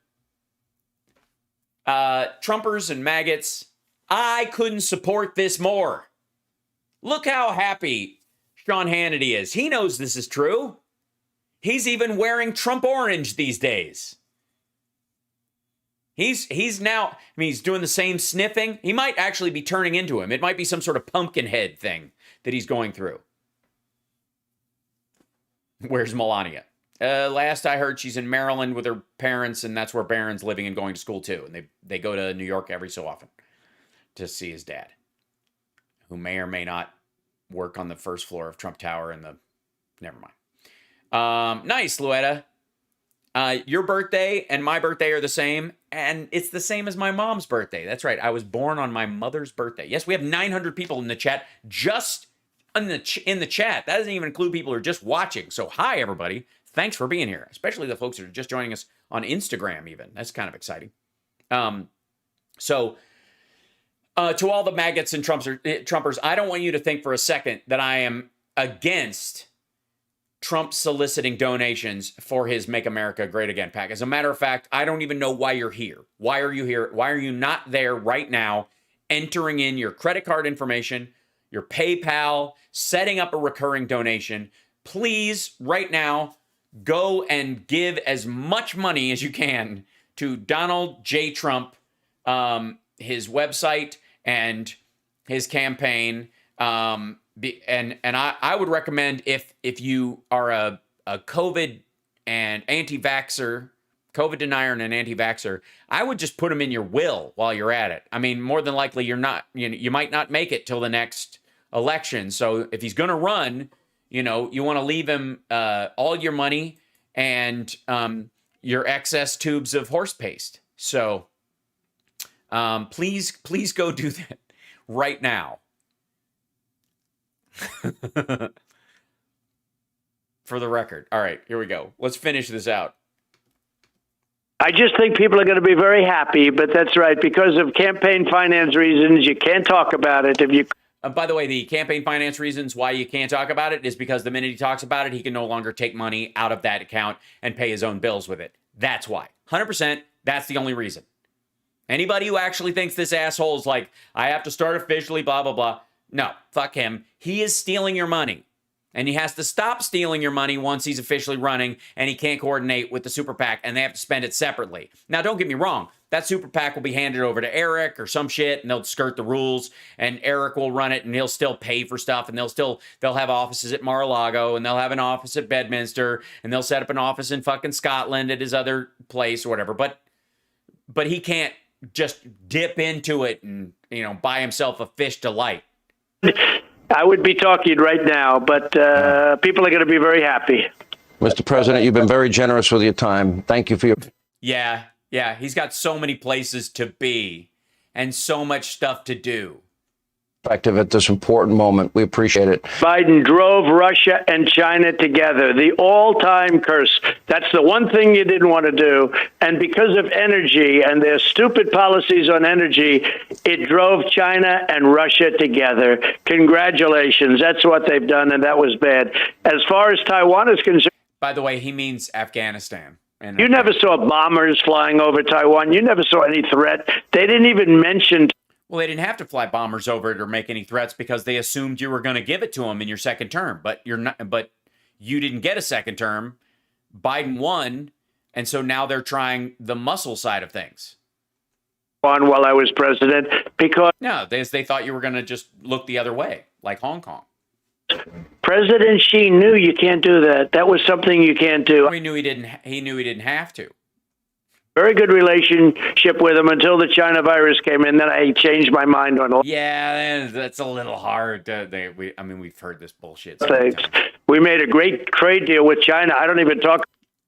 A: Trumpers and maggots, I couldn't support this more. Look how happy Sean Hannity is. He knows this is true. He's even wearing Trump orange these days. He's now, I mean, he's doing the same sniffing. He might actually be turning into him. It might be some sort of pumpkin head thing that he's going through. Where's Melania? Last I heard, she's in Maryland with her parents, and that's where Barron's living and going to school too. And they go to New York every so often. to see his dad, who may or may not work on the first floor of Trump Tower in the... Never mind. Nice, Luetta. Your birthday and my birthday are the same, and it's the same as my mom's birthday. That's right. I was born on my mother's birthday. Yes, we have 900 people in the chat, just in the chat. That doesn't even include people who are just watching. So hi, everybody. Thanks for being here, especially the folks that are just joining us on Instagram even. That's kind of exciting. So to all the maggots and Trumpers, I don't want you to think for a second that I am against Trump soliciting donations for his Make America Great Again PAC. As a matter of fact, I don't even know why you're here. Why are you here? Why are you not there right now, entering in your credit card information, your PayPal, setting up a recurring donation? Please, right now, go and give as much money as you can to Donald J. Trump, his website and his campaign. And I would recommend if you are a COVID and anti-vaxxer, COVID denier and an anti-vaxxer, I would just put them in your will while you're at it. I mean, more than likely you might not make it till the next election. So if he's going to run, you want to leave him all your money and your excess tubes of horse paste. So please go do that right now. For the record. All right, here we go. Let's finish this out.
K: I just think people are going to be very happy, but that's right. Because of campaign finance reasons, you can't talk about it. If you.
A: By the way, the campaign finance reasons why you can't talk about it is because the minute he talks about it, he can no longer take money out of that account and pay his own bills with it. That's why. 100%. That's the only reason. Anybody who actually thinks this asshole is like, I have to start officially, blah, blah, blah. No, fuck him. He is stealing your money. And he has to stop stealing your money once he's officially running and he can't coordinate with the Super PAC and they have to spend it separately. Now, don't get me wrong. That Super PAC will be handed over to Eric or some shit and they'll skirt the rules and Eric will run it and he'll still pay for stuff and they'll have offices at Mar-a-Lago and they'll have an office at Bedminster and they'll set up an office in fucking Scotland at his other place or whatever. But he can't just dip into it and, buy himself a fish to light.
K: I would be talking right now, but people are going to be very happy.
L: Mr. President, you've been very generous with your time. Thank you for your...
A: Yeah. He's got so many places to be and so much stuff to do.
L: Perspective at this important moment. We appreciate it.
K: Biden drove Russia and China together, the all-time curse. That's the one thing you didn't want to do. And because of energy and their stupid policies on energy, it drove China and Russia together. Congratulations. That's what they've done, and that was bad. As far as Taiwan is concerned...
A: By the way, he means Afghanistan.
K: You never saw bombers flying over Taiwan. You never saw any threat. They didn't even mention...
A: Well, they didn't have to fly bombers over it or make any threats because they assumed you were going to give it to them in your second term. But you're not. But you didn't get a second term. Biden won, and so now they're trying the muscle side of things.
K: On while I was president, because
A: no, they thought you were going to just look the other way, like Hong Kong.
K: President Xi knew you can't do that. That was something you can't do.
A: He knew he didn't have to.
K: Very good relationship with him until the China virus came in. Then I changed my mind on all.
A: Yeah, that's a little hard. We've heard this bullshit.
K: Thanks. We made a great trade deal with China. I don't even talk.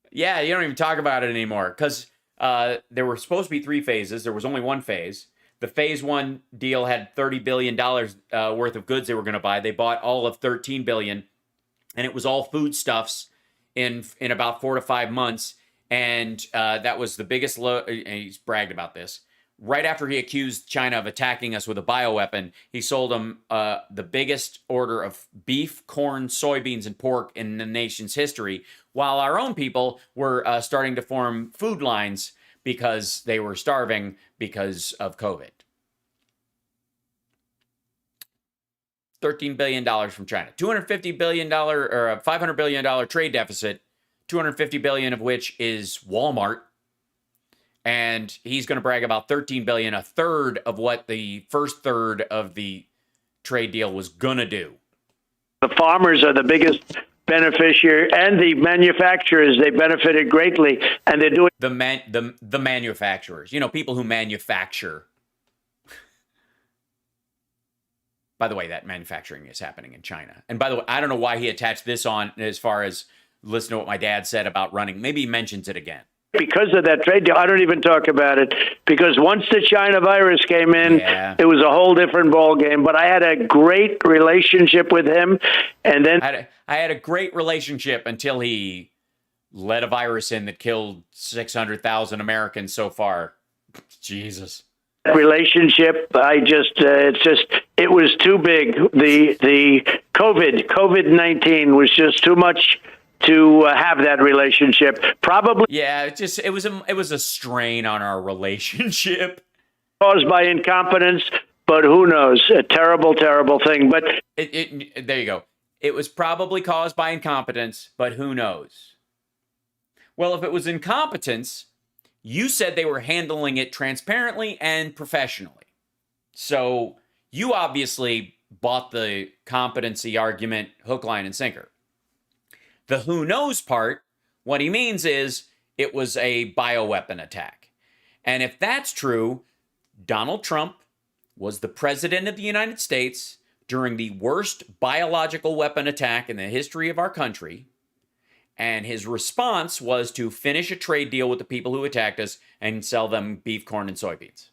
A: Yeah, you don't even talk about it anymore because there were supposed to be 3 phases. There was only 1 phase. The phase 1 deal had $30 billion worth of goods they were going to buy. They bought all of $13 billion, and it was all foodstuffs in about 4 to 5 months. And that was the biggest and he's bragged about this. Right after he accused China of attacking us with a bioweapon, he sold them the biggest order of beef, corn, soybeans, and pork in the nation's history, while our own people were starting to form food lines because they were starving because of COVID. $13 billion from China. $250 billion or a $500 billion trade deficit. $250 billion of which is Walmart, and he's going to brag about $13 billion, a third of what the first third of the trade deal was going to do.
K: The farmers are the biggest beneficiary, and the manufacturers, they benefited greatly, and they're doing
A: the manufacturers. People who manufacture. By the way, that manufacturing is happening in China. And by the way, I don't know why he attached this on as far as listen to what my dad said about running. Maybe he mentions it again.
K: Because of that trade deal, I don't even talk about it, because once the China virus came in, it was a whole different ball game. But I had a great relationship with him, and then
A: I had a great relationship until he let a virus in that killed 600,000 Americans so far. Jesus.
K: Relationship, it was too big. The COVID-19 was just too much to have that relationship. Probably,
A: yeah. It was a strain on our relationship
K: caused by incompetence. But who knows? A terrible, terrible thing. But
A: there you go. It was probably caused by incompetence, but who knows? Well, if it was incompetence, you said they were handling it transparently and professionally. So you obviously bought the competency argument hook, line, and sinker. The who knows part, what he means is it was a bioweapon attack. And if that's true, Donald Trump was the president of the United States during the worst biological weapon attack in the history of our country. And his response was to finish a trade deal with the people who attacked us and sell them beef, corn, and soybeans.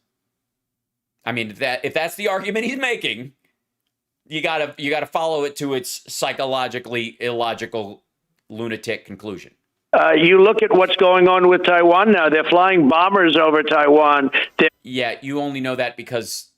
A: I mean, if that's the argument he's making, you gotta follow it to its psychologically illogical lunatic conclusion.
K: You look at what's going on with Taiwan now. They're flying bombers over Taiwan.
A: Yeah, you only know that because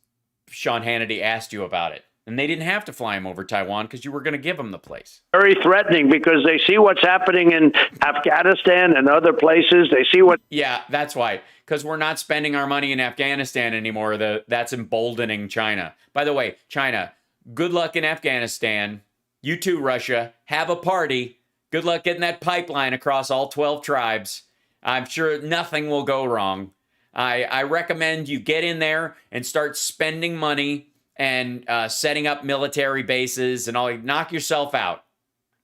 A: Sean Hannity asked you about it. And they didn't have to fly him over Taiwan because you were going to give them the place.
K: Very threatening because they see what's happening in Afghanistan and other places. They see what...
A: Yeah, that's why. Because we're not spending our money in Afghanistan anymore. That's emboldening China. By the way, China, good luck in Afghanistan. You too, Russia. Have a party. Good luck getting that pipeline across all 12 tribes. I'm sure nothing will go wrong. I recommend you get in there and start spending money and setting up military bases and all. Knock yourself out.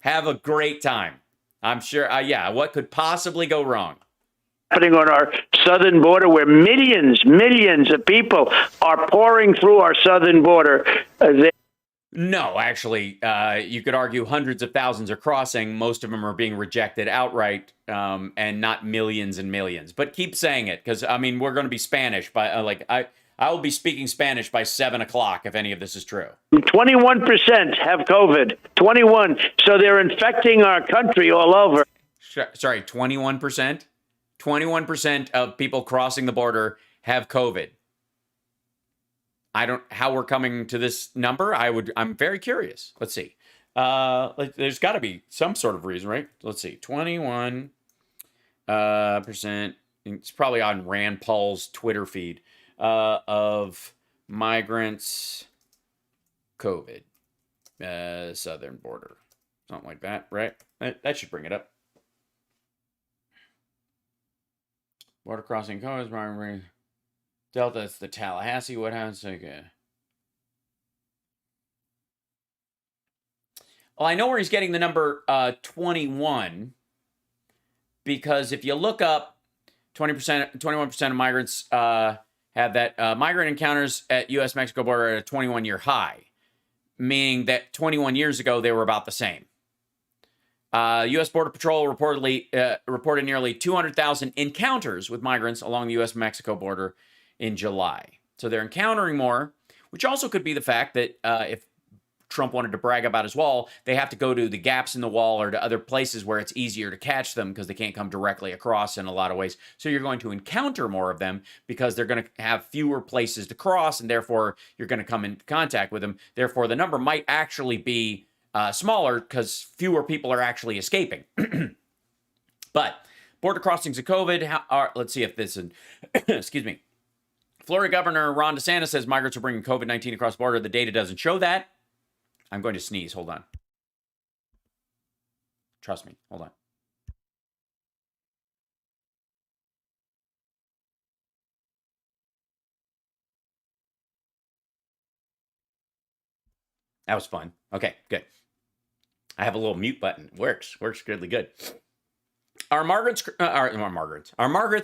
A: Have a great time. I'm sure, what could possibly go wrong?
K: Happening on our southern border where millions of people are pouring through our southern border.
A: No, actually, you could argue hundreds of thousands are crossing. Most of them are being rejected outright, and not millions and millions. But keep saying it, because, I mean, we're going to be Spanish by, I will be speaking Spanish by 7 o'clock if any of this is true.
K: 21% have COVID. 21. So they're infecting our country all over.
A: Sorry, 21%? 21% of people crossing the border have COVID. How we're coming to this number, I'm very curious. Let's see. There's got to be some sort of reason, right? Let's see. 21%. It's probably on Rand Paul's Twitter feed. Of migrants, COVID, southern border, something like that, right? That should bring it up. Border crossing COVID, Delta, it's the Tallahassee. What happens? Okay. Well, I know where he's getting the number 21 because if you look up 21% of migrants have that migrant encounters at U.S.-Mexico border at a 21-year high, meaning that 21 years ago, they were about the same. U.S. Border Patrol reported nearly 200,000 encounters with migrants along the U.S.-Mexico border in July. So they're encountering more, which also could be the fact that if Trump wanted to brag about his wall, they have to go to the gaps in the wall or to other places where it's easier to catch them because they can't come directly across in a lot of ways. So you're going to encounter more of them because they're going to have fewer places to cross, and therefore you're going to come in contact with them. Therefore, the number might actually be smaller because fewer people are actually escaping. But border crossings of COVID, let's see if this is, excuse me. Florida Governor Ron DeSantis says migrants are bringing COVID-19 across the border. The data doesn't show that. I'm going to sneeze. Hold on. Trust me. Hold on. That was fun. Okay, good. I have a little mute button. Works really good. Are migrants,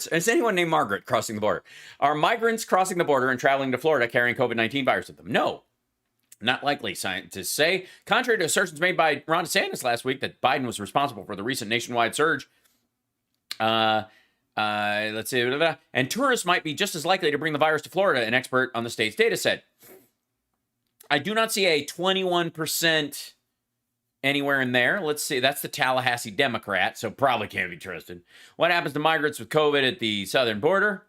A: is anyone named Margaret crossing the border? Are migrants crossing the border and traveling to Florida carrying COVID-19 virus with them? No. Not likely, scientists say. Contrary to assertions made by Ron DeSantis last week that Biden was responsible for the recent nationwide surge. Let's see. And tourists might be just as likely to bring the virus to Florida, an expert on the state's data said. I do not see a 21% anywhere in there. Let's see. That's the Tallahassee Democrat, so probably can't be trusted. What happens to migrants with COVID at the southern border?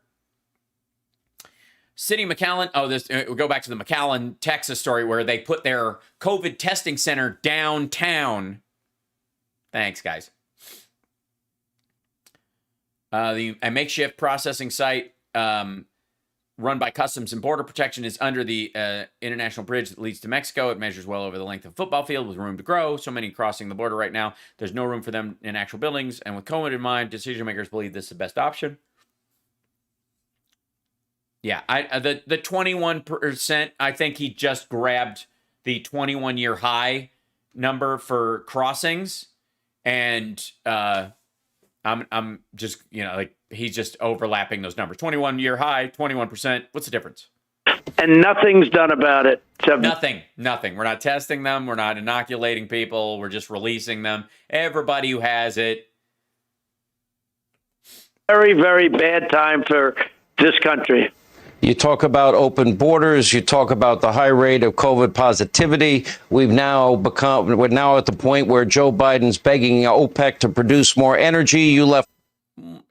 A: City McAllen. Oh, we'll go back to the McAllen, Texas story where they put their COVID testing center downtown. Thanks, guys. A makeshift processing site run by Customs and Border Protection is under the international bridge that leads to Mexico. It measures well over the length of a football field with room to grow. So many crossing the border right now. There's no room for them in actual buildings. And with COVID in mind, decision makers believe this is the best option. Yeah, the 21%, I think he just grabbed the 21-year high number for crossings. And I'm just, like he's just overlapping those numbers. 21-year high, 21%. What's the difference?
K: And nothing's done about it.
A: Nothing. We're not testing them. We're not inoculating people. We're just releasing them. Everybody who has it.
K: Very, very bad time for this country.
L: You talk about open borders. You talk about the high rate of COVID positivity. We're now at the point where Joe Biden's begging OPEC to produce more energy.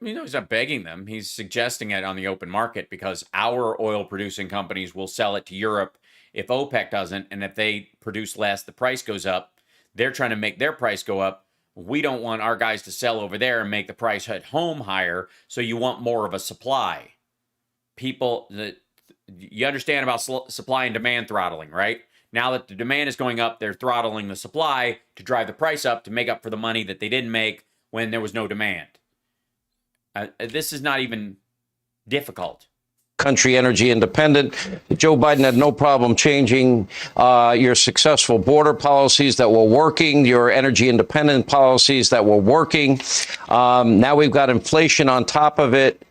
A: He's not begging them. He's suggesting it on the open market because our oil producing companies will sell it to Europe if OPEC doesn't. And if they produce less, the price goes up. They're trying to make their price go up. We don't want our guys to sell over there and make the price at home higher. So you want more of a supply. You understand about supply and demand throttling, right? Now that the demand is going up, they're throttling the supply to drive the price up to make up for the money that they didn't make when there was no demand. This is not even difficult.
L: Country energy independent. Joe Biden had no problem changing your successful border policies that were working, your energy independent policies that were working. Now we've got inflation on top of it.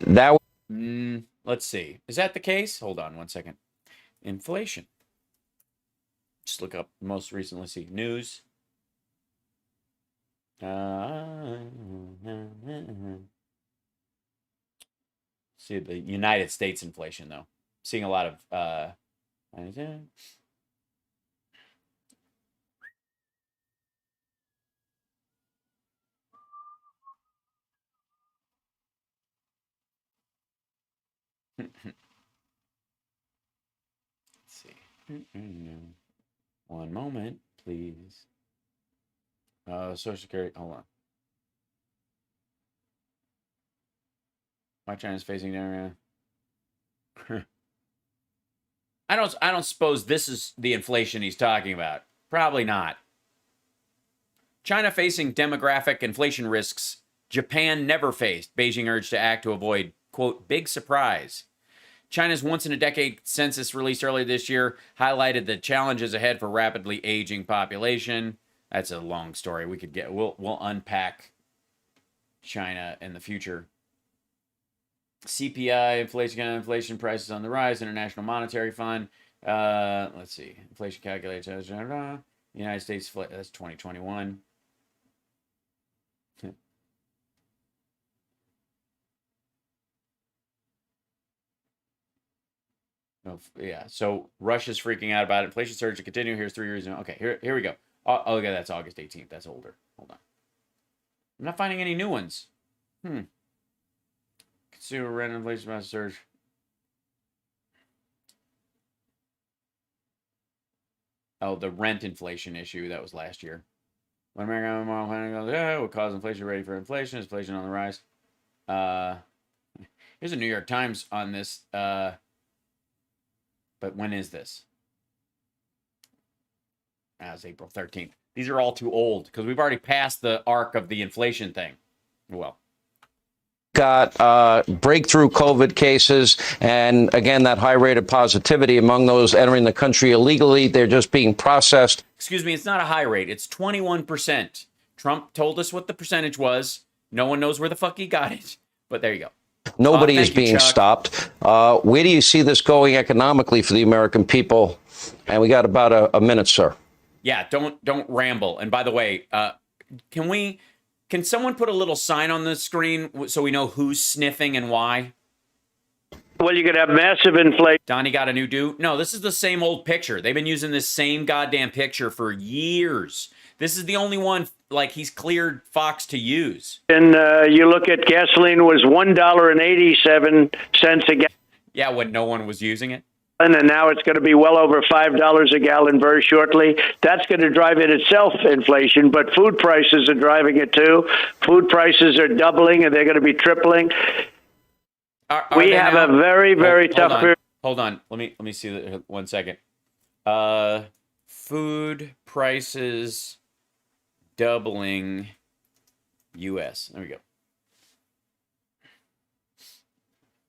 A: Let's see. Is that the case? Hold on one second. Inflation. Just look up most recently. See news. See the United States inflation though. Seeing a lot of let's see. One moment, please. Social Security. Hold on. Why China's facing area? I don't suppose this is the inflation he's talking about. Probably not. China facing demographic inflation risks Japan never faced. Beijing urged to act to avoid, quote, big surprise. China's once-in-a-decade census released earlier this year highlighted the challenges ahead for rapidly aging population. That's a long story. We'll unpack China in the future. CPI, inflation prices on the rise, International Monetary Fund. Let's see. Inflation calculated. United States, that's 2021. Yeah, so Russia's freaking out about it. Inflation surge to continue. Here's 3 years. Okay, here we go. Oh, okay, that's August 18th. That's older. Hold on. I'm not finding any new ones. Consumer rent inflation massive surge. Oh, the rent inflation issue. That was last year. When American model planning goes, yeah, will cause inflation ready for inflation. Is inflation on the rise? Here's a New York Times on this. But when is this? It's April 13th. These are all too old because we've already passed the arc of the inflation thing. Well.
L: Got breakthrough COVID cases, and again, that high rate of positivity among those entering the country illegally. They're just being processed.
A: Excuse me, it's not a high rate. It's 21%. Trump told us what the percentage was. No one knows where the fuck he got it. But there you go.
L: Nobody is being stopped. Where do you see this going economically for the American people? And we got about a minute, sir.
A: Yeah, don't ramble. And by the way, can someone put a little sign on the screen so we know who's sniffing and why?
K: Well, you could have massive inflation.
A: Donnie got a new do? No, this is the same old picture. They've been using this same goddamn picture for years. This is the only one, like, he's cleared Fox to use.
K: And you look at gasoline was $1.87 a gallon.
A: Yeah, when no one was using it.
K: And now it's going to be well over $5 a gallon very shortly. That's going to drive in itself inflation, but food prices are driving it too. Food prices are doubling, and they're going to be tripling. We have a very, very tough period.
A: Hold on. Let me see 1 second. Food prices doubling U.S. There we go.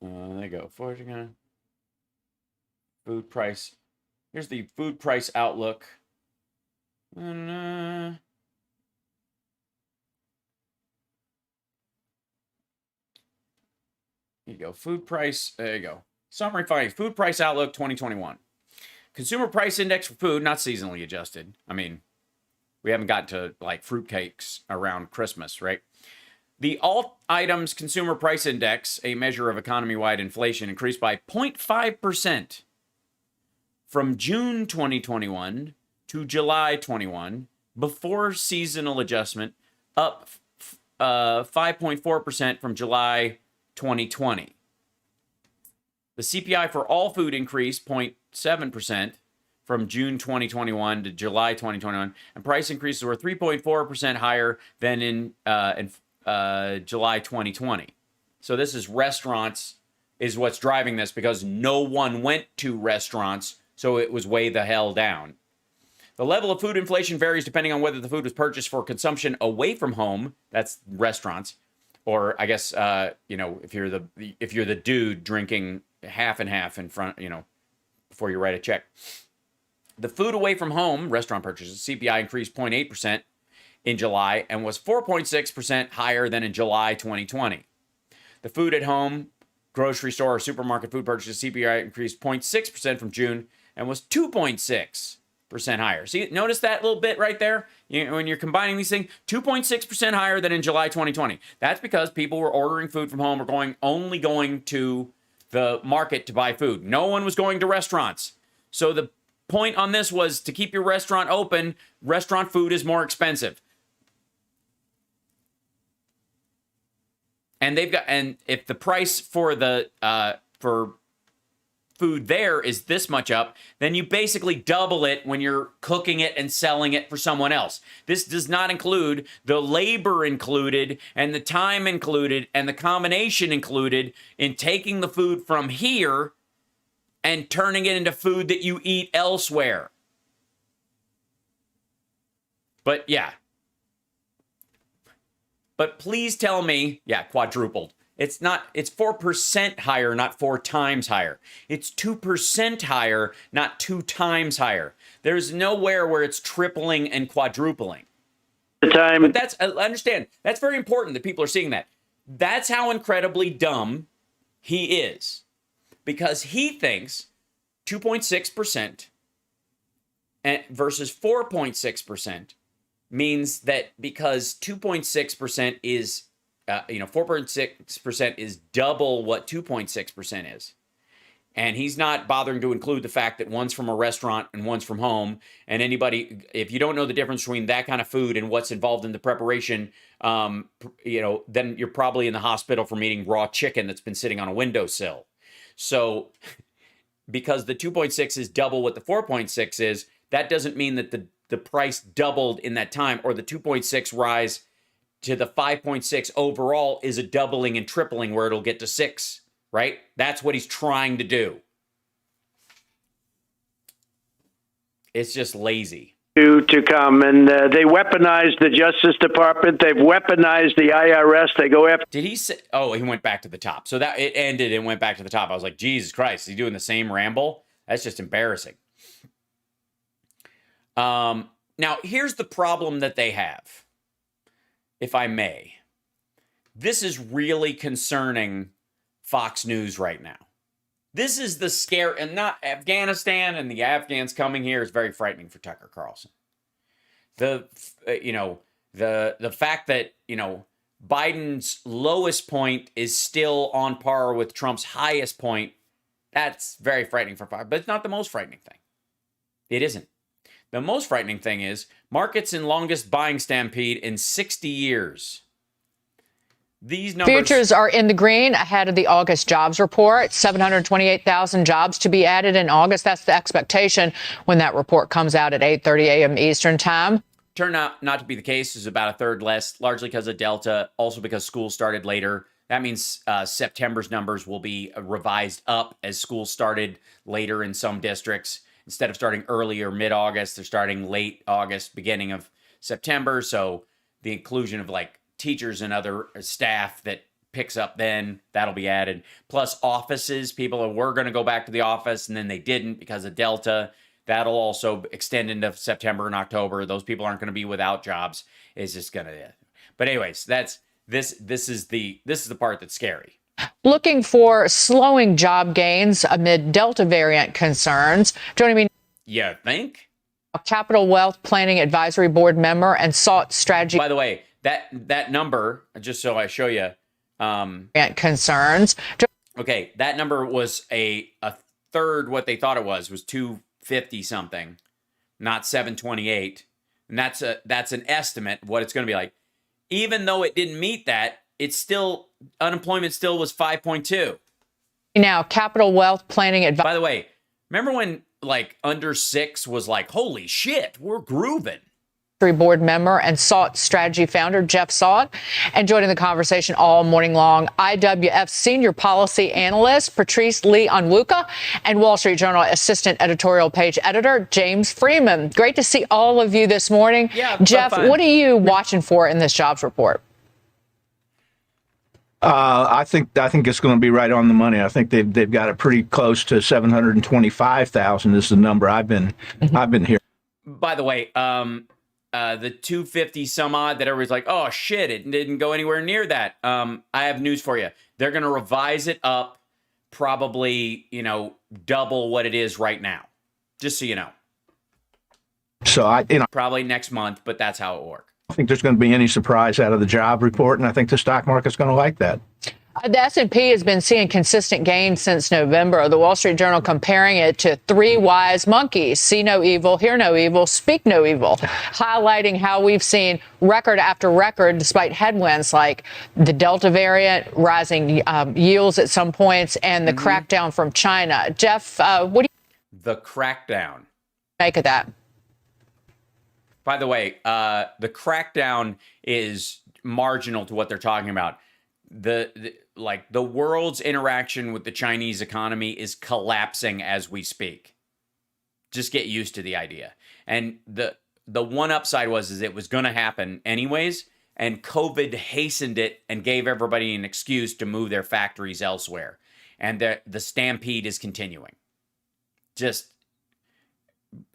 A: There you go. Food price. Here's the food price outlook. And, there you go. Food price. There you go. Summary findings. Food price outlook 2021. Consumer price index for food, not seasonally adjusted. I mean, we haven't gotten to like fruitcakes around Christmas, right? The all items consumer price index, a measure of economy-wide inflation, increased by 0.5% from June 2021 to July 21, before seasonal adjustment, up 5.4% from July 2020. The CPI for all food increased 0.7% from June 2021 to July 2021, and price increases were 3.4% higher than in July 2020. So this is restaurants is what's driving this, because no one went to restaurants, so it was way the hell down. The level of food inflation varies depending on whether the food was purchased for consumption away from home, that's restaurants, or I guess if you're the dude drinking half and half in front, before you write a check. The food away from home restaurant purchases CPI increased 0.8% in July and was 4.6% higher than in July 2020. The food at home grocery store or supermarket food purchases CPI increased 0.6% from June and was 2.6% higher. See, notice that little bit right there? When you're combining these things, 2.6% higher than in July 2020. That's because people were ordering food from home or only going to the market to buy food. No one was going to restaurants. So the point on this was to keep your restaurant open, restaurant food is more expensive. And if the price for the for food there is this much up, then you basically double it when you're cooking it and selling it for someone else. This does not include the labor included and the time included and the combination included in taking the food from here and turning it into food that you eat elsewhere. But yeah. But please tell me, quadrupled. It's 4% higher, not 4 times higher. It's 2% higher, not 2 times higher. There's nowhere where it's tripling and quadrupling. But that's, I understand, that's very important that people are seeing that. That's how incredibly dumb he is. Because he thinks 2.6% versus 4.6% means that because 2.6% is 4.6% is double what 2.6% is. And he's not bothering to include the fact that one's from a restaurant and one's from home. And anybody, if you don't know the difference between that kind of food and what's involved in the preparation, then you're probably in the hospital from eating raw chicken that's been sitting on a windowsill. So because the 2.6 is double what the 4.6 is, that doesn't mean that the price doubled in that time, or the 2.6 rise to the 5.6 overall is a doubling and tripling where it'll get to 6, right? That's what he's trying to do. It's just lazy.
K: To come, and they weaponized the Justice Department. They've weaponized the IRS. They go after.
A: Did he say? Oh, he went back to the top. So that it ended and went back to the top. I was like, Jesus Christ, is he doing the same ramble? That's just embarrassing. Now, here's the problem that they have, if I may. This is really concerning Fox News right now. This is the scare, and not Afghanistan and the Afghans coming here is very frightening for Tucker Carlson. The fact that, Biden's lowest point is still on par with Trump's highest point, that's very frightening for Fox, but it's not the most frightening thing. It isn't. The most frightening thing is markets in longest buying stampede in 60 years. These numbers.
J: Futures are in the green ahead of the August jobs report. 728,000 jobs to be added in August. That's the expectation when that report comes out at 8:30 a.m. Eastern time.
A: Turned out not to be the case. Is about a third less, largely because of Delta, also because school started later. That means September's numbers will be revised up as school started later in some districts. Instead of starting early or mid-August, they're starting late August, beginning of September. So the inclusion of like teachers and other staff that picks up then, that'll be added. Plus offices, people were going to go back to the office and then they didn't because of Delta. That'll also extend into September and October. Those people aren't going to be without jobs. It's just going to. But anyways, that's this is the part that's scary.
J: Looking for slowing job gains amid Delta variant concerns. Joining me.
A: You think?
J: Capital Wealth Planning Advisory Board member and SALT Strategy.
A: By the way, that number, just so I show you,
J: concerns.
A: Okay, that number was a third what they thought it was 250 something, not 728, and that's an estimate of what it's going to be like. Even though it didn't meet that, it's still unemployment still was 5.2.
J: Now, Capital Wealth Planning Advisory.
A: By the way, remember when like under 6 was like, holy shit, we're grooving.
J: Board member and SALT strategy founder Jeff Salt, and joining the conversation all morning long, IWF senior policy analyst Patrice Lee Onwuka and Wall Street Journal assistant editorial page editor James Freeman. Great to see all of you this morning.
A: Yeah,
J: Jeff, what are you watching for in this jobs report?
M: I think it's going to be right on the money. I think they've got it pretty close to 725,000 is the number I've been hearing.
A: By the way, the 250 some odd that everybody's like, oh shit, it didn't go anywhere near that. I have news for you. They're going to revise it up, probably, double what it is right now. Just so you know.
M: So
A: probably next month, but that's how it works.
M: I don't think there's going to be any surprise out of the job report, and I think the stock market's going to like that.
J: The S&P has been seeing consistent gains since November. The Wall Street Journal comparing it to 3 wise monkeys: see no evil, hear no evil, speak no evil, highlighting how we've seen record after record despite headwinds like the Delta variant, rising yields at some points, and the crackdown from China. Jeff, what do you
A: The crackdown.
J: Make of that?
A: By the way, the crackdown is marginal to what they're talking about. The world's interaction with the Chinese economy is collapsing as we speak. Just get used to the idea. And the one upside is it was going to happen anyways, and COVID hastened it and gave everybody an excuse to move their factories elsewhere. And the stampede is continuing. Just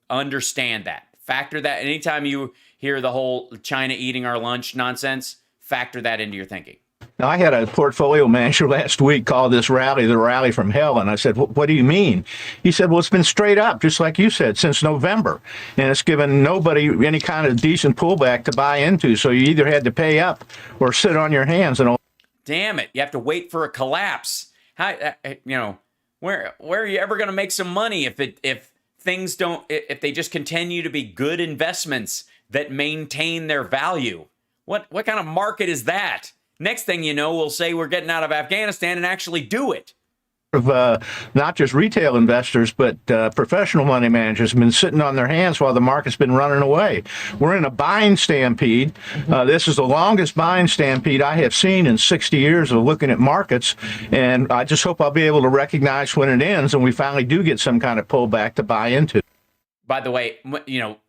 A: understand that. Factor that. Anytime you hear the whole China eating our lunch nonsense, factor that into your thinking.
M: Now, I had a portfolio manager last week call this rally the rally from hell, and I said, what do you mean? He said, well, it's been straight up, just like you said, since November, and it's given nobody any kind of decent pullback to buy into, so you either had to pay up or sit on your hands. And
A: damn it, you have to wait for a collapse. How, where are you ever going to make some money if they just continue to be good investments that maintain their value? What kind of market is that? Next thing you know, we'll say we're getting out of Afghanistan and actually do it.
M: Not just retail investors, but professional money managers have been sitting on their hands while the market's been running away. We're in a buying stampede. This is the longest buying stampede I have seen in 60 years of looking at markets, and I just hope I'll be able to recognize when it ends and we finally do get some kind of pullback to buy into.
A: By the way,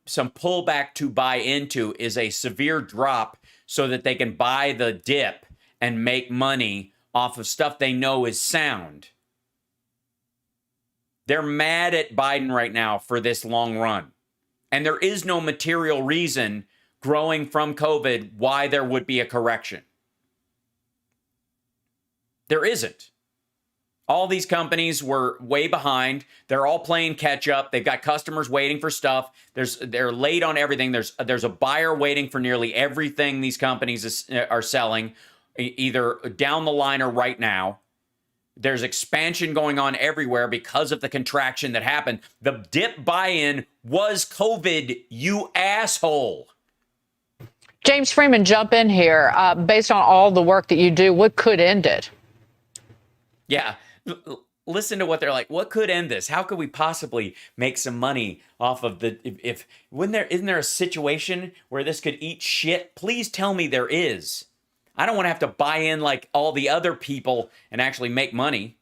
A: some pullback to buy into is a severe drop so that they can buy the dip and make money off of stuff they know is sound. They're mad at Biden right now for this long run. And there is no material reason growing from COVID why there would be a correction. There isn't. All these companies were way behind. They're all playing catch up. They've got customers waiting for stuff. They're late on everything. There's a buyer waiting for nearly everything these companies are selling, either down the line or right now. There's expansion going on everywhere because of the contraction that happened. The dip buy-in was COVID, you asshole.
J: James Freeman, jump in here. Based on all the work that you do, what could end it?
A: Yeah. Listen to what they're like. What could end this? How could we possibly make some money off of the, isn't there a situation where this could eat shit? Please tell me there is. I don't want to have to buy in like all the other people and actually make money.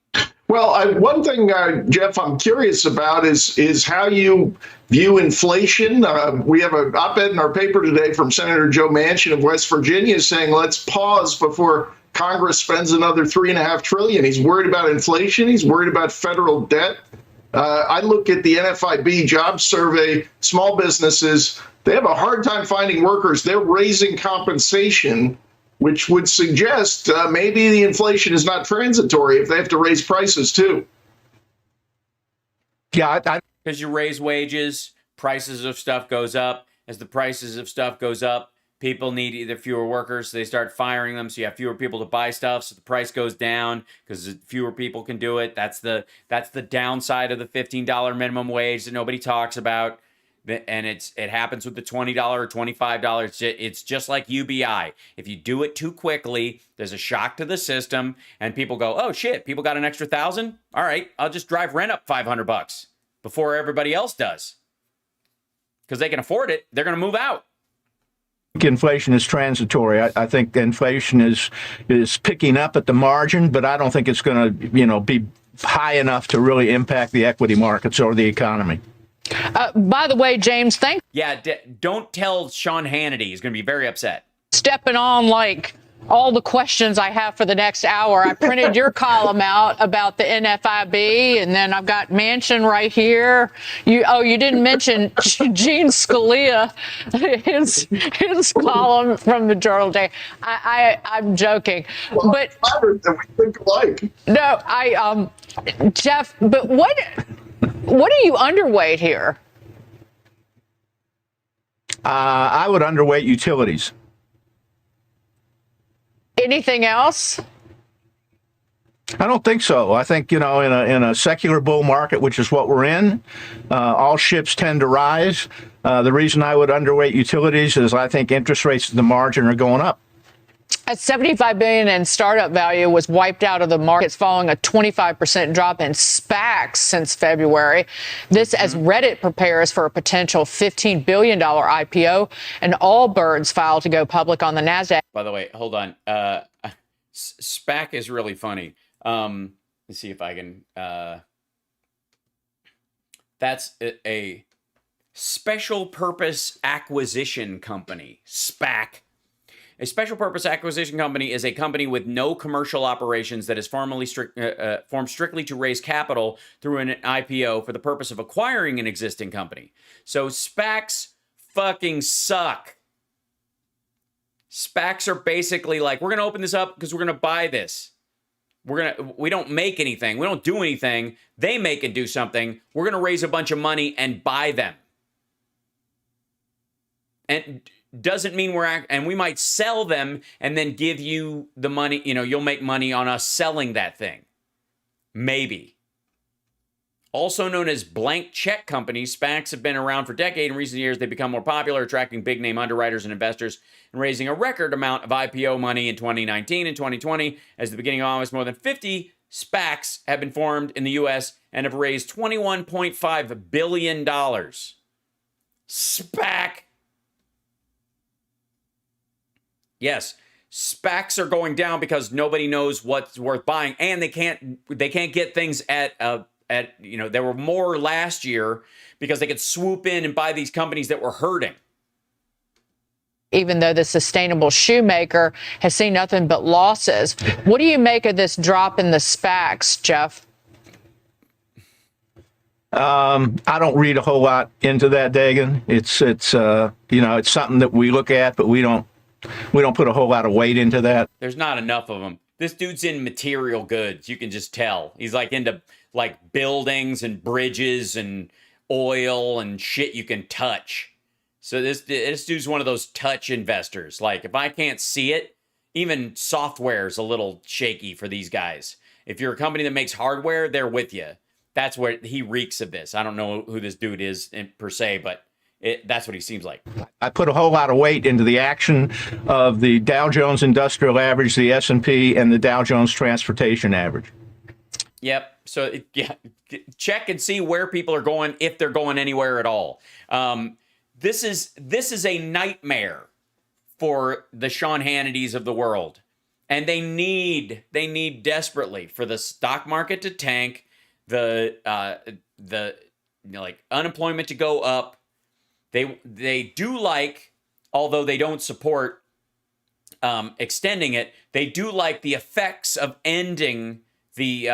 F: Well, one thing, Jeff, I'm curious about is how you view inflation. We have an op-ed in our paper today from Senator Joe Manchin of West Virginia saying, let's pause before Congress spends another $3.5 trillion. He's worried about inflation. He's worried about federal debt. I look at the NFIB job survey, small businesses, they have a hard time finding workers. They're raising compensation, which would suggest maybe the inflation is not transitory if they have to raise prices too.
A: Yeah, because you raise wages, prices of stuff goes up. As the prices of stuff goes up, people need either fewer workers, so they start firing them, so you have fewer people to buy stuff, so the price goes down because fewer people can do it. That's the downside of the $15 minimum wage that nobody talks about. And it happens with the $20 or $25. It's just like UBI. If you do it too quickly, there's a shock to the system, and people go, "Oh shit! People got an extra $1,000. All right, I'll just drive rent up $500 before everybody else does, because they can afford it. They're going to move out."
M: Inflation is transitory. I think inflation is picking up at the margin, but I don't think it's going to be high enough to really impact the equity markets or the economy.
J: By the way, James,
A: Yeah, don't tell Sean Hannity. He's going to be very upset.
J: Stepping on like all the questions I have for the next hour. I printed your column out about the NFIB, and then I've got Manchin right here. You didn't mention Gene Scalia, his column from the Journal Day. I'm joking, well, but
F: we think alike.
J: No, Jeff, but what are you underweight here?
M: I would underweight utilities.
J: Anything else?
M: I don't think so. I think, in a secular bull market, which is what we're in, all ships tend to rise. The reason I would underweight utilities is I think interest rates at the margin are going up.
J: A $75 billion in startup value was wiped out of the markets following a 25% drop in SPACs since February. This as Reddit prepares for a potential $15 billion IPO, and Allbirds filed to go public on the NASDAQ.
A: By the way, hold on. SPAC is really funny. Let's see if I can. That's a special purpose acquisition company, SPAC. A special purpose acquisition company is a company with no commercial operations that is formed strictly to raise capital through an IPO for the purpose of acquiring an existing company. So SPACs fucking suck. SPACs are basically like, we're going to open this up because we're going to buy this. We don't make anything. We don't do anything. They make and do something. We're going to raise a bunch of money and buy them. And doesn't mean and we might sell them and then give you the money. You'll make money on us selling that thing. Maybe. Also known as blank check companies, SPACs have been around for decades. In recent years, they've become more popular, attracting big name underwriters and investors and raising a record amount of IPO money in 2019 and 2020. As the beginning of August, more than 50 SPACs have been formed in the U.S. and have raised $21.5 billion. SPAC. Yes, SPACs are going down because nobody knows what's worth buying, and they can't get things at there were more last year because they could swoop in and buy these companies that were hurting.
J: Even though the sustainable shoemaker has seen nothing but losses. What do you make of this drop in the SPACs, Jeff?
M: I don't read a whole lot into that, Dagan. It's something that we look at, but we don't put a whole lot of weight into that.
A: There's not enough of them. This dude's in material goods. You can just tell. He's like into like buildings and bridges and oil and shit you can touch. So this dude's one of those touch investors. Like if I can't see it, even software's a little shaky for these guys. If you're a company that makes hardware, they're with you. That's where he reeks of this. I don't know who this dude is per se, but that's what he seems like.
M: I put a whole lot of weight into the action of the Dow Jones Industrial Average, the S&P, and the Dow Jones Transportation Average.
A: Yep. So check and see where people are going, if they're going anywhere at all. This is a nightmare for the Sean Hannitys of the world, and they need desperately for the stock market to tank, the like unemployment to go up. They do like, although they don't support extending it, they do like the effects of ending the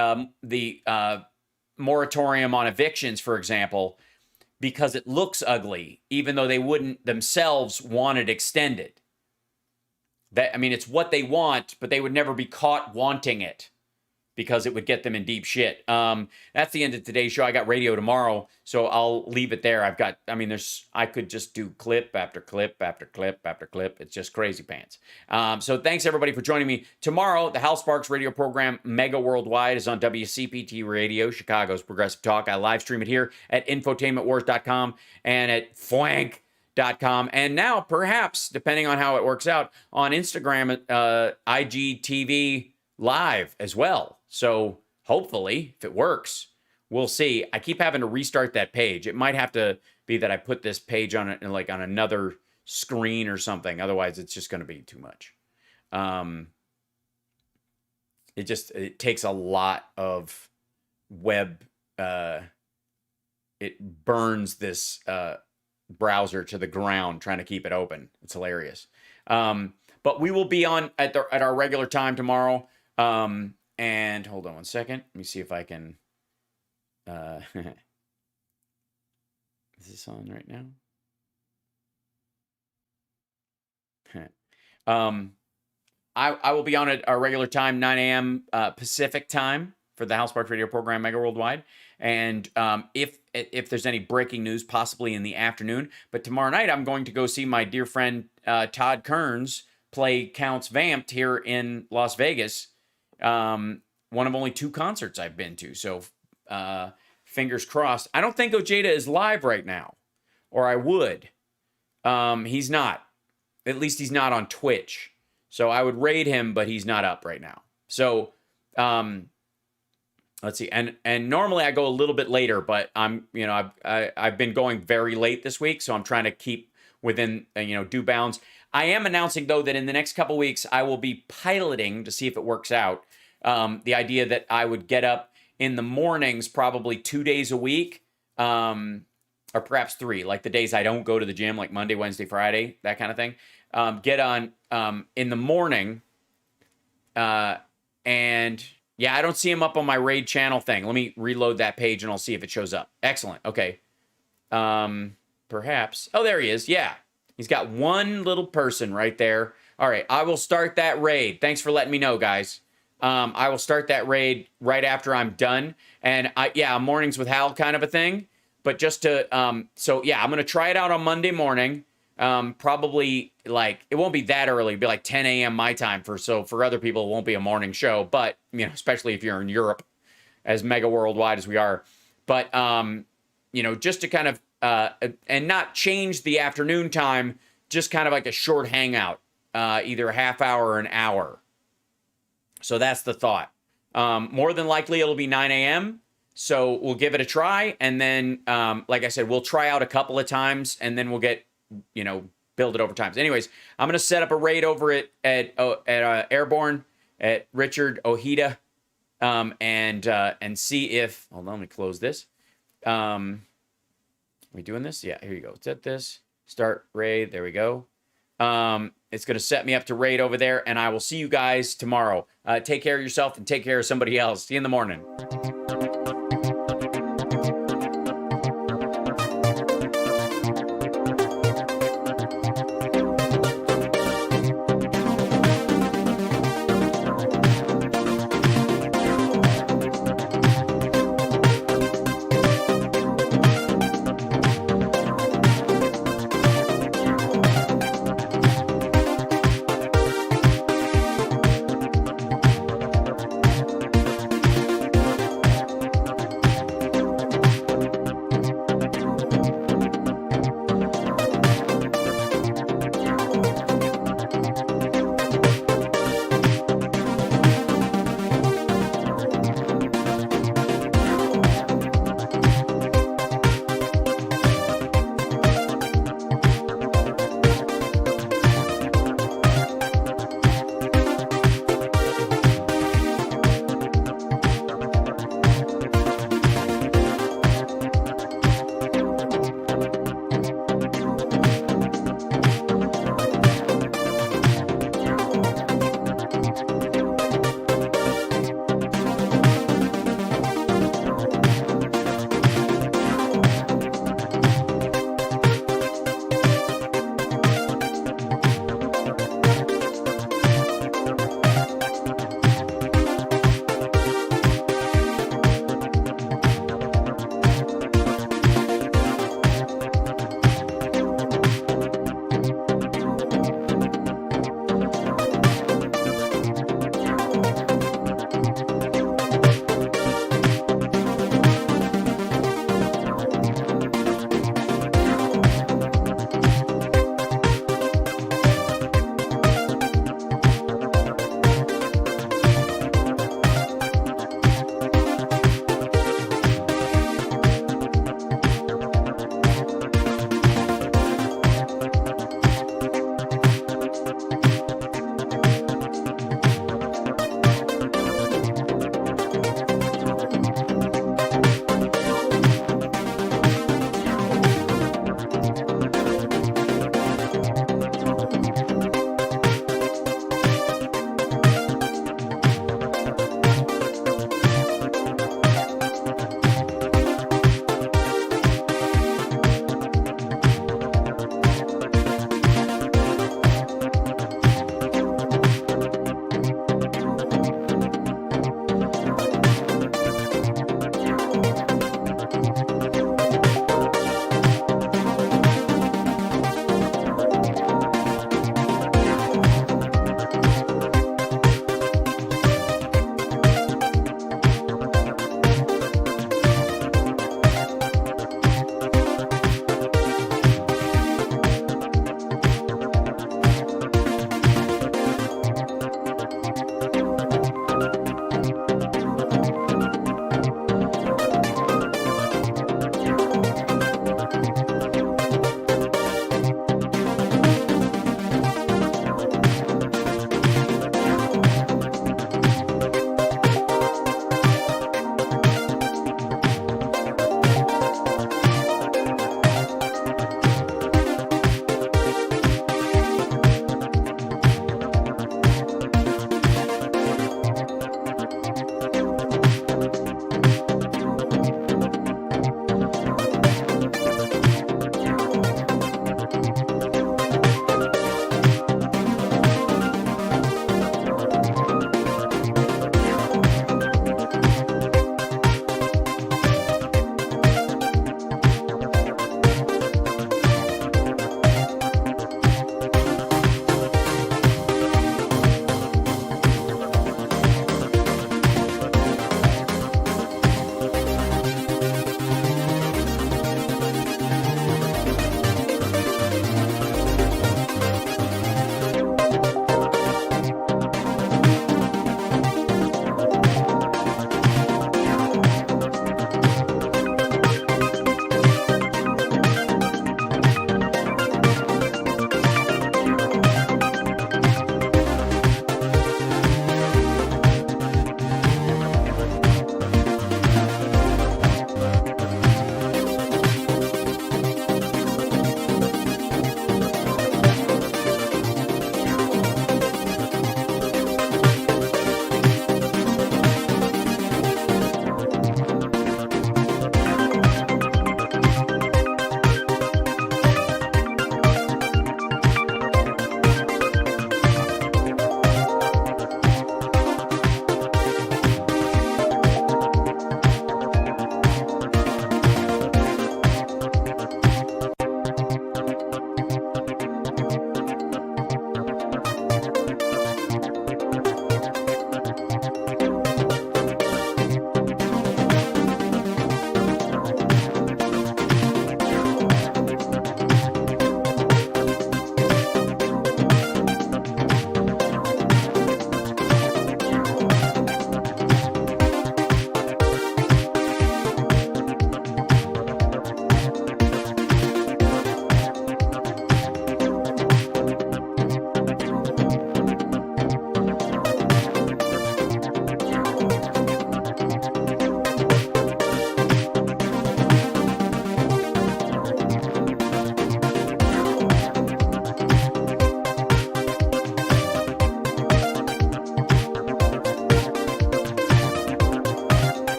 A: moratorium on evictions, for example, because it looks ugly, even though they wouldn't themselves want it extended. It's what they want, but they would never be caught wanting it because it would get them in deep shit. That's the end of today's show. I got radio tomorrow, so I'll leave it there. I could just do clip after clip after clip after clip. It's just crazy pants. So thanks everybody for joining me. Tomorrow, the Hal Sparks radio program, Mega Worldwide, is on WCPT Radio, Chicago's Progressive Talk. I live stream it here at infotainmentwars.com and at fwank.com. And now, perhaps, depending on how it works out, on Instagram, IGTV Live as well. So hopefully, if it works, we'll see. I keep having to restart that page. It might have to be that I put this page on it like on another screen or something. Otherwise, it's just going to be too much. It takes a lot of web. It burns this browser to the ground trying to keep it open. It's hilarious. But we will be on at our regular time tomorrow. And hold on one second. Let me see if I can. Is this on right now? I will be on at our regular time, 9 a.m. Pacific time for the Hal Sparks radio program, Mega Worldwide. And if there's any breaking news, possibly in the afternoon. But tomorrow night, I'm going to go see my dear friend Todd Kearns play Counts Vamped here in Las Vegas. One of only 2 concerts I've been to. So fingers crossed. I don't think Ojeda is live right now, or I would. He's not. At least he's not on Twitch. So I would raid him, but he's not up right now. So let's see. And normally I go a little bit later, but I've been going very late this week, so I'm trying to keep within due bounds. I am announcing though that in the next couple weeks I will be piloting to see if it works out. The idea that I would get up in the mornings, probably 2 days a week, or perhaps 3, like the days I don't go to the gym, like Monday, Wednesday, Friday, that kind of thing. Get on in the morning, and yeah, I don't see him up on my raid channel thing. Let me reload that page and I'll see if it shows up. Excellent. Okay. Perhaps. Oh, there he is. Yeah. He's got one little person right there. All right. I will start that raid. Thanks for letting me know, guys. I will start that raid right after I'm done. And mornings with Hal kind of a thing. But just to, I'm going to try it out on Monday morning. Probably like, it won't be that early. It'll be like 10 a.m. my time for other people, it won't be a morning show, but especially if you're in Europe, as mega worldwide as we are. But, just to kind of, and not change the afternoon time, just kind of like a short hangout, either a half hour or an hour. So that's the thought. More than likely it'll be 9 a.m. So we'll give it a try. And then, like I said, we'll try out a couple of times and then we'll get, build it over time. So anyways, I'm going to set up a raid over at Airborne at Richard Ojeda, and see if, hold on, let me close this. Are we doing this? Yeah, here you go. Set this, start raid. There we go. It's going to set me up to raid over there, and I will see you guys tomorrow. Take care of yourself and take care of somebody else. See you in the morning.